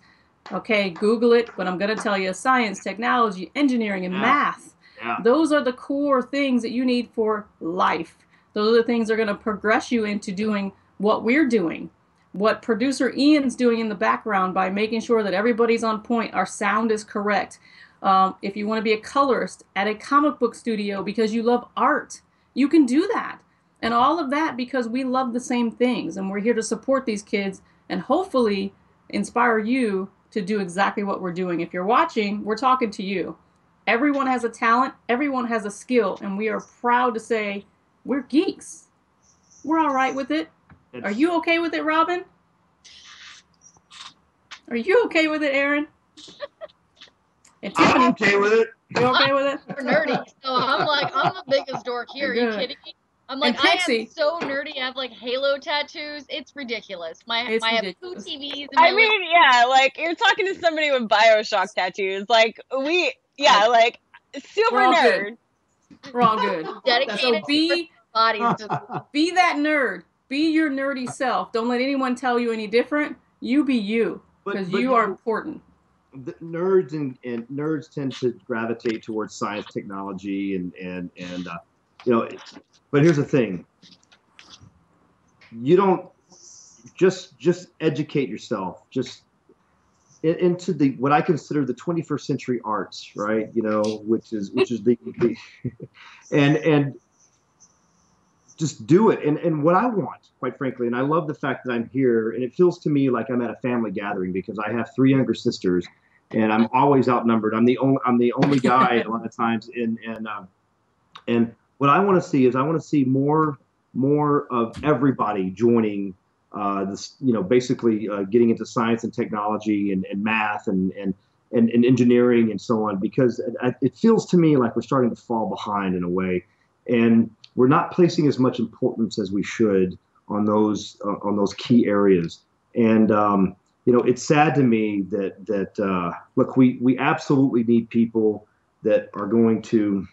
okay, Google it, but I'm going to tell you science, technology, engineering, and math. Yeah. Those are the core things that you need for life. Those are the things that are going to progress you into doing what we're doing, what producer Ian's doing in the background by making sure that everybody's on point, our sound is correct. If you want to be a colorist at a comic book studio because you love art, you can do that. And all of that because we love the same things, and we're here to support these kids and hopefully inspire you to do exactly what we're doing. If you're watching, we're talking to you. Everyone has a talent, everyone has a skill, and we are proud to say we're geeks. We're all right with it. Are you okay with it, Robin? Are you okay with it, Aaron? And Tiffany, I'm okay with it. You okay with it? We're nerdy, so I'm the biggest dork here. Are you kidding me? I'm like, I am so nerdy. I have like Halo tattoos. It's ridiculous. I have 2 TVs. In my mean, yeah, like you're talking to somebody with BioShock tattoos. Like like super nerd. We're all good. Dedicated so be that nerd. Be your nerdy self. Don't let anyone tell you any different. You be you, because you are important. The nerds and nerds tend to gravitate towards science, technology, and but here's the thing. You don't just educate yourself. Just into the what I consider the 21st century arts, right? Which is the and just do it. And what I want, quite frankly, and I love the fact that I'm here, and it feels to me like I'm at a family gathering because I have 3 younger sisters, and I'm always outnumbered. I'm the only guy a lot of times, and what I want to see is more of everybody joining this, basically getting into science and technology and math and engineering and so on, because it feels to me like we're starting to fall behind in a way, and we're not placing as much importance as we should on those key areas. And it's sad to me that look, we absolutely need people that are going to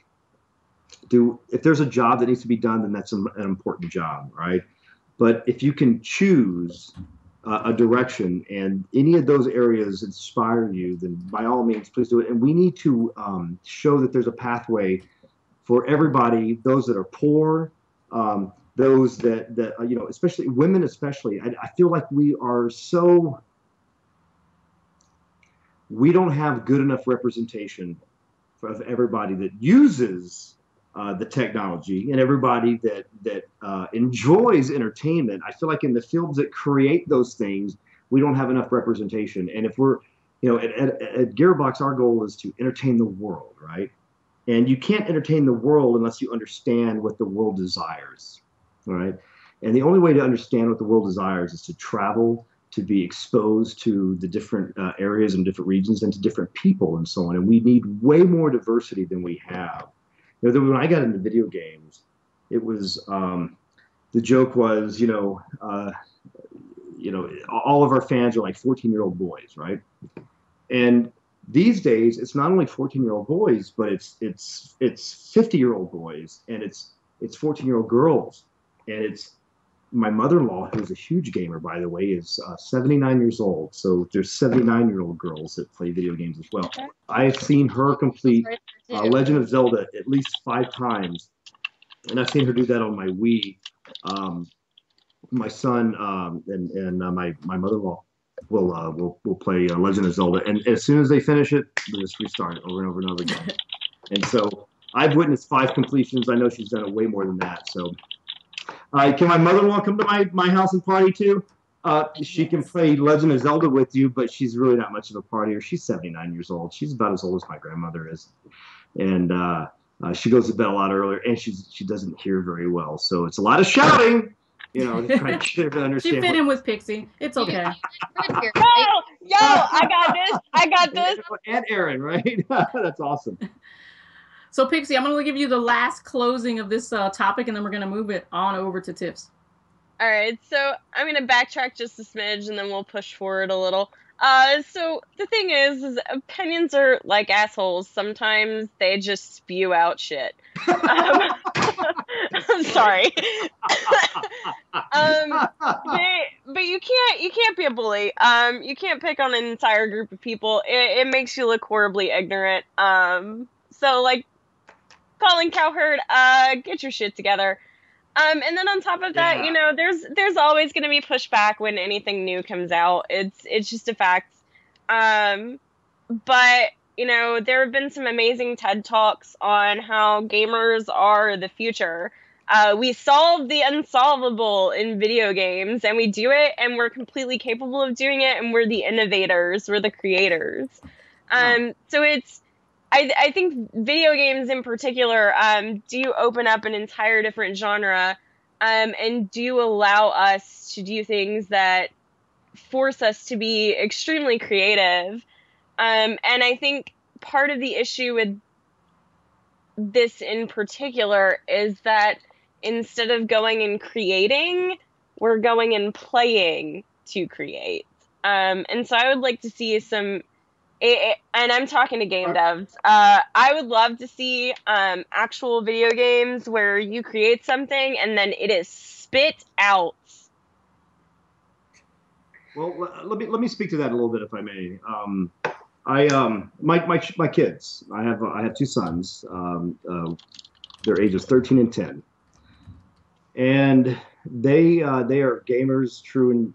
if there's a job that needs to be done, then that's an important job, right? But if you can choose a direction and any of those areas inspire you, then by all means, please do it. And we need to show that there's a pathway for everybody, those that are poor, those that especially women, especially. I feel like we don't have good enough representation of everybody that uses the technology and everybody that enjoys entertainment. I feel like in the fields that create those things, we don't have enough representation. And if we're, at Gearbox, our goal is to entertain the world, right? And you can't entertain the world unless you understand what the world desires, all right? And the only way to understand what the world desires is to travel, to be exposed to the different areas and different regions and to different people and so on. And we need way more diversity than we have. When I got into video games, it was the joke was, all of our fans are like 14-year-old boys, right? And these days, it's not only 14-year-old boys, but it's 50-year-old boys, and it's 14-year-old girls, and it's my mother-in-law, who's a huge gamer, by the way, is 79 years old. So there's 79-year-old girls that play video games as well. I've seen her complete Legend of Zelda at least 5 times, and I've seen her do that on my Wii. My son and my mother-in-law will play Legend of Zelda, and as soon as they finish it, they just restart it over and over and over again. And so I've witnessed 5 completions. I know she's done it way more than that. So, can my mother-in-law come to my house and party too? She can play Legend of Zelda with you, but she's really not much of a partier. She's 79 years old. She's about as old as my grandmother is, and she goes to bed a lot earlier, and she doesn't hear very well, so it's a lot of shouting. You know, to try to get her to understand. She fit in with Pixie. It's okay. Yo, I got this. I got this. And Aaron, right? That's awesome. So Pixie, I'm going to give you the last closing of this topic, and then we're going to move it on over to Tiff's. All right, so I'm going to backtrack just a smidge, and then we'll push forward a little. So the thing is opinions are like assholes. Sometimes they just spew out shit. I'm sorry. But you can't be a bully. You can't pick on an entire group of people. It makes you look horribly ignorant. So like Colin Cowherd, get your shit together. And then on top of that, you know, there's always going to be pushback when anything new comes out. It's just a fact. But you know, there have been some amazing TED Talks on how gamers are the future. We solve the unsolvable in video games, and we do it, and we're completely capable of doing it, and we're the innovators, we're the creators. So it's, I think video games in particular do open up an entire different genre, and do allow us to do things that force us to be extremely creative. And I think part of the issue with this in particular is that instead of going and creating, we're going and playing to create. And so I would like to see some, and I'm talking to game devs, I would love to see actual video games where you create something and then it is spit out. Well, let me speak to that a little bit, if I may. My kids. I have 2 sons. Their ages 13 and 10, and they are gamers through and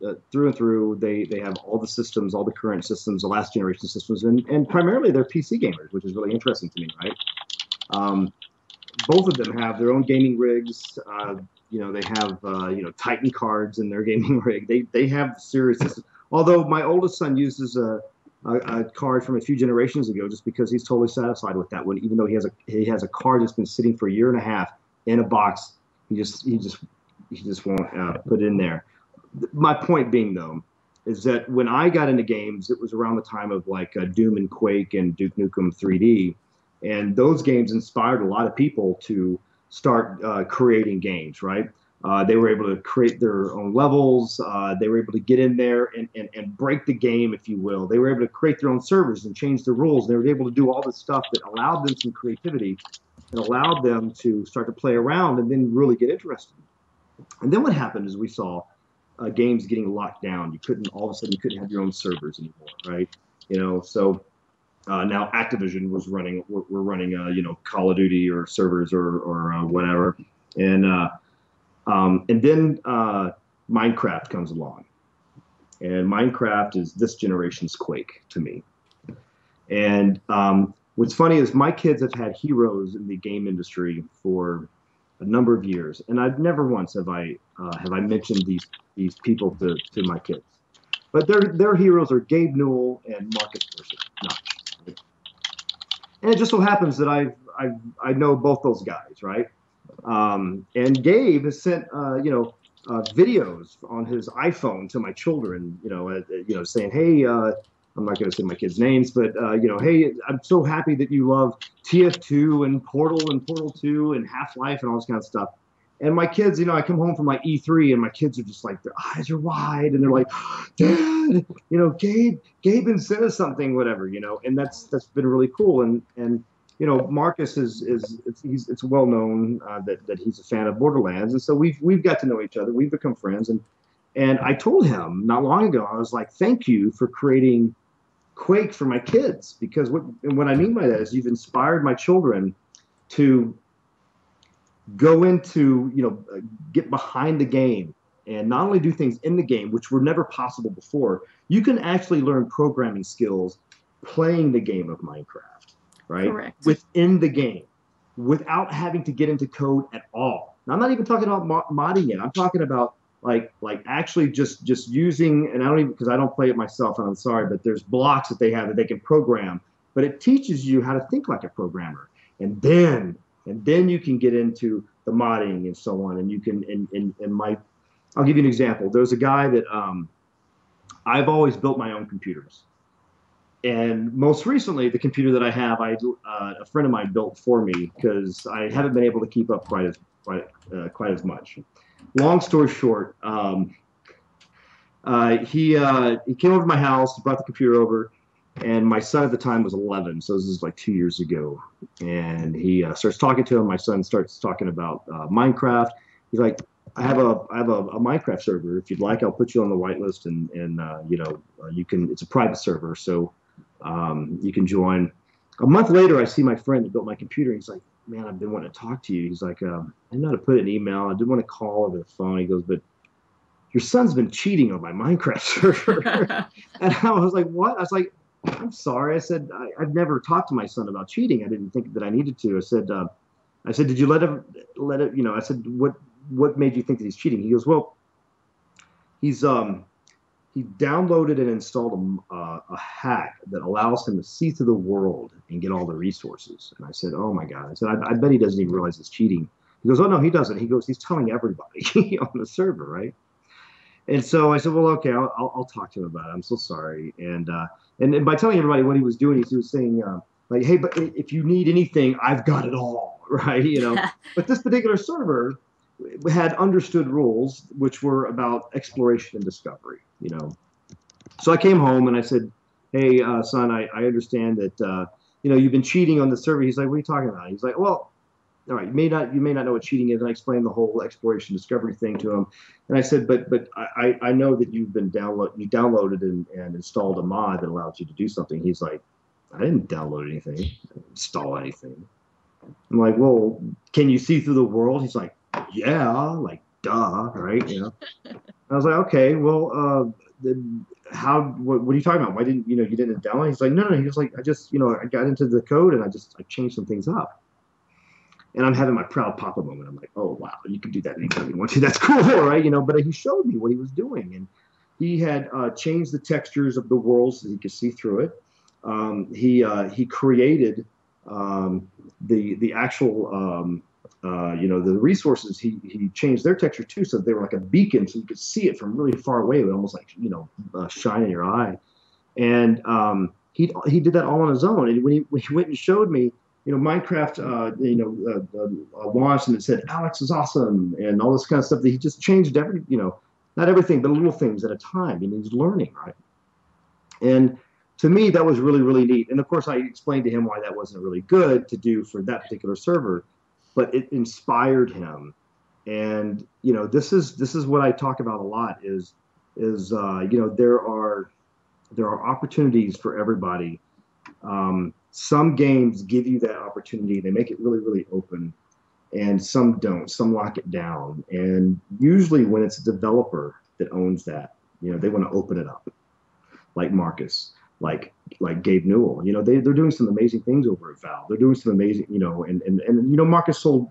through. They have all the systems, all the current systems, the last generation systems, and primarily they're PC gamers, which is really interesting to me, right? Both of them have their own gaming rigs. You know, they have you know, Titan cards in their gaming rig. They have serious systems. Although my oldest son uses a card from a few generations ago, just because he's totally satisfied with that one, even though he has a card that's been sitting for a year and a half in a box. He just won't put it in there. My point being, though, is that when I got into games, it was around the time of like Doom and Quake and Duke Nukem 3D, and those games inspired a lot of people to start creating games, right? They were able to create their own levels. They were able to get in there and break the game, if you will. They were able to create their own servers and change the rules. They were able to do all this stuff that allowed them some creativity and allowed them to start to play around and then really get interested. And then what happened is we saw games getting locked down. All of a sudden, you couldn't have your own servers anymore, right? You know, so now Activision was running, we're running, you know, Call of Duty or servers or whatever. And then Minecraft comes along, and Minecraft is this generation's Quake to me. And what's funny is my kids have had heroes in the game industry for a number of years, and I've never once have I mentioned these people to my kids. But their heroes are Gabe Newell and Marcus Persson. And it just so happens that I know both those guys, right? And Gabe has sent videos on his iPhone to my children, saying, hey, I'm not going to say my kids' names, but hey, I'm so happy that you love TF2 and Portal 2 and Half-Life and all this kind of stuff. And my kids, you know, I come home from like E3 and my kids are just like, their eyes are wide and they're like, Dad, you know, Gabe sent us something, whatever, you know, and that's been really cool. And you know, Marcus it's well known that he's a fan of Borderlands, and so we've got to know each other. We've become friends, and I told him not long ago, I was like, thank you for creating Quake for my kids, because what I mean by that is you've inspired my children to go into, you know, get behind the game and not only do things in the game, which were never possible before. You can actually learn programming skills playing the game of Minecraft, right? Correct. Within the game, without having to get into code at all. Now, I'm not even talking about modding it. I'm talking about like actually just using, and I don't even, because I don't play it myself, and I'm sorry, but there's blocks that they have that they can program, but it teaches you how to think like a programmer, and then you can get into the modding and so on, and you can, I'll give you an example. There's a guy that I've always built my own computers. And most recently, the computer that I have, a friend of mine built for me because I haven't been able to keep up quite as much. Long story short, he came over to my house, brought the computer over, and my son at the time was 11, so this is like 2 years ago. And he starts talking to him. My son starts talking about Minecraft. He's like, I have a Minecraft server. If you'd like, I'll put you on the whitelist, and you know, you can. It's a private server, so you can join. A month later, I see my friend that built my computer. He's like, man, I've been wanting to talk to you. He's like, I didn't know how to put an email. I didn't want to call over the phone. He goes, but your son's been cheating on my Minecraft server. And I was like, what? I was like, I'm sorry. I said, I've never talked to my son about cheating. I didn't think that I needed to. I said, did you let him, you know, I said, what made you think that he's cheating? He goes, well, he downloaded and installed a hack that allows him to see through the world and get all the resources. And I said, oh my God. I said, I bet he doesn't even realize it's cheating. He goes, oh no, he doesn't. He goes, he's telling everybody on the server, right? And so I said, well, okay, I'll talk to him about it. I'm so sorry. And by telling everybody what he was doing, he was saying, like, hey, but if you need anything, I've got it all, right? You know. But this particular server had understood rules, which were about exploration and discovery, you know. So I came home and I said, hey, son, I understand that, you know, you've been cheating on the server. He's like, what are you talking about? He's like, well, all right, you may not know what cheating is. And I explained the whole exploration discovery thing to him. And I said, but I know that you downloaded and installed a mod that allows you to do something. He's like, I didn't download anything, I didn't install anything. I'm like, well, can you see through the world? He's like, yeah, like, duh, right? You know. I was like, okay, well, what are you talking about? Why didn't you didn't download? He's like, no. He was like, I just, I got into the code and I changed some things up. And I'm having my proud papa moment. I'm like, oh wow, you can do that anytime you want to. That's cool, right? But he showed me what he was doing, and he had changed the textures of the world so he could see through it. He created the actual the resources. He changed their texture too, so they were like a beacon, so you could see it from really far away. It would almost like shine in your eye. And he did that all on his own. And when he went and showed me, Minecraft, launched and it said Alex is awesome and all this kind of stuff. That he just changed not everything, but little things at a time. And he's learning, right? And to me, that was really, really neat. And of course, I explained to him why that wasn't really good to do for that particular server, but it inspired him. And this is what I talk about a lot. Is there are opportunities for everybody. Some games give you that opportunity. They make it really, really open, and some don't. Some lock it down. And usually, when it's a developer that owns that, they want to open it up, like Marcus, like Gabe Newell. They're doing some amazing things over at Valve. They're doing some amazing, and Marcus sold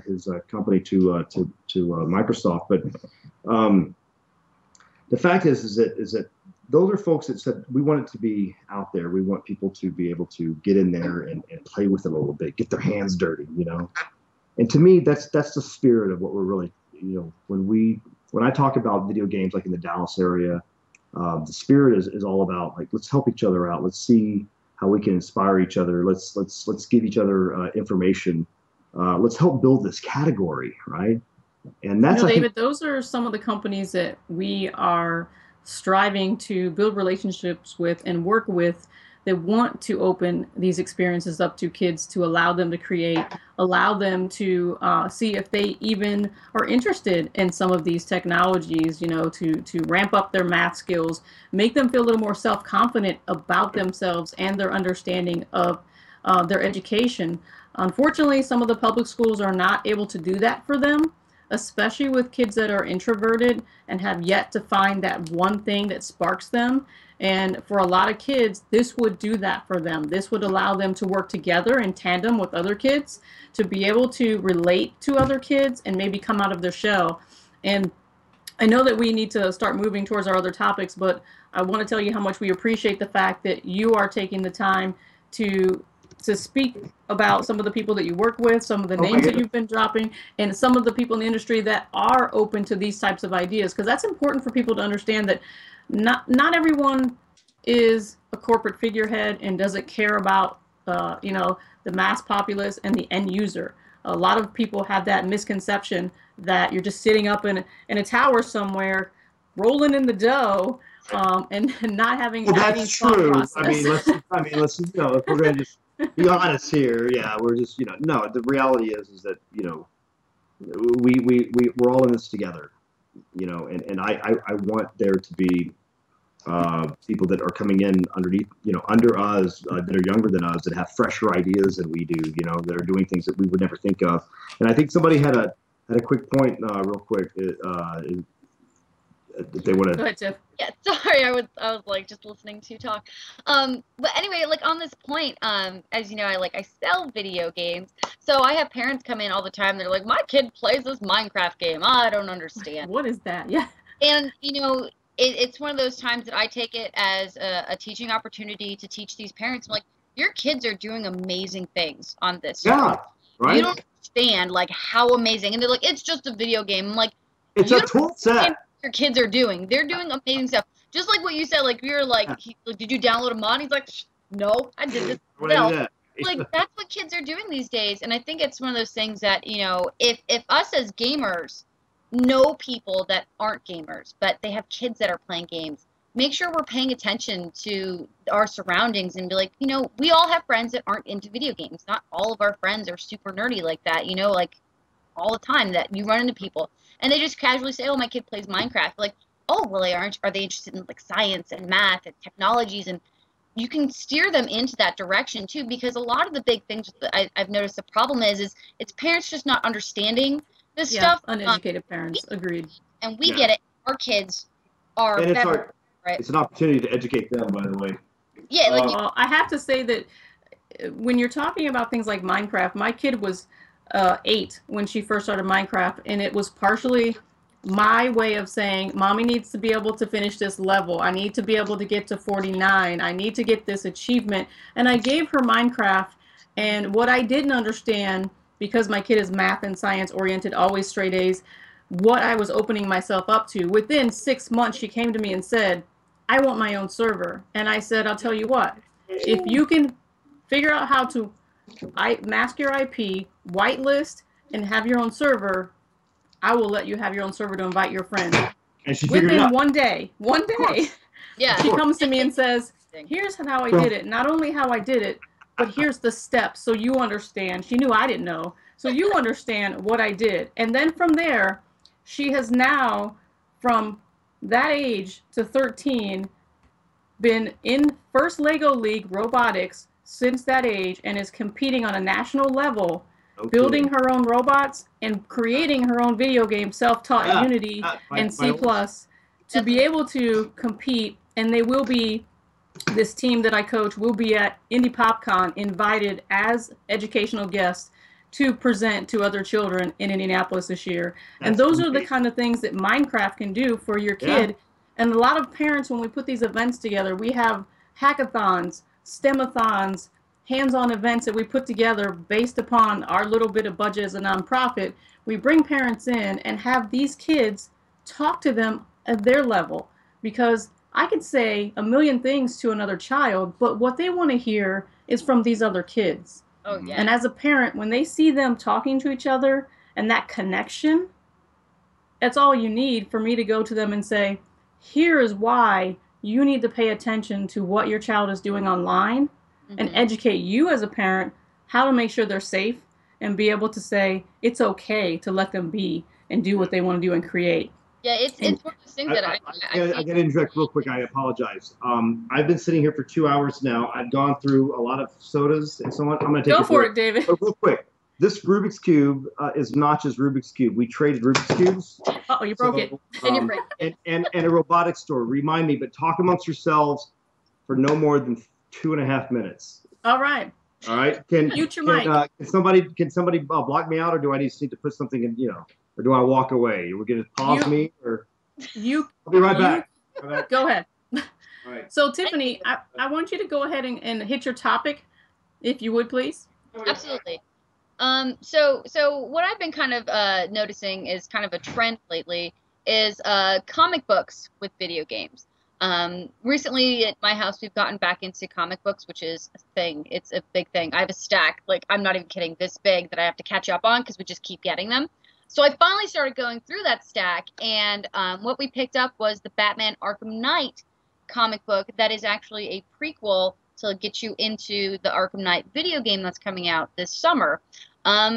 his company to Microsoft. But the fact is that those are folks that said, we want it to be out there. We want people to be able to get in there and play with it a little bit, get their hands dirty, And to me, that's the spirit of what we're really, when I talk about video games, like in the Dallas area, the spirit is all about, like, let's help each other out. Let's see how we can inspire each other. Let's give each other information let's help build this category, right? And You that's, know, I think, David, those are some of the companies that we are striving to build relationships with and work with that want to open these experiences up to kids to allow them to create, allow them to see if they even are interested in some of these technologies, you know, to ramp up their math skills, make them feel a little more self-confident about themselves and their understanding of their education. Unfortunately, some of the public schools are not able to do that for them, especially with kids that are introverted and have yet to find that one thing that sparks them. And for a lot of kids, this would do that for them. This would allow them to work together in tandem with other kids, to be able to relate to other kids and maybe come out of their shell. And I know that we need to start moving towards our other topics, but I want to tell you how much we appreciate the fact that you are taking the time to speak about some of the people that you work with, some of the names that you've been dropping, and some of the people in the industry that are open to these types of ideas. Because that's important for people to understand that not everyone is a corporate figurehead and doesn't care about you know, the mass populace and the end user. A lot of people have that misconception that you're just sitting up in a tower somewhere, rolling in the dough, and not having well, any that's thought true. process. I mean, let's, you know, if we're going to just be honest here, yeah, we're just, you know, no, the reality is that, you know, we're all in this together, you know, and I want there to be people that are coming in underneath, you know, under us, that are younger than us, that have fresher ideas than we do, you know, that are doing things that we would never think of. And I think somebody had a quick point, real quick, if they want to. Go ahead, Tiff. Yeah, sorry, I was like just listening to you talk. But anyway, like on this point, as you know, I sell video games, so I have parents come in all the time. They're like, my kid plays this Minecraft game. I don't understand. What is that? Yeah. And you know, it's one of those times that I take it as a teaching opportunity to teach these parents. I'm like, your kids are doing amazing things on this. Yeah, right. You don't understand like how amazing, and they're like, it's just a video game. I'm like, it's a tool set. Your kids are doing. They're doing amazing stuff. Just like what you said, like you're like, did you download a mod? He's like, no, I did this myself. Like that's what kids are doing these days, and I think it's one of those things that, you know, if us as gamers know people that aren't gamers, but they have kids that are playing games, make sure we're paying attention to our surroundings and be like, you know, we all have friends that aren't into video games. Not all of our friends are super nerdy like that, you know, like all the time that you run into people and they just casually say, oh, my kid plays Minecraft. Like, oh, well, are they interested in like science and math and technologies? And you can steer them into that direction too, because a lot of the big things that I've noticed the problem is it's parents just not understanding this stuff. Uneducated parents, agreed. And we get it. Our kids are and better, right? It's an opportunity to educate them, by the way. Yeah, like well, I have to say that when you're talking about things like Minecraft, my kid was 8 when she first started Minecraft, and it was partially my way of saying, mommy needs to be able to finish this level. I need to be able to get to 49. I need to get this achievement. And I gave her Minecraft, and what I didn't understand, because my kid is math and science oriented, always straight A's, what I was opening myself up to. Within 6 months, she came to me and said, I want my own server. And I said, I'll tell you what, if you can figure out how to mask your IP, whitelist, and have your own server, I will let you have your own server to invite your friends. And she figured it out. One day, yeah, she comes to me and says, here's how I did it. Not only how I did it, but here's the steps so you understand. She knew I didn't know. So you understand what I did. And then from there, she has now, from that age to 13, been in first Lego League robotics since that age and is competing on a national level, building her own robots and creating her own video game, self-taught Unity and C+, to be able to compete. And they will be, this team that I coach will be at Indie PopCon, invited as educational guests to present to other children in Indianapolis this year. And those are the kind of things that Minecraft can do for your kid. And a lot of parents, when we put these events together, we have hackathons, STEMathons, hands-on events that we put together based upon our little bit of budget as a nonprofit. We bring parents in and have these kids talk to them at their level, because I could say a million things to another child, but what they want to hear is from these other kids. Oh yeah. And as a parent, when they see them talking to each other and that connection, that's all you need for me to go to them and say, here is why you need to pay attention to what your child is doing online and educate you as a parent how to make sure they're safe and be able to say it's okay to let them be and do what they want to do and create. Yeah, it's one of those things that I got to interject real quick. I apologize. I've been sitting here for 2 hours now. I've gone through a lot of sodas and so on. I'm going to take Go a for break. it, David. But real quick, this Rubik's Cube is Notch's Rubik's Cube. We traded Rubik's Cubes. Oh, you broke it. And a robotics store. Remind me, but talk amongst yourselves for no more than 2.5 minutes. All right. All right. Can somebody block me out, or do I just need to put something in? Or do I walk away? Are we going to pause me, or I'll be right back. Go ahead. All right. So Tiffany, I want you to go ahead and hit your topic, if you would, please. Absolutely. So what I've been kind of noticing is kind of a trend lately is comic books with video games. Recently at my house, we've gotten back into comic books, which is a thing. It's a big thing. I have a stack, like I'm not even kidding, this big that I have to catch up on because we just keep getting them. So I finally started going through that stack, and what we picked up was the Batman Arkham Knight comic book that is actually a prequel to get you into the Arkham Knight video game that's coming out this summer.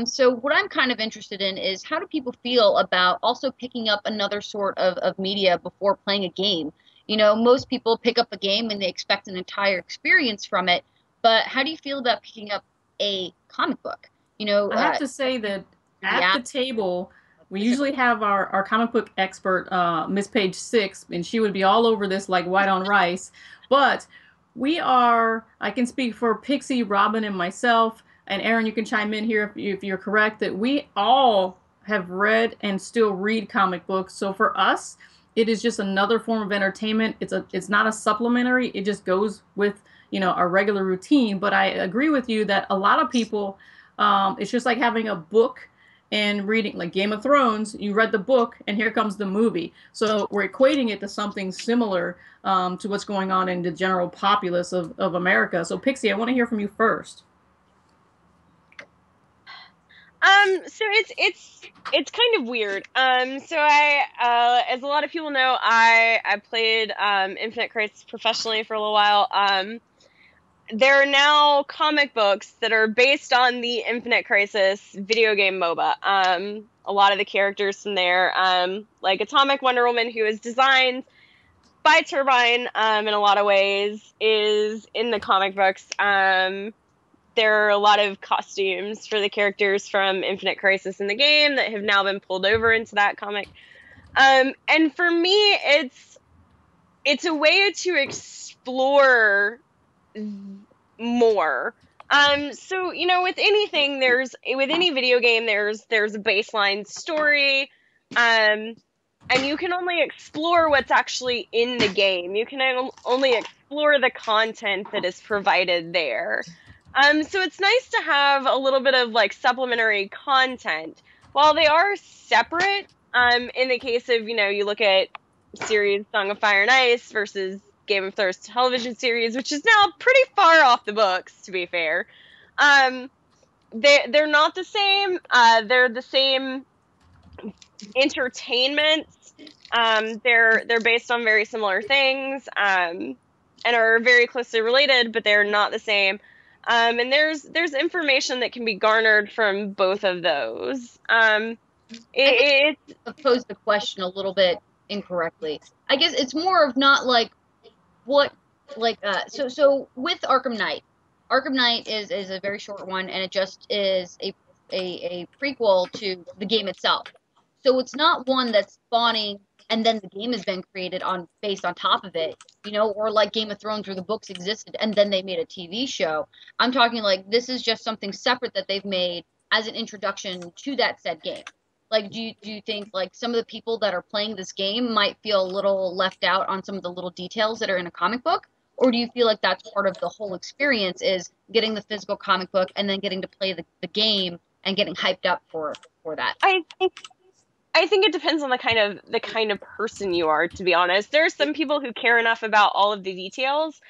So what I'm kind of interested in is how do people feel about also picking up another sort of media before playing a game? You know, most people pick up a game and they expect an entire experience from it, but how do you feel about picking up a comic book? You know, I have to say that at the table, we usually have our comic book expert, Miss Page 6, and she would be all over this like white on rice. But we are, I can speak for Pixie, Robin, and myself, and Aaron, you can chime in here if you're correct, that we all have read and still read comic books. So for us, it is just another form of entertainment. It's not a supplementary. It just goes with, our regular routine. But I agree with you that a lot of people, it's just like having a book and reading, like Game of Thrones. You read the book and here comes the movie. So we're equating it to something similar to what's going on in the general populace of America. So Pixie, I want to hear from you first. So it's kind of weird. So I, as a lot of people know, I played Infinite Crisis professionally for a little while. There are now comic books that are based on the Infinite Crisis video game MOBA. A lot of the characters from there, like Atomic Wonder Woman, who is designed by Turbine in a lot of ways, is in the comic books. There are a lot of costumes for the characters from Infinite Crisis in the game that have now been pulled over into that comic. And for me, it's a way to explore more. So, with anything, with any video game, there's a baseline story, and you can only explore what's actually in the game. You can only explore the content that is provided there. So it's nice to have a little bit of supplementary content. While they are separate, in the case of, you look at series Song of Fire and Ice versus Game of Thrones television series, which is now pretty far off the books, to be fair. They're not the same. They're the same entertainment. They're based on very similar things, and are very closely related, but they're not the same. And there's information that can be garnered from both of those. I posed the question a little bit incorrectly. I guess it's more of not so with Arkham Knight. Arkham Knight is a very short one, and it just is a prequel to the game itself. So it's not one that's spawning and then the game has been created based on top of it, or like Game of Thrones where the books existed and then they made a TV show. I'm talking like this is just something separate that they've made as an introduction to that said game. Like, do you think like some of the people that are playing this game might feel a little left out on some of the little details that are in a comic book? Or do you feel like that's part of the whole experience is getting the physical comic book and then getting to play the game and getting hyped up for that? I think it depends on the kind of person you are, to be honest. There are some people who care enough about all of the details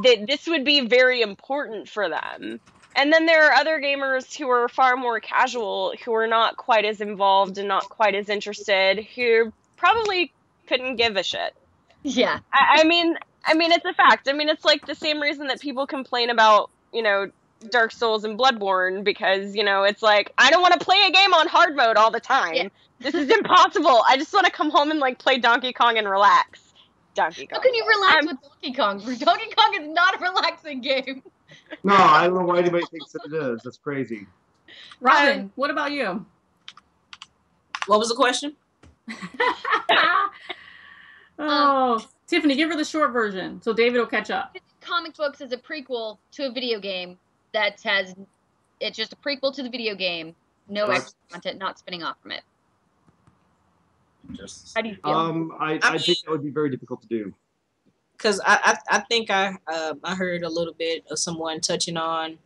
that this would be very important for them. And then there are other gamers who are far more casual, who are not quite as involved and not quite as interested, who probably couldn't give a shit. Yeah. I mean, it's a fact. I mean, it's like the same reason that people complain about, Dark Souls and Bloodborne, because, it's like, I don't want to play a game on hard mode all the time. Yeah. This is impossible. I just want to come home and, like, play Donkey Kong and relax. Donkey Kong. How can you relax with Donkey Kong? Donkey Kong is not a relaxing game. No, I don't know why anybody thinks that it is. That's crazy. Robin, what about you? What was the question? Oh, Tiffany, give her the short version so David will catch up. Comic books is a prequel to a video game it's just a prequel to the video game, no extra content, not spinning off from it. How do you feel? I think that would be very difficult to do. Because I think I heard a little bit of someone touching on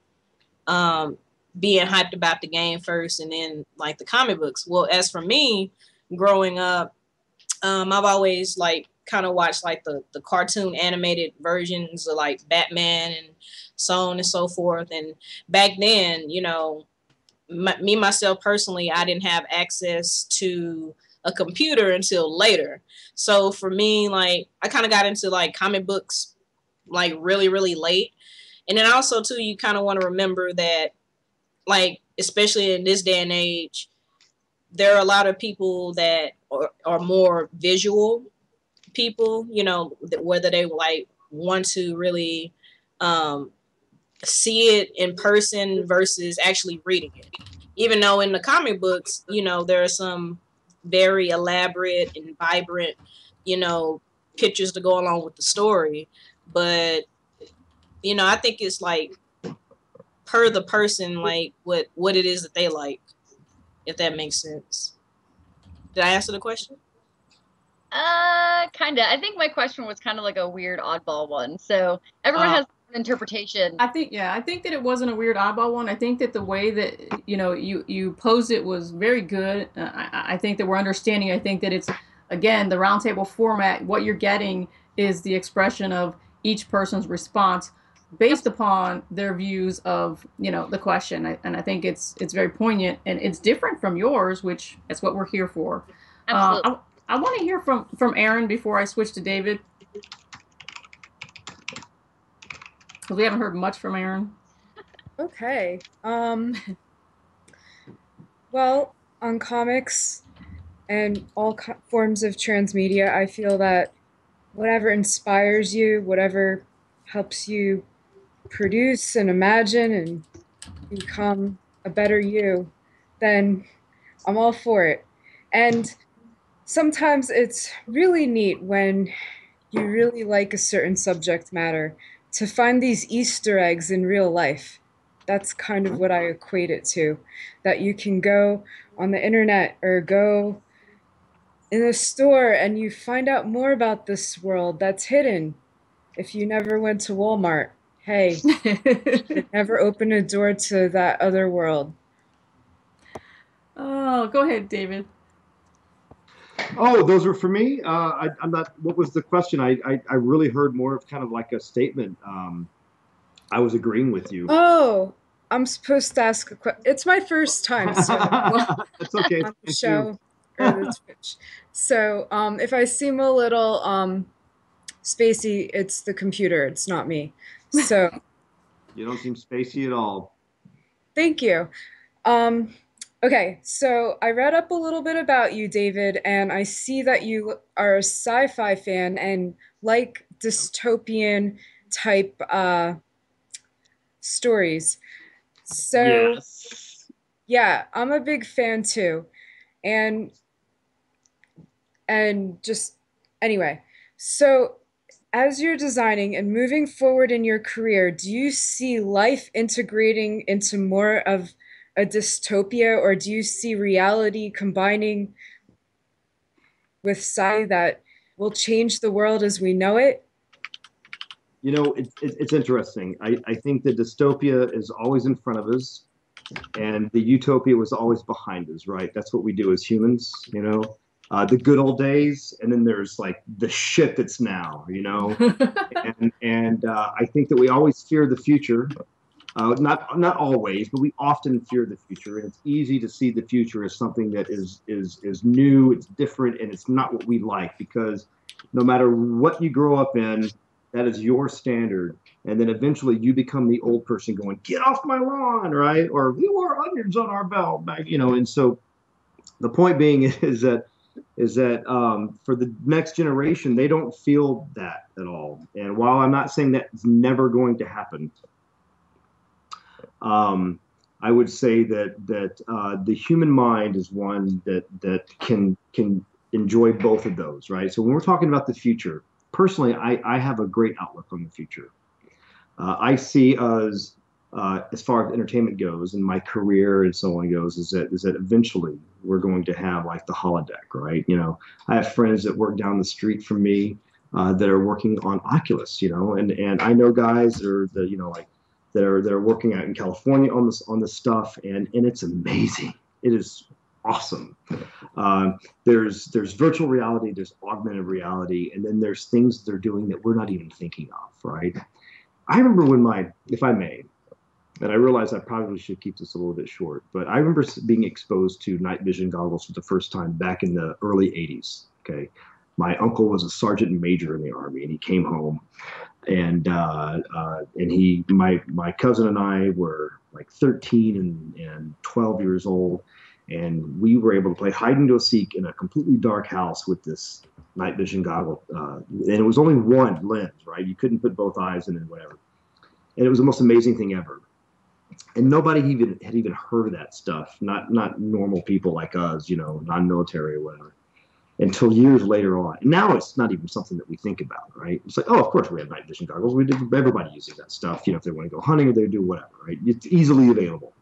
being hyped about the game first and then like the comic books. Well, as for me, growing up, I've always like kind of watched like the cartoon animated versions of like Batman and so on and so forth. And back then, me myself personally, I didn't have access to a computer until later. So for me, like I kind of got into like comic books like really, really late. And then also too, you kind of want to remember that like, especially in this day and age, there are a lot of people that are more visual people, whether they like want to really see it in person versus actually reading it. Even though in the comic books, there are some very elaborate and vibrant, pictures to go along with the story. But, I think it's like per the person, like what it is that they like, if that makes sense. Did I answer the question? Kinda. I think my question was kind of like a weird oddball one. So everyone has an interpretation. I think that it wasn't a weird oddball one. I think that the way that you posed it was very good. I think that we're understanding. I think that it's, again, the roundtable format. What you're getting is the expression of each person's response based upon their views of the question. And I think it's very poignant and it's different from yours, which that's what we're here for. Absolutely. I want to hear from Aaron before I switch to David, because we haven't heard much from Aaron. Okay. Well, on comics and all forms of transmedia, I feel that whatever inspires you, whatever helps you produce and imagine and become a better you, then I'm all for it. And sometimes it's really neat when you really like a certain subject matter to find these Easter eggs in real life. That's kind of what I equate it to. That you can go on the internet or go in a store and you find out more about this world that's hidden. If you never went to Walmart, hey, you never open a door to that other world. Oh, go ahead, David. Oh, those were for me. I'm not. What was the question? I really heard more of kind of like a statement. I was agreeing with you. Oh, I'm supposed to ask a question. It's my first time, so that's okay. On the show or the Twitch. So if I seem a little spacey, it's the computer. It's not me. So you don't seem spacey at all. Thank you. Okay, so I read up a little bit about you, David, and I see that you are a sci-fi fan and like dystopian type stories. So yes. Yeah, I'm a big fan too. And just anyway, so as you're designing and moving forward in your career, do you see life integrating into more of a dystopia, or do you see reality combining with sci that will change the world as we know it? It's interesting. I think the dystopia is always in front of us, and the utopia was always behind us, right? That's what we do as humans, the good old days, and then there's like the shit that's now, and I think that we always fear the future, Not always, but we often fear the future, and it's easy to see the future as something that is new, it's different, and it's not what we like, because no matter what you grow up in, that is your standard. And then eventually you become the old person going, "Get off my lawn," right? Or "We wore onions on our belt back," And so the point being is that for the next generation, they don't feel that at all. And while I'm not saying that it's never going to happen, I would say that the human mind is one that can enjoy both of those, right? So when we're talking about the future, personally, I have a great outlook on the future. I see us, as far as entertainment goes, and my career and so on goes, is that eventually we're going to have like the holodeck, right? I have friends that work down the street from me that are working on Oculus, and I know guys that are like that are working out in California on this stuff, and it's amazing. It is awesome. There's virtual reality, there's augmented reality, and then there's things they're doing that we're not even thinking of, right? I remember when if I may, and I realize I probably should keep this a little bit short, but I remember being exposed to night vision goggles for the first time back in the early 80s. Okay. My uncle was a sergeant major in the Army, and he came home, and my cousin and I were like 13 and 12 years old, and we were able to play hide and go seek in a completely dark house with this night vision goggle, and it was only one lens, right? You couldn't put both eyes in and whatever, and it was the most amazing thing ever. And nobody had even heard of that stuff, not normal people like us, non-military or whatever, until years later on. And now it's not even something that we think about, right? It's like, oh, of course we have night vision goggles. Everybody uses that stuff, if they want to go hunting or they do whatever, right? It's easily available.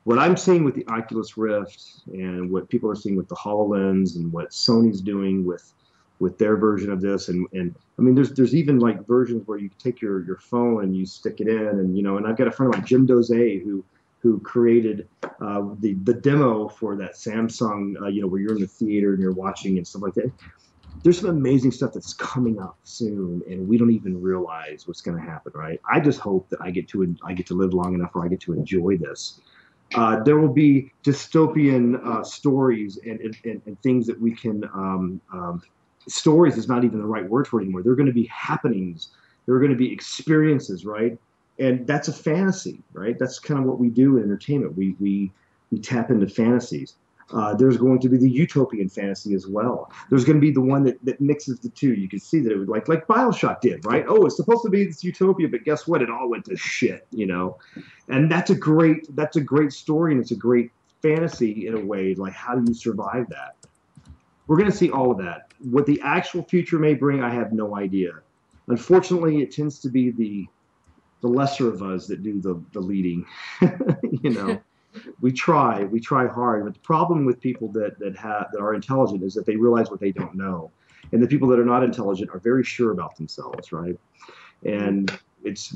What I'm seeing with the Oculus Rift and what people are seeing with the HoloLens and what Sony's doing with their version of this, and I mean, there's even like versions where you take your phone and you stick it in, and I've got a friend like Jim Doze who created the demo for that Samsung, where you're in the theater and you're watching and stuff like that. There's some amazing stuff that's coming up soon, and we don't even realize what's going to happen, right? I just hope that I get to live long enough where I get to enjoy this. There will be dystopian stories and things that we can. Stories is not even the right word for it anymore. They're going to be happenings. There are going to be experiences, right? And that's a fantasy, right? That's kind of what we do in entertainment. We tap into fantasies. There's going to be the utopian fantasy as well. There's going to be the one that mixes the two. You can see that it would like BioShock did, right? Oh, it's supposed to be this utopia, but guess what? It all went to shit, And that's a great story, and it's a great fantasy in a way. Like, how do you survive that? We're going to see all of that. What the actual future may bring, I have no idea. Unfortunately, it tends to be the lesser of us that do the leading. We try hard, but the problem with people that are intelligent is that they realize what they don't know, and the people that are not intelligent are very sure about themselves, right? And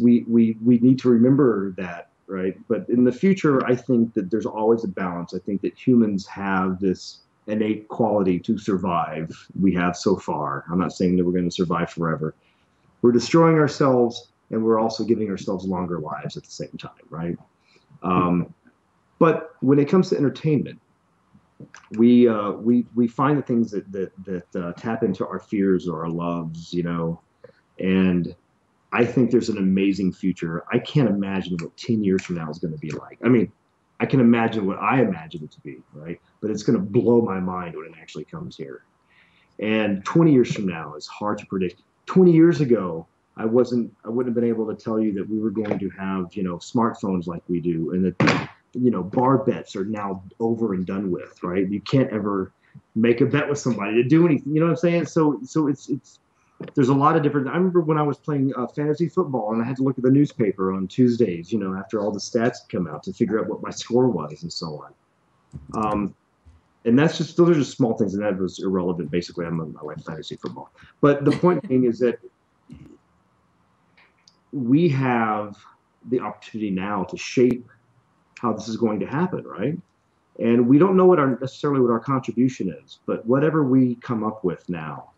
we need to remember that, right? But in the future, I think that there's always a balance. I think that humans have this innate quality to survive. We have so far. I'm not saying that we're going to survive forever. We're destroying ourselves, and we're also giving ourselves longer lives at the same time, right? But when it comes to entertainment, we find the things that tap into our fears or our loves, and I think there's an amazing future. I can't imagine what 10 years from now is going to be like. I mean, I can imagine what I imagine it to be, right? But it's going to blow my mind when it actually comes here. And 20 years from now is hard to predict. 20 years ago, I wouldn't have been able to tell you that we were going to have, smartphones like we do, and that, bar bets are now over and done with, right? You can't ever make a bet with somebody to do anything. You know what I'm saying? So it's there's a lot of different. I remember when I was playing fantasy football, and I had to look at the newspaper on Tuesdays, after all the stats come out to figure out what my score was and so on. And those are just small things, and that was irrelevant. Basically, I like fantasy football. But the point being is that we have the opportunity now to shape how this is going to happen, right? And we don't know necessarily what our contribution is, but whatever we come up with now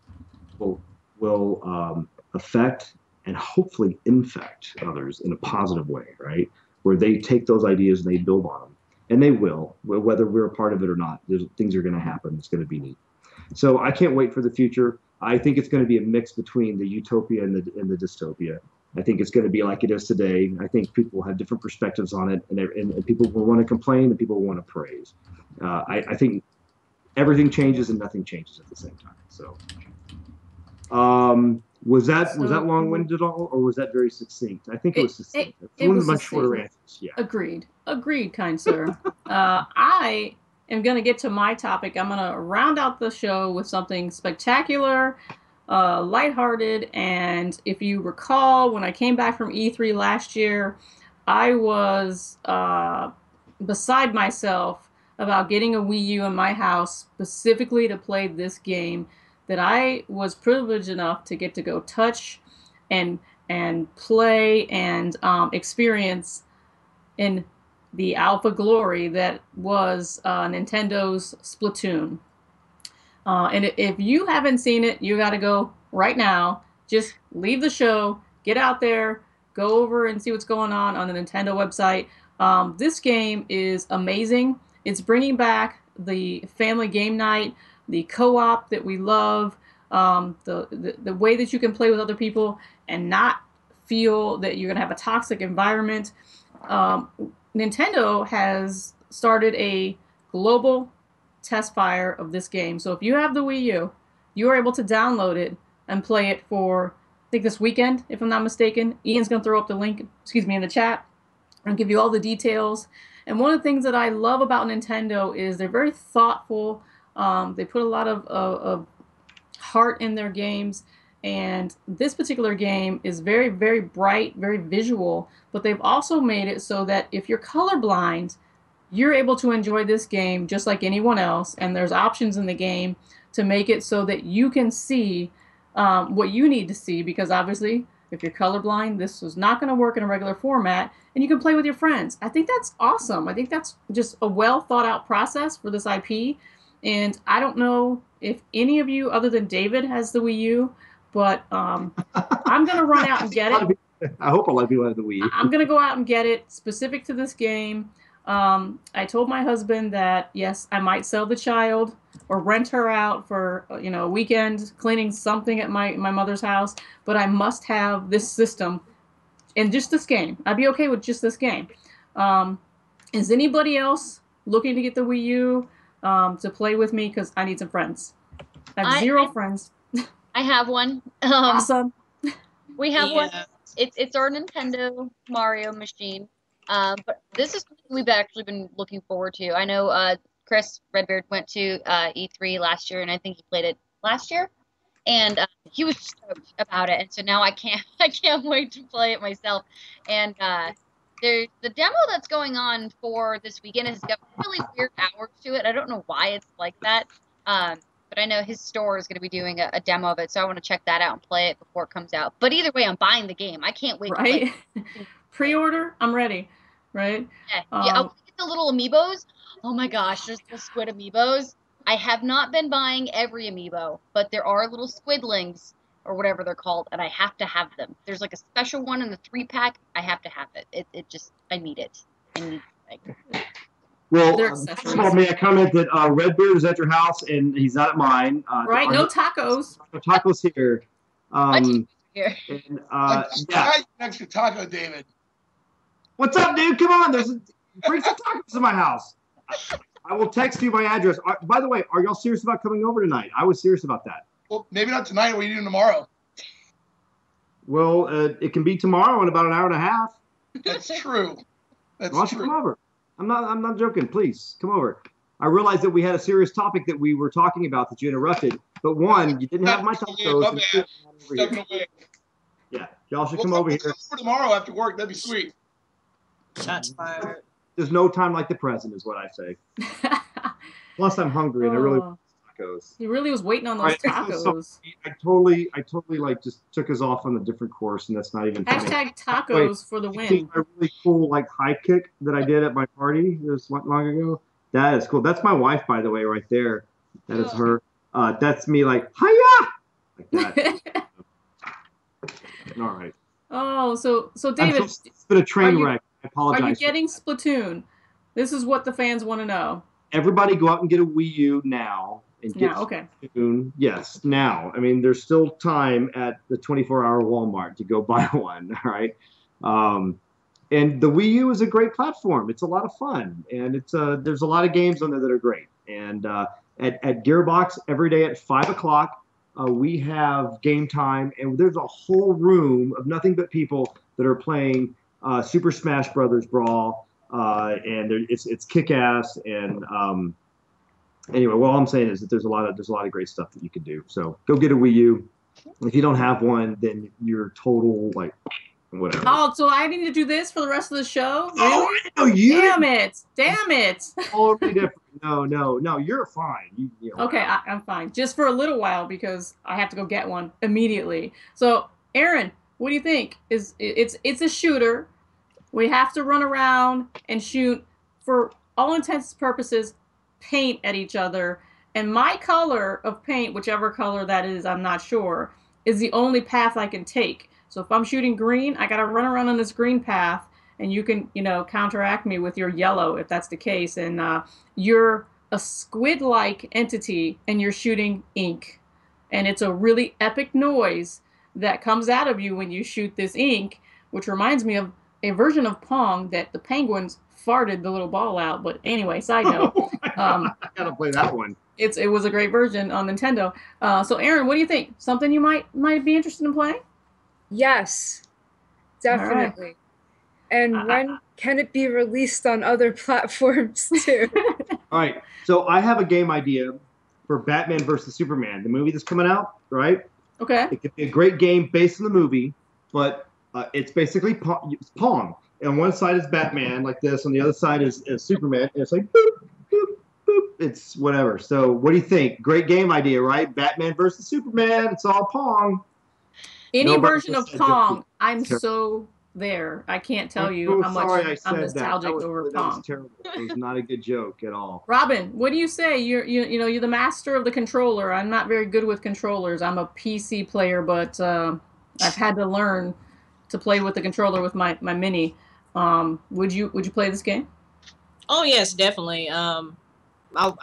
will affect and hopefully infect others in a positive way, right? Where they take those ideas and they build on them. And they will, whether we're a part of it or not. Things are going to happen. It's going to be neat. So I can't wait for the future. I think it's going to be a mix between the utopia and the dystopia. I think it's going to be like it is today. I think people have different perspectives on it, and people will want to complain and people will want to praise. I think everything changes and nothing changes at the same time. So, was that long-winded at all, or was that very succinct? I think it was succinct. It was one of my shorter answers. Yeah. Agreed, kind sir. I am going to get to my topic. I'm going to round out the show with something spectacular, lighthearted, and if you recall, when I came back from E3 last year, I was beside myself about getting a Wii U in my house specifically to play this game that I was privileged enough to get to go touch and play and experience in the alpha glory that was Nintendo's Splatoon. And if you haven't seen it, you got to go right now. Just leave the show, get out there, go over and see what's going on the Nintendo website. This game is amazing. It's bringing back the family game night, the co-op that we love, the way that you can play with other people and not feel that you're going to have a toxic environment. Nintendo has started a global test fire of this game. So if you have the Wii U, you are able to download it and play it for, I think, this weekend, if I'm not mistaken. Ian's going to throw up the link, in the chat and give you all the details. And one of the things that I love about Nintendo is they're very thoughtful. They put a lot of heart in their games. And this particular game is very, very bright, very visual. But they've also made it so that if you're colorblind, you're able to enjoy this game just like anyone else. And there's options in the game to make it so that you can see what you need to see. Because obviously, if you're colorblind, this is not going to work in a regular format. And you can play with your friends. I think that's awesome. I think that's just a well thought out process for this IP. And I don't know if any of you, other than David, has the Wii U. But I'm going to run out and get it. I hope a lot of people have the Wii U. I'm going to go out and get it specific to this game. I told my husband that, yes, I might sell the child or rent her out for, a weekend cleaning something at my mother's house. But I must have this system and just this game. I'd be okay with just this game. Is anybody else looking to get the Wii U to play with me? Because I need some friends. I have zero friends. I have one. Awesome. We have one. It's our Nintendo Mario machine. But this is something we've actually been looking forward to. I know Chris Redbeard went to E3 last year, and I think he played it last year, and he was stoked about it. And so now I can't wait to play it myself. And the demo that's going on for this weekend has got really weird hours to it. I don't know why it's like that. But I know his store is going to be doing a demo of it, so I want to check that out and play it before it comes out. But either way, I'm buying the game. I can't wait to play it. Pre-order? I'm ready. Right? Yeah. I'll get the little amiibos. Oh my gosh, there's the squid amiibos. I have not been buying every amiibo, but there are little squidlings, or whatever they're called, and I have to have them. There's like a special one in the 3-pack. I have to have it. I need it. I need it. Well, first of all, may I comment that Redbeard is at your house and he's not at mine. Right, no tacos. No tacos here. Here. And, yeah. Extra taco, David. What's up, dude? Come on, bring some tacos to my house. I will text you my address. By the way, are y'all serious about coming over tonight? I was serious about that. Well, maybe not tonight. What are you doing tomorrow? Well, it can be tomorrow in about an hour and a half. That's true. That's Why don't you come over? I'm not joking. Please come over. I realized that we had a serious topic that we were talking about that you interrupted. But one, you didn't have my tacos. Yeah, y'all should come over here. Come over tomorrow after work. That'd be sweet. Shots fired. There's no time like the present, is what I say. Plus, I'm hungry and I really want tacos. He really was waiting on those tacos. So I totally like just took us off on a different course, and that's not even hashtag tacos for the win. A really cool high kick that I did at my party this long ago. That is cool. That's my wife, by the way, right there. That is her. That's me like hiya like that. All right. Oh, so I'm David, so, it's been a train you- wreck. I are you apologize. getting Splatoon? This is what the fans want to know. Everybody go out and get a Wii U now and get Now, okay. Splatoon. Yes, now. I mean, there's still time at the 24-hour Walmart to go buy one. All right. And the Wii U is a great platform. It's a lot of fun, and there's a lot of games on there that are great. And at Gearbox every day at 5 o'clock, we have game time, and there's a whole room of nothing but people that are playing Super Smash Brothers Brawl, and it's kick ass. And anyway, what I'm saying is that there's a lot of great stuff that you can do. So go get a Wii U. If you don't have one, then you're total like whatever. Oh, so I need to do this for the rest of the show? Really? Oh, you Damn it! Damn it! Totally different. No, you're fine. You know, Okay, I'm fine. Just for a little while because I have to go get one immediately. So, Aaron, what do you think? It's a shooter. We have to run around and shoot, for all intents and purposes, paint at each other. And my color of paint, whichever color that is, I'm not sure, is the only path I can take. So if I'm shooting green, I gotta run around on this green path, and you can, counteract me with your yellow if that's the case. And you're a squid-like entity, and you're shooting ink, and it's a really epic noise that comes out of you when you shoot this ink, which reminds me of a version of Pong that the penguins farted the little ball out. But anyway, side note. I gotta play that one. It was a great version on Nintendo. So Aaron, what do you think? Something you might be interested in playing? Yes, definitely. And when can it be released on other platforms too? All right. So I have a game idea for Batman versus Superman, the movie that's coming out, right? Okay. It could be a great game based on the movie, but it's basically Pong. And on one side is Batman, like this. On the other side is Superman. And it's like, boop, boop, boop. It's whatever. So what do you think? Great game idea, right? Batman versus Superman. It's all Pong. Any version of Pong, I'm so there. I can't tell you how much I'm nostalgic over Pong. That was terrible. It was not a good joke at all. Robin, what do you say? You're the master of the controller. I'm not very good with controllers. I'm a PC player, but I've had to learn to play with the controller with my mini. Would you play this game? Oh yes, definitely. I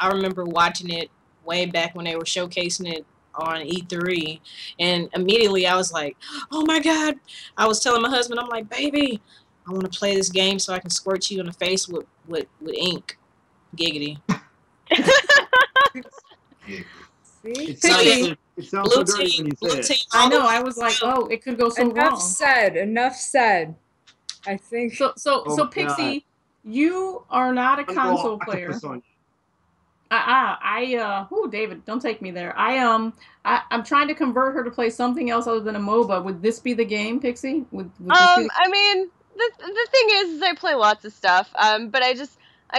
remember watching it way back when they were showcasing it on E3, and immediately I was like, oh my god. I was telling my husband, I'm like, baby, I want to play this game so I can squirt you in the face with ink. Giggity. It sounds so dirty when you say it. I know. I was like, oh, it could go so wrong. Enough said. I think so. Pixie, you are not a console player. David, don't take me there. I'm trying to convert her to play something else other than a MOBA. Would this be the game, Pixie? I mean, the thing is I play lots of stuff. But I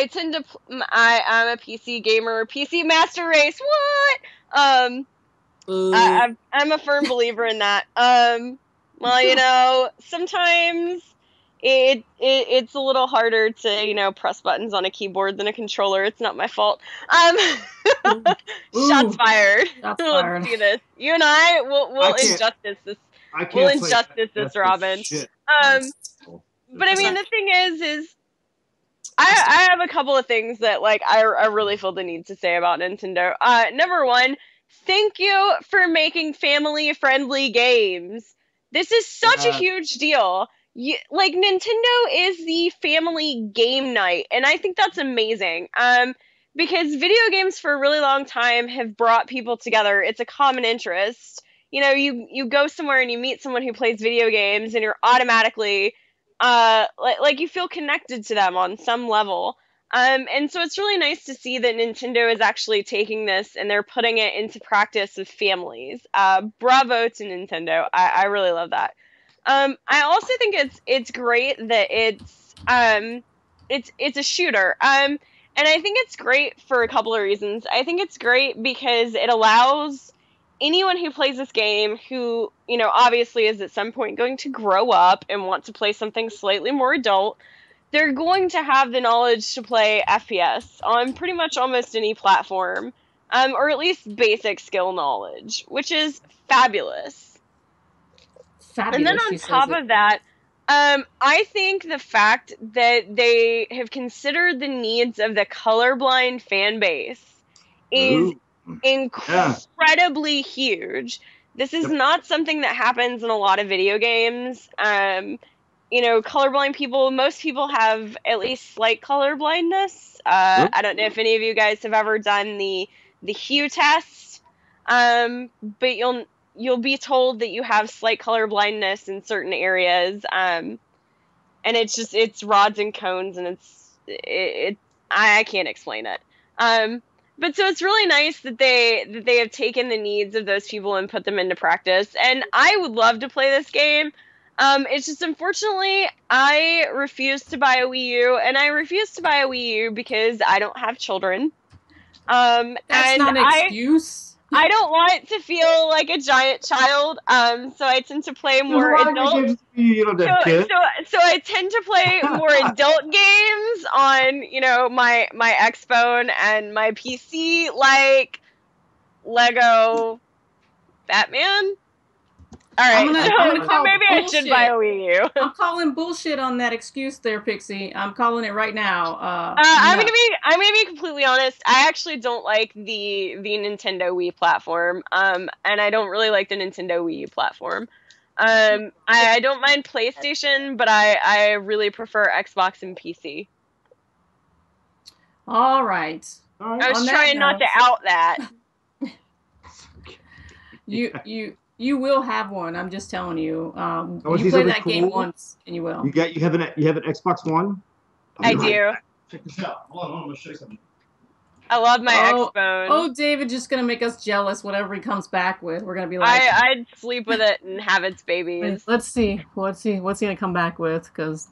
tend to I'm a PC gamer, PC master race. What? I'm a firm believer in that. Well, sometimes it's a little harder to press buttons on a keyboard than a controller. It's not my fault. Shots fired. Let's do this. You and I will injustice this. We'll injustice this, Robin. But I mean, the thing is I have a couple of things that I really feel the need to say about Nintendo. Number one, thank you for making family-friendly games. This is such a huge deal. Nintendo is the family game night, and I think that's amazing. Because video games for a really long time have brought people together. It's a common interest. You go somewhere and you meet someone who plays video games, and you're automatically you feel connected to them on some level. And so it's really nice to see that Nintendo is actually taking this and they're putting it into practice with families. Bravo to Nintendo. I really love that. I also think it's great that it's a shooter. And I think it's great for a couple of reasons. I think it's great because it allows anyone who plays this game who, obviously is at some point going to grow up and want to play something slightly more adult, they're going to have the knowledge to play FPS on pretty much almost any platform, or at least basic skill knowledge, which is fabulous. And then on top of that, I think the fact that they have considered the needs of the colorblind fan base is incredibly huge. This is not something that happens in a lot of video games. You know, colorblind people, most people have at least slight color blindness. I don't know if any of you guys have ever done the hue test, but you'll be told that you have slight color blindness in certain areas, and it's rods and cones, and I can't explain it. But so it's really nice that they have taken the needs of those people and put them into practice. And I would love to play this game. It's just, unfortunately, I refuse to buy a Wii U, and I refuse to buy a Wii U because I don't have children. That's not an excuse. I don't want to feel like a giant child, so I tend to play more adult. So I tend to play more adult games on, you know, my Xbone and my PC, like Lego Batman. All right, so maybe I should buy a Wii U. I'm calling bullshit on that excuse there, Pixie. I'm calling it right now. I'm gonna be completely honest. I actually don't like the Nintendo Wii platform. And I don't really like the Nintendo Wii U platform. I don't mind PlayStation, but I really prefer Xbox and PC. All right. I was trying not to out that. You will have one. I'm just telling you. You play that game once, and you will. You have an Xbox One? I do. Check this out. Hold on, I'm gonna show you something. I love my Xbone. Oh, David, just gonna make us jealous. Whatever he comes back with, we're gonna be like. I'd sleep with it and have its babies. Let's see. What's he gonna come back with? Because.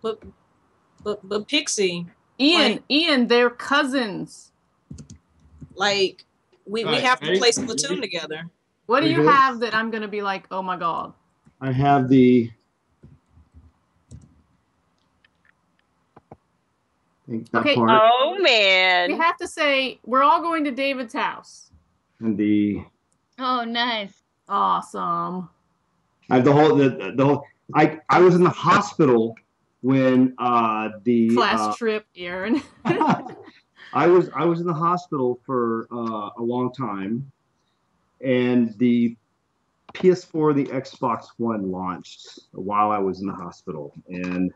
But Pixie. Ian, they're cousins. Like. We have to play Splatoon together. What do you have that I'm going to be like, oh my god? I have the... Okay. Part. Oh, man. We have to say, we're all going to David's house. And the... Oh, nice. Awesome. I have the whole... I was in the hospital when the... Class trip, Aaron. I was in the hospital for a long time, and the PS4, the Xbox One launched while I was in the hospital, and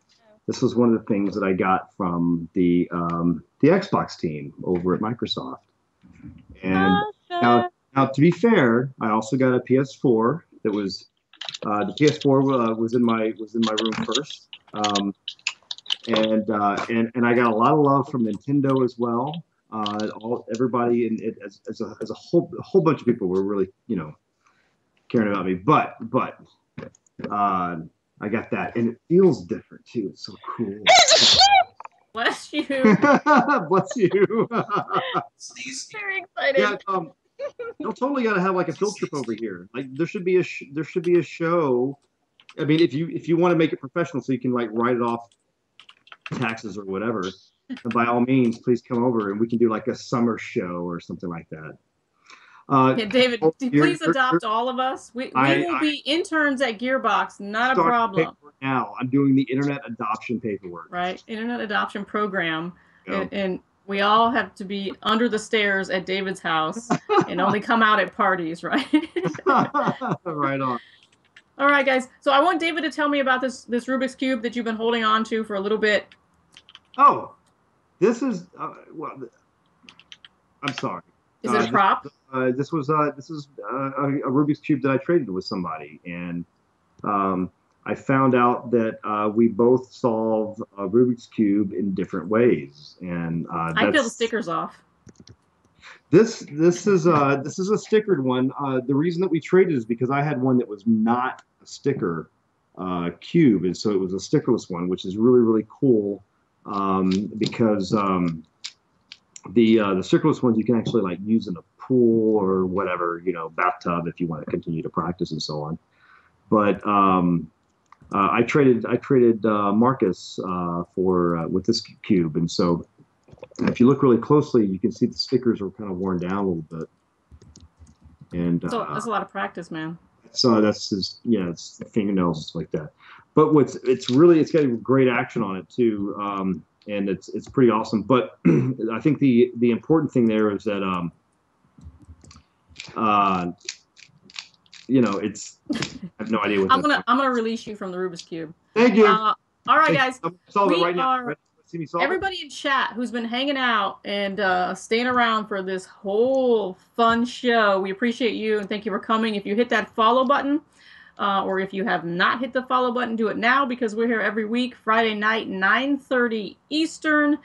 this was one of the things that I got from the Xbox team over at Microsoft. And now, to be fair, I also got a PS4 that was the PS4 was in my room first. And I got a lot of love from Nintendo as well. Everybody and as a whole bunch of people were really, you know, caring about me. But I got that, and it feels different too. It's so cool. Bless you. Bless you. Very excited. Yeah, you'll totally got to have like a field trip over here. Like there should be a show. I mean, if you want to make it professional, so you can like write it off taxes or whatever, and by all means, please come over and we can do like a summer show or something like that. Yeah, David, please adopt all of us. We will be interns at Gearbox, not a problem. Now I'm doing the internet adoption paperwork. Right, internet adoption program, and we all have to be under the stairs at David's house and only come out at parties, right? Right on. All right, guys. So I want David to tell me about this Rubik's Cube that you've been holding on to for a little bit. Oh, this is well. I'm sorry. Is it a prop? This was a Rubik's Cube that I traded with somebody, and I found out that we both solve a Rubik's Cube in different ways, and I peel the stickers off. This is a stickered one. The reason that we traded is because I had one that was not a sticker cube, and so it was a stickerless one, which is really cool because the stickerless ones you can actually like use in a pool or whatever, you know, bathtub if you want to continue to practice and so on. But I traded Marcus for with this cube, and so if you look really closely, you can see the stickers are kind of worn down a little bit. And so that's a lot of practice, man. So that's his, yeah, it's fingernails and stuff like that. But it's got great action on it too, and it's pretty awesome. But I think the important thing there is that it's I have no idea what I'm gonna release you from the Rubik's Cube. Thank you. All right, guys. Solve it We right now. are See me solve everybody in chat who's been hanging out and staying around for this whole fun show. We appreciate you and thank you for coming. If you hit that follow button, or if you have not hit the follow button, do it now because we're here every week, Friday night, 9:30 Eastern.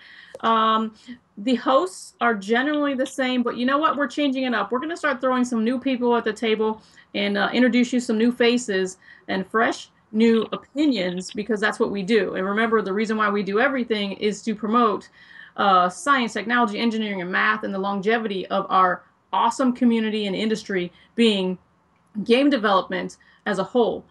The hosts are generally the same, but you know what? We're changing it up. We're going to start throwing some new people at the table and introduce you some new faces and fresh new opinions because that's what we do. And remember, the reason why we do everything is to promote science, technology, engineering, and math and the longevity of our awesome community and industry being game development as a whole.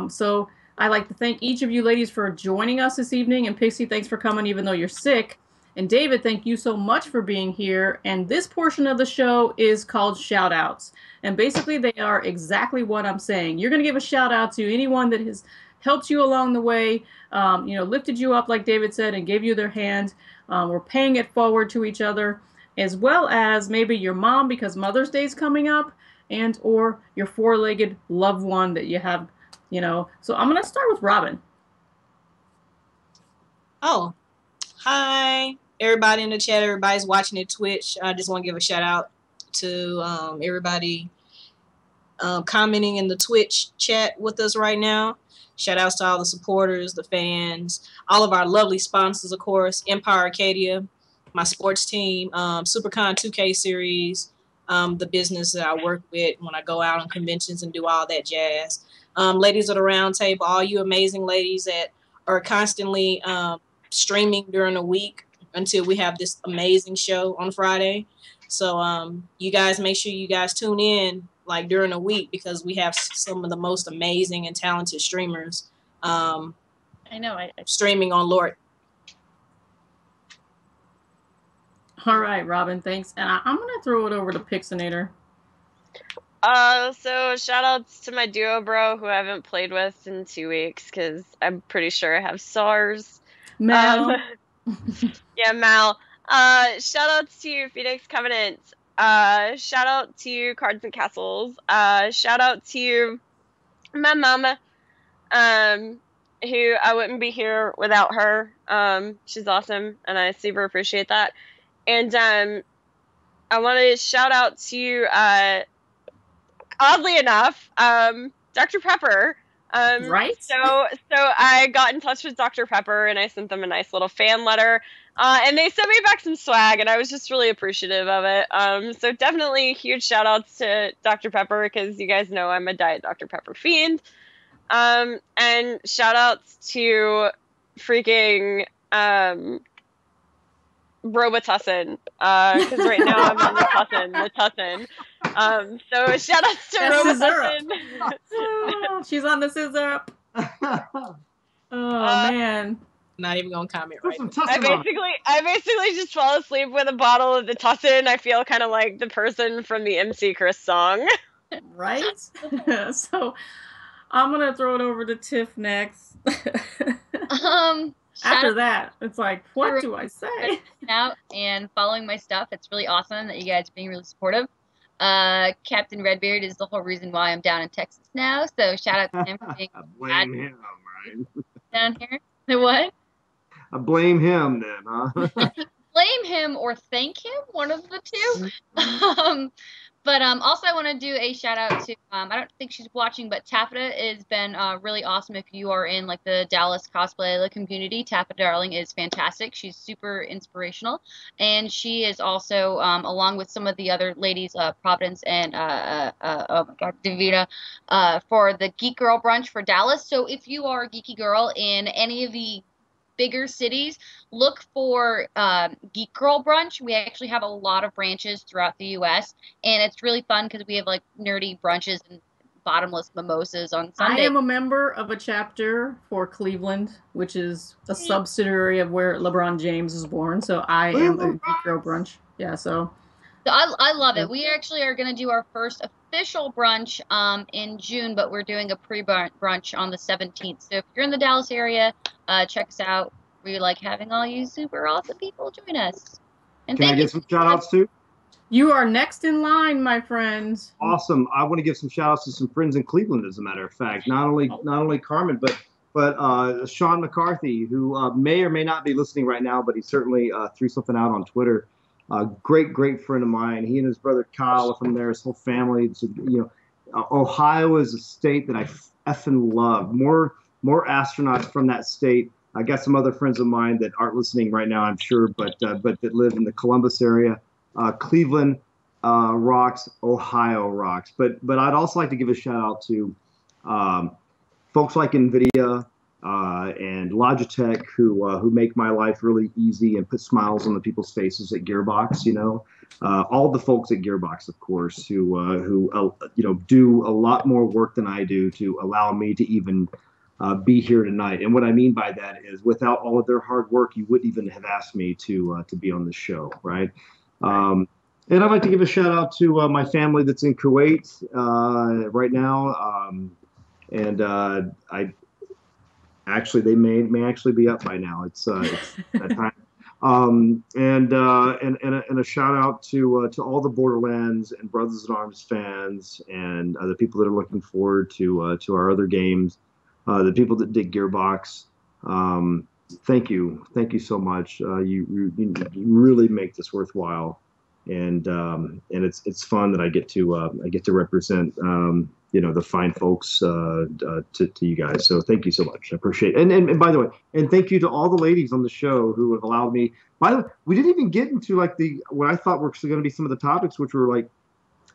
So I'd like to thank each of you ladies for joining us this evening. And Pixie, thanks for coming even though you're sick. And David, thank you so much for being here. And this portion of the show is called shout outs. And basically they are exactly what I'm saying. You're going to give a shout out to anyone that has helped you along the way, lifted you up like David said and gave you their hand. We're paying it forward to each other, as well as maybe your mom because Mother's Day is coming up, and or your four-legged loved one that you have, So I'm going to start with Robin. Oh, hi, everybody in the chat, everybody's watching at Twitch. I just want to give a shout out to everybody commenting in the Twitch chat with us right now. Shout outs to all the supporters, the fans, all of our lovely sponsors, of course, Empire Arcadia, my sports team, SuperCon 2K series, the business that I work with when I go out on conventions and do all that jazz. Ladies of the Round Table, all you amazing ladies that are constantly streaming during the week until we have this amazing show on Friday. So you guys make sure you guys tune in like during the week because we have some of the most amazing and talented streamers I know. streaming on LORT. All right, Robin, thanks. And I'm going to throw it over to Pixinator. So shout outs to my duo bro who I haven't played with in 2 weeks because I'm pretty sure I have SARS. Mal. Yeah, Mal. Shout outs to Phoenix Covenant. Shout out to Cards and Castles. Shout out to my mama, who I wouldn't be here without her. She's awesome, and I super appreciate that. And I want to shout out to, oddly enough, Dr. Pepper. Right. So I got in touch with Dr. Pepper and I sent them a nice little fan letter. And they sent me back some swag and I was just really appreciative of it. So definitely huge shout outs to Dr. Pepper because you guys know I'm a Diet Dr. Pepper fiend. And shout outs to freaking Robitussin. Because right now I'm on the Tussin. So shout outs to Robitussin. She's on the scissor. Oh man. Not even gonna comment right now. I basically just fall asleep with a bottle of the Tussin. I feel kind of like the person from the MC Chris song. Right? So I'm gonna throw it over to Tiff next. After that, it's like, what do I say? Out and following my stuff. It's really awesome that you guys are being really supportive. Captain Redbeard is the whole reason why I'm down in Texas now. So shout out to him for being blame him, right? Down here. The what? I blame him then, huh? Blame him or thank him, one of the two. But also I want to do a shout out to I don't think she's watching, but Taffeta has been really awesome. If you are in like the Dallas cosplay community, Taffeta Darling is fantastic. She's super inspirational, and she is also along with some of the other ladies, Providence and Davina, for the Geek Girl Brunch for Dallas. So if you are a geeky girl in any of the bigger cities, look for Geek Girl Brunch. We actually have a lot of branches throughout the U.S., and it's really fun because we have like nerdy brunches and bottomless mimosas on Sunday. I am a member of a chapter for Cleveland, which is a subsidiary of where LeBron James was born. So I am a Geek Girl Brunch. Yeah, so I love it. We actually are going to do our first official brunch in June, but we're doing a pre-brunch on the 17th. So if you're in the Dallas area, check us out. We like having all you super awesome people join us. And Can I thank you. get some shout outs too? You are next in line, my friends. Awesome. I want to give some shout outs to some friends in Cleveland, as a matter of fact. Not only Carmen, but Sean McCarthy, who may or may not be listening right now, but he certainly threw something out on Twitter. Great friend of mine. He and his brother Kyle are from there. His whole family. It's, Ohio is a state that I effing love. More astronauts from that state. I got some other friends of mine that aren't listening right now, I'm sure, but that live in the Columbus area. Cleveland rocks. Ohio rocks. But I'd also like to give a shout out to folks like NVIDIA and Logitech who make my life really easy and put smiles on the people's faces at Gearbox. All the folks at Gearbox, of course, who do a lot more work than I do to allow me to even be here tonight. And what I mean by that is, without all of their hard work, you wouldn't even have asked me to be on the show, right? And I'd like to give a shout out to my family that's in Kuwait right now. I actually, they may actually be up by now. It's that time. And a shout out to all the Borderlands and Brothers in Arms fans and the people that are looking forward to our other games. The people that dig Gearbox. Thank you so much. You really make this worthwhile, and it's fun that I get to represent the fine folks to you guys. So thank you so much. I appreciate it. And by the way, and thank you to all the ladies on the show who have allowed me. By the way, we didn't even get into like what I thought were going to be some of the topics, which were like,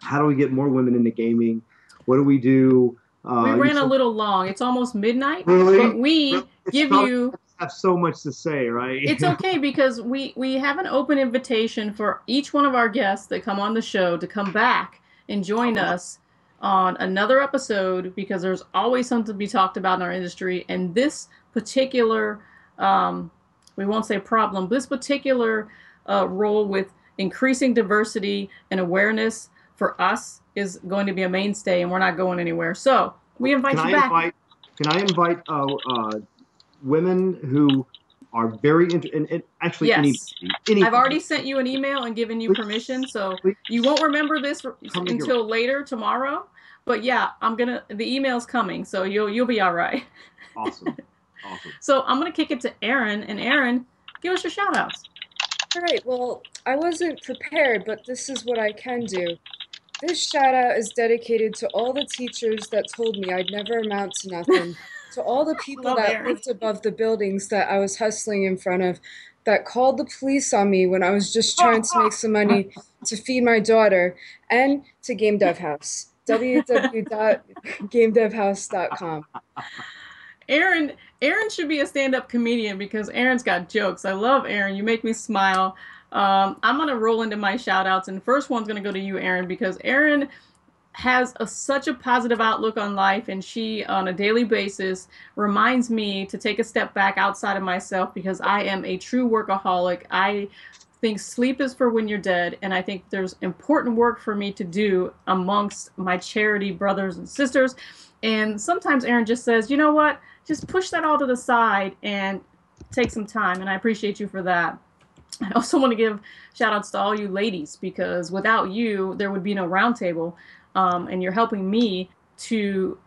how do we get more women into gaming? What do we do? We ran a little long. It's almost midnight. Really? But we give you. Have so much to say, right? It's okay because we have an open invitation for each one of our guests that come on the show to come back and join us on another episode, because there's always something to be talked about in our industry. And this particular, we won't say problem, this particular role with increasing diversity and awareness for us is going to be a mainstay, and we're not going anywhere. So we invite you back. Can I invite women who are very interested, and actually yes. Anybody. I've already sent you an email and given you permission, so you won't remember this until later tomorrow. But yeah, the email's coming, so you'll be all right. Awesome. So I'm gonna kick it to Aaron, and Aaron, give us your shout outs. All right, well, I wasn't prepared, but this is what I can do. This shout out is dedicated to all the teachers that told me I'd never amount to nothing, to all the people that lived above the buildings that I was hustling in front of, that called the police on me when I was just trying to make some money to feed my daughter, and to Game Dev House, www.gamedevhouse.com. Aaron should be a stand-up comedian because Aaron's got jokes. I love Aaron. You make me smile. I'm going to roll into my shout-outs, and the first one's going to go to you, Aaron, because Aaron has such a positive outlook on life, and she, on a daily basis, reminds me to take a step back outside of myself, because I am a true workaholic. I think sleep is for when you're dead, and I think there's important work for me to do amongst my charity brothers and sisters. And sometimes Aaron just says, you know what, just push that all to the side and take some time, and I appreciate you for that. I also want to give shout outs to all you ladies, because without you, there would be no roundtable. And you're helping me to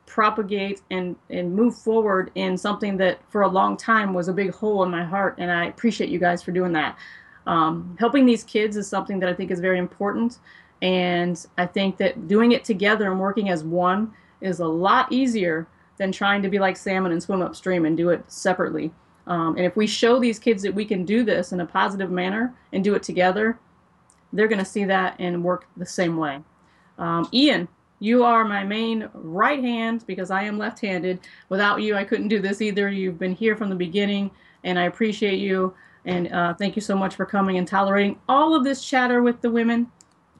propagate and move forward in something that for a long time was a big hole in my heart. And I appreciate you guys for doing that. Helping these kids is something that I think is very important. And I think that doing it together and working as one is a lot easier than trying to be like salmon and swim upstream and do it separately. And if we show these kids that we can do this in a positive manner and do it together, they're going to see that and work the same way. Ian, you are my main right hand because I am left-handed. Without you, I couldn't do this either. You've been here from the beginning, and I appreciate you. And thank you so much for coming and tolerating all of this chatter with the women,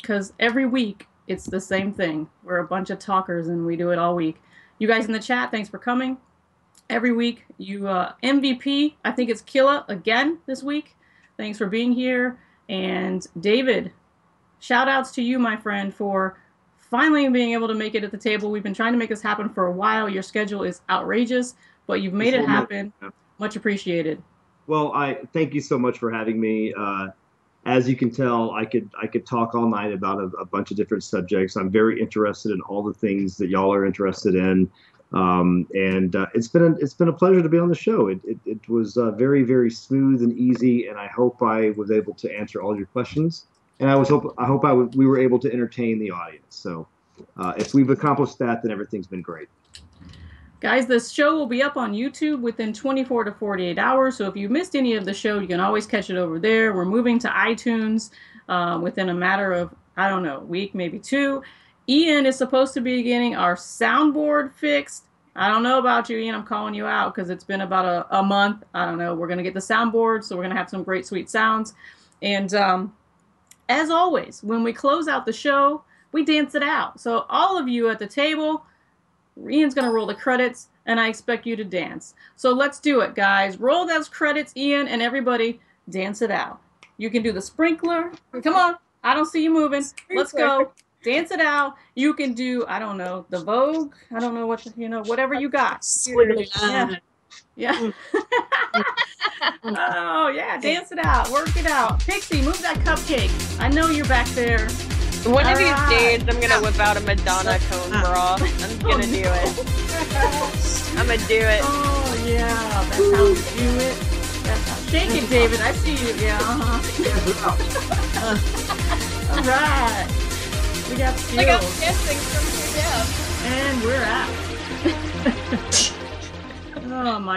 because every week it's the same thing. We're a bunch of talkers, and we do it all week. You guys in the chat, thanks for coming. Every week, you MVP, I think it's Killa again this week. Thanks for being here. And David, shout outs to you, my friend, for finally being able to make it at the table. We've been trying to make this happen for a while. Your schedule is outrageous, but you've made it happen. Much appreciated. Well, I thank you so much for having me. As you can tell, I could talk all night about a bunch of different subjects. I'm very interested in all the things that y'all are interested in, and it's been a pleasure to be on the show. It was very, very smooth and easy, and I hope I was able to answer all your questions. And we were able to entertain the audience. So if we've accomplished that, then everything's been great. Guys, this show will be up on YouTube within 24 to 48 hours. So if you missed any of the show, you can always catch it over there. We're moving to iTunes within a matter of, I don't know, a week, maybe 2. Ian is supposed to be getting our soundboard fixed. I don't know about you, Ian. I'm calling you out because it's been about a month. I don't know. We're going to get the soundboard, so we're going to have some great, sweet sounds. And as always, when we close out the show, we dance it out. So all of you at the table, Ian's going to roll the credits, and I expect you to dance. So let's do it, guys. Roll those credits, Ian, and everybody dance it out. You can do the sprinkler. Come on. I don't see you moving. Let's go. Dance it out. You can do, I don't know, the Vogue. I don't know what, whatever you got. Yeah. Yeah. Oh, yeah. Dance it out. Work it out. Pixie, move that cupcake. I know you're back there. One of these days, I'm going to whip out a Madonna cone bra. I'm going to do it. I'm going to do it. Oh, yeah. That's how we do it. Shake it, David. I see you. Yeah, all right. We got skills. I got dancing from here down. And we're out. Oh, my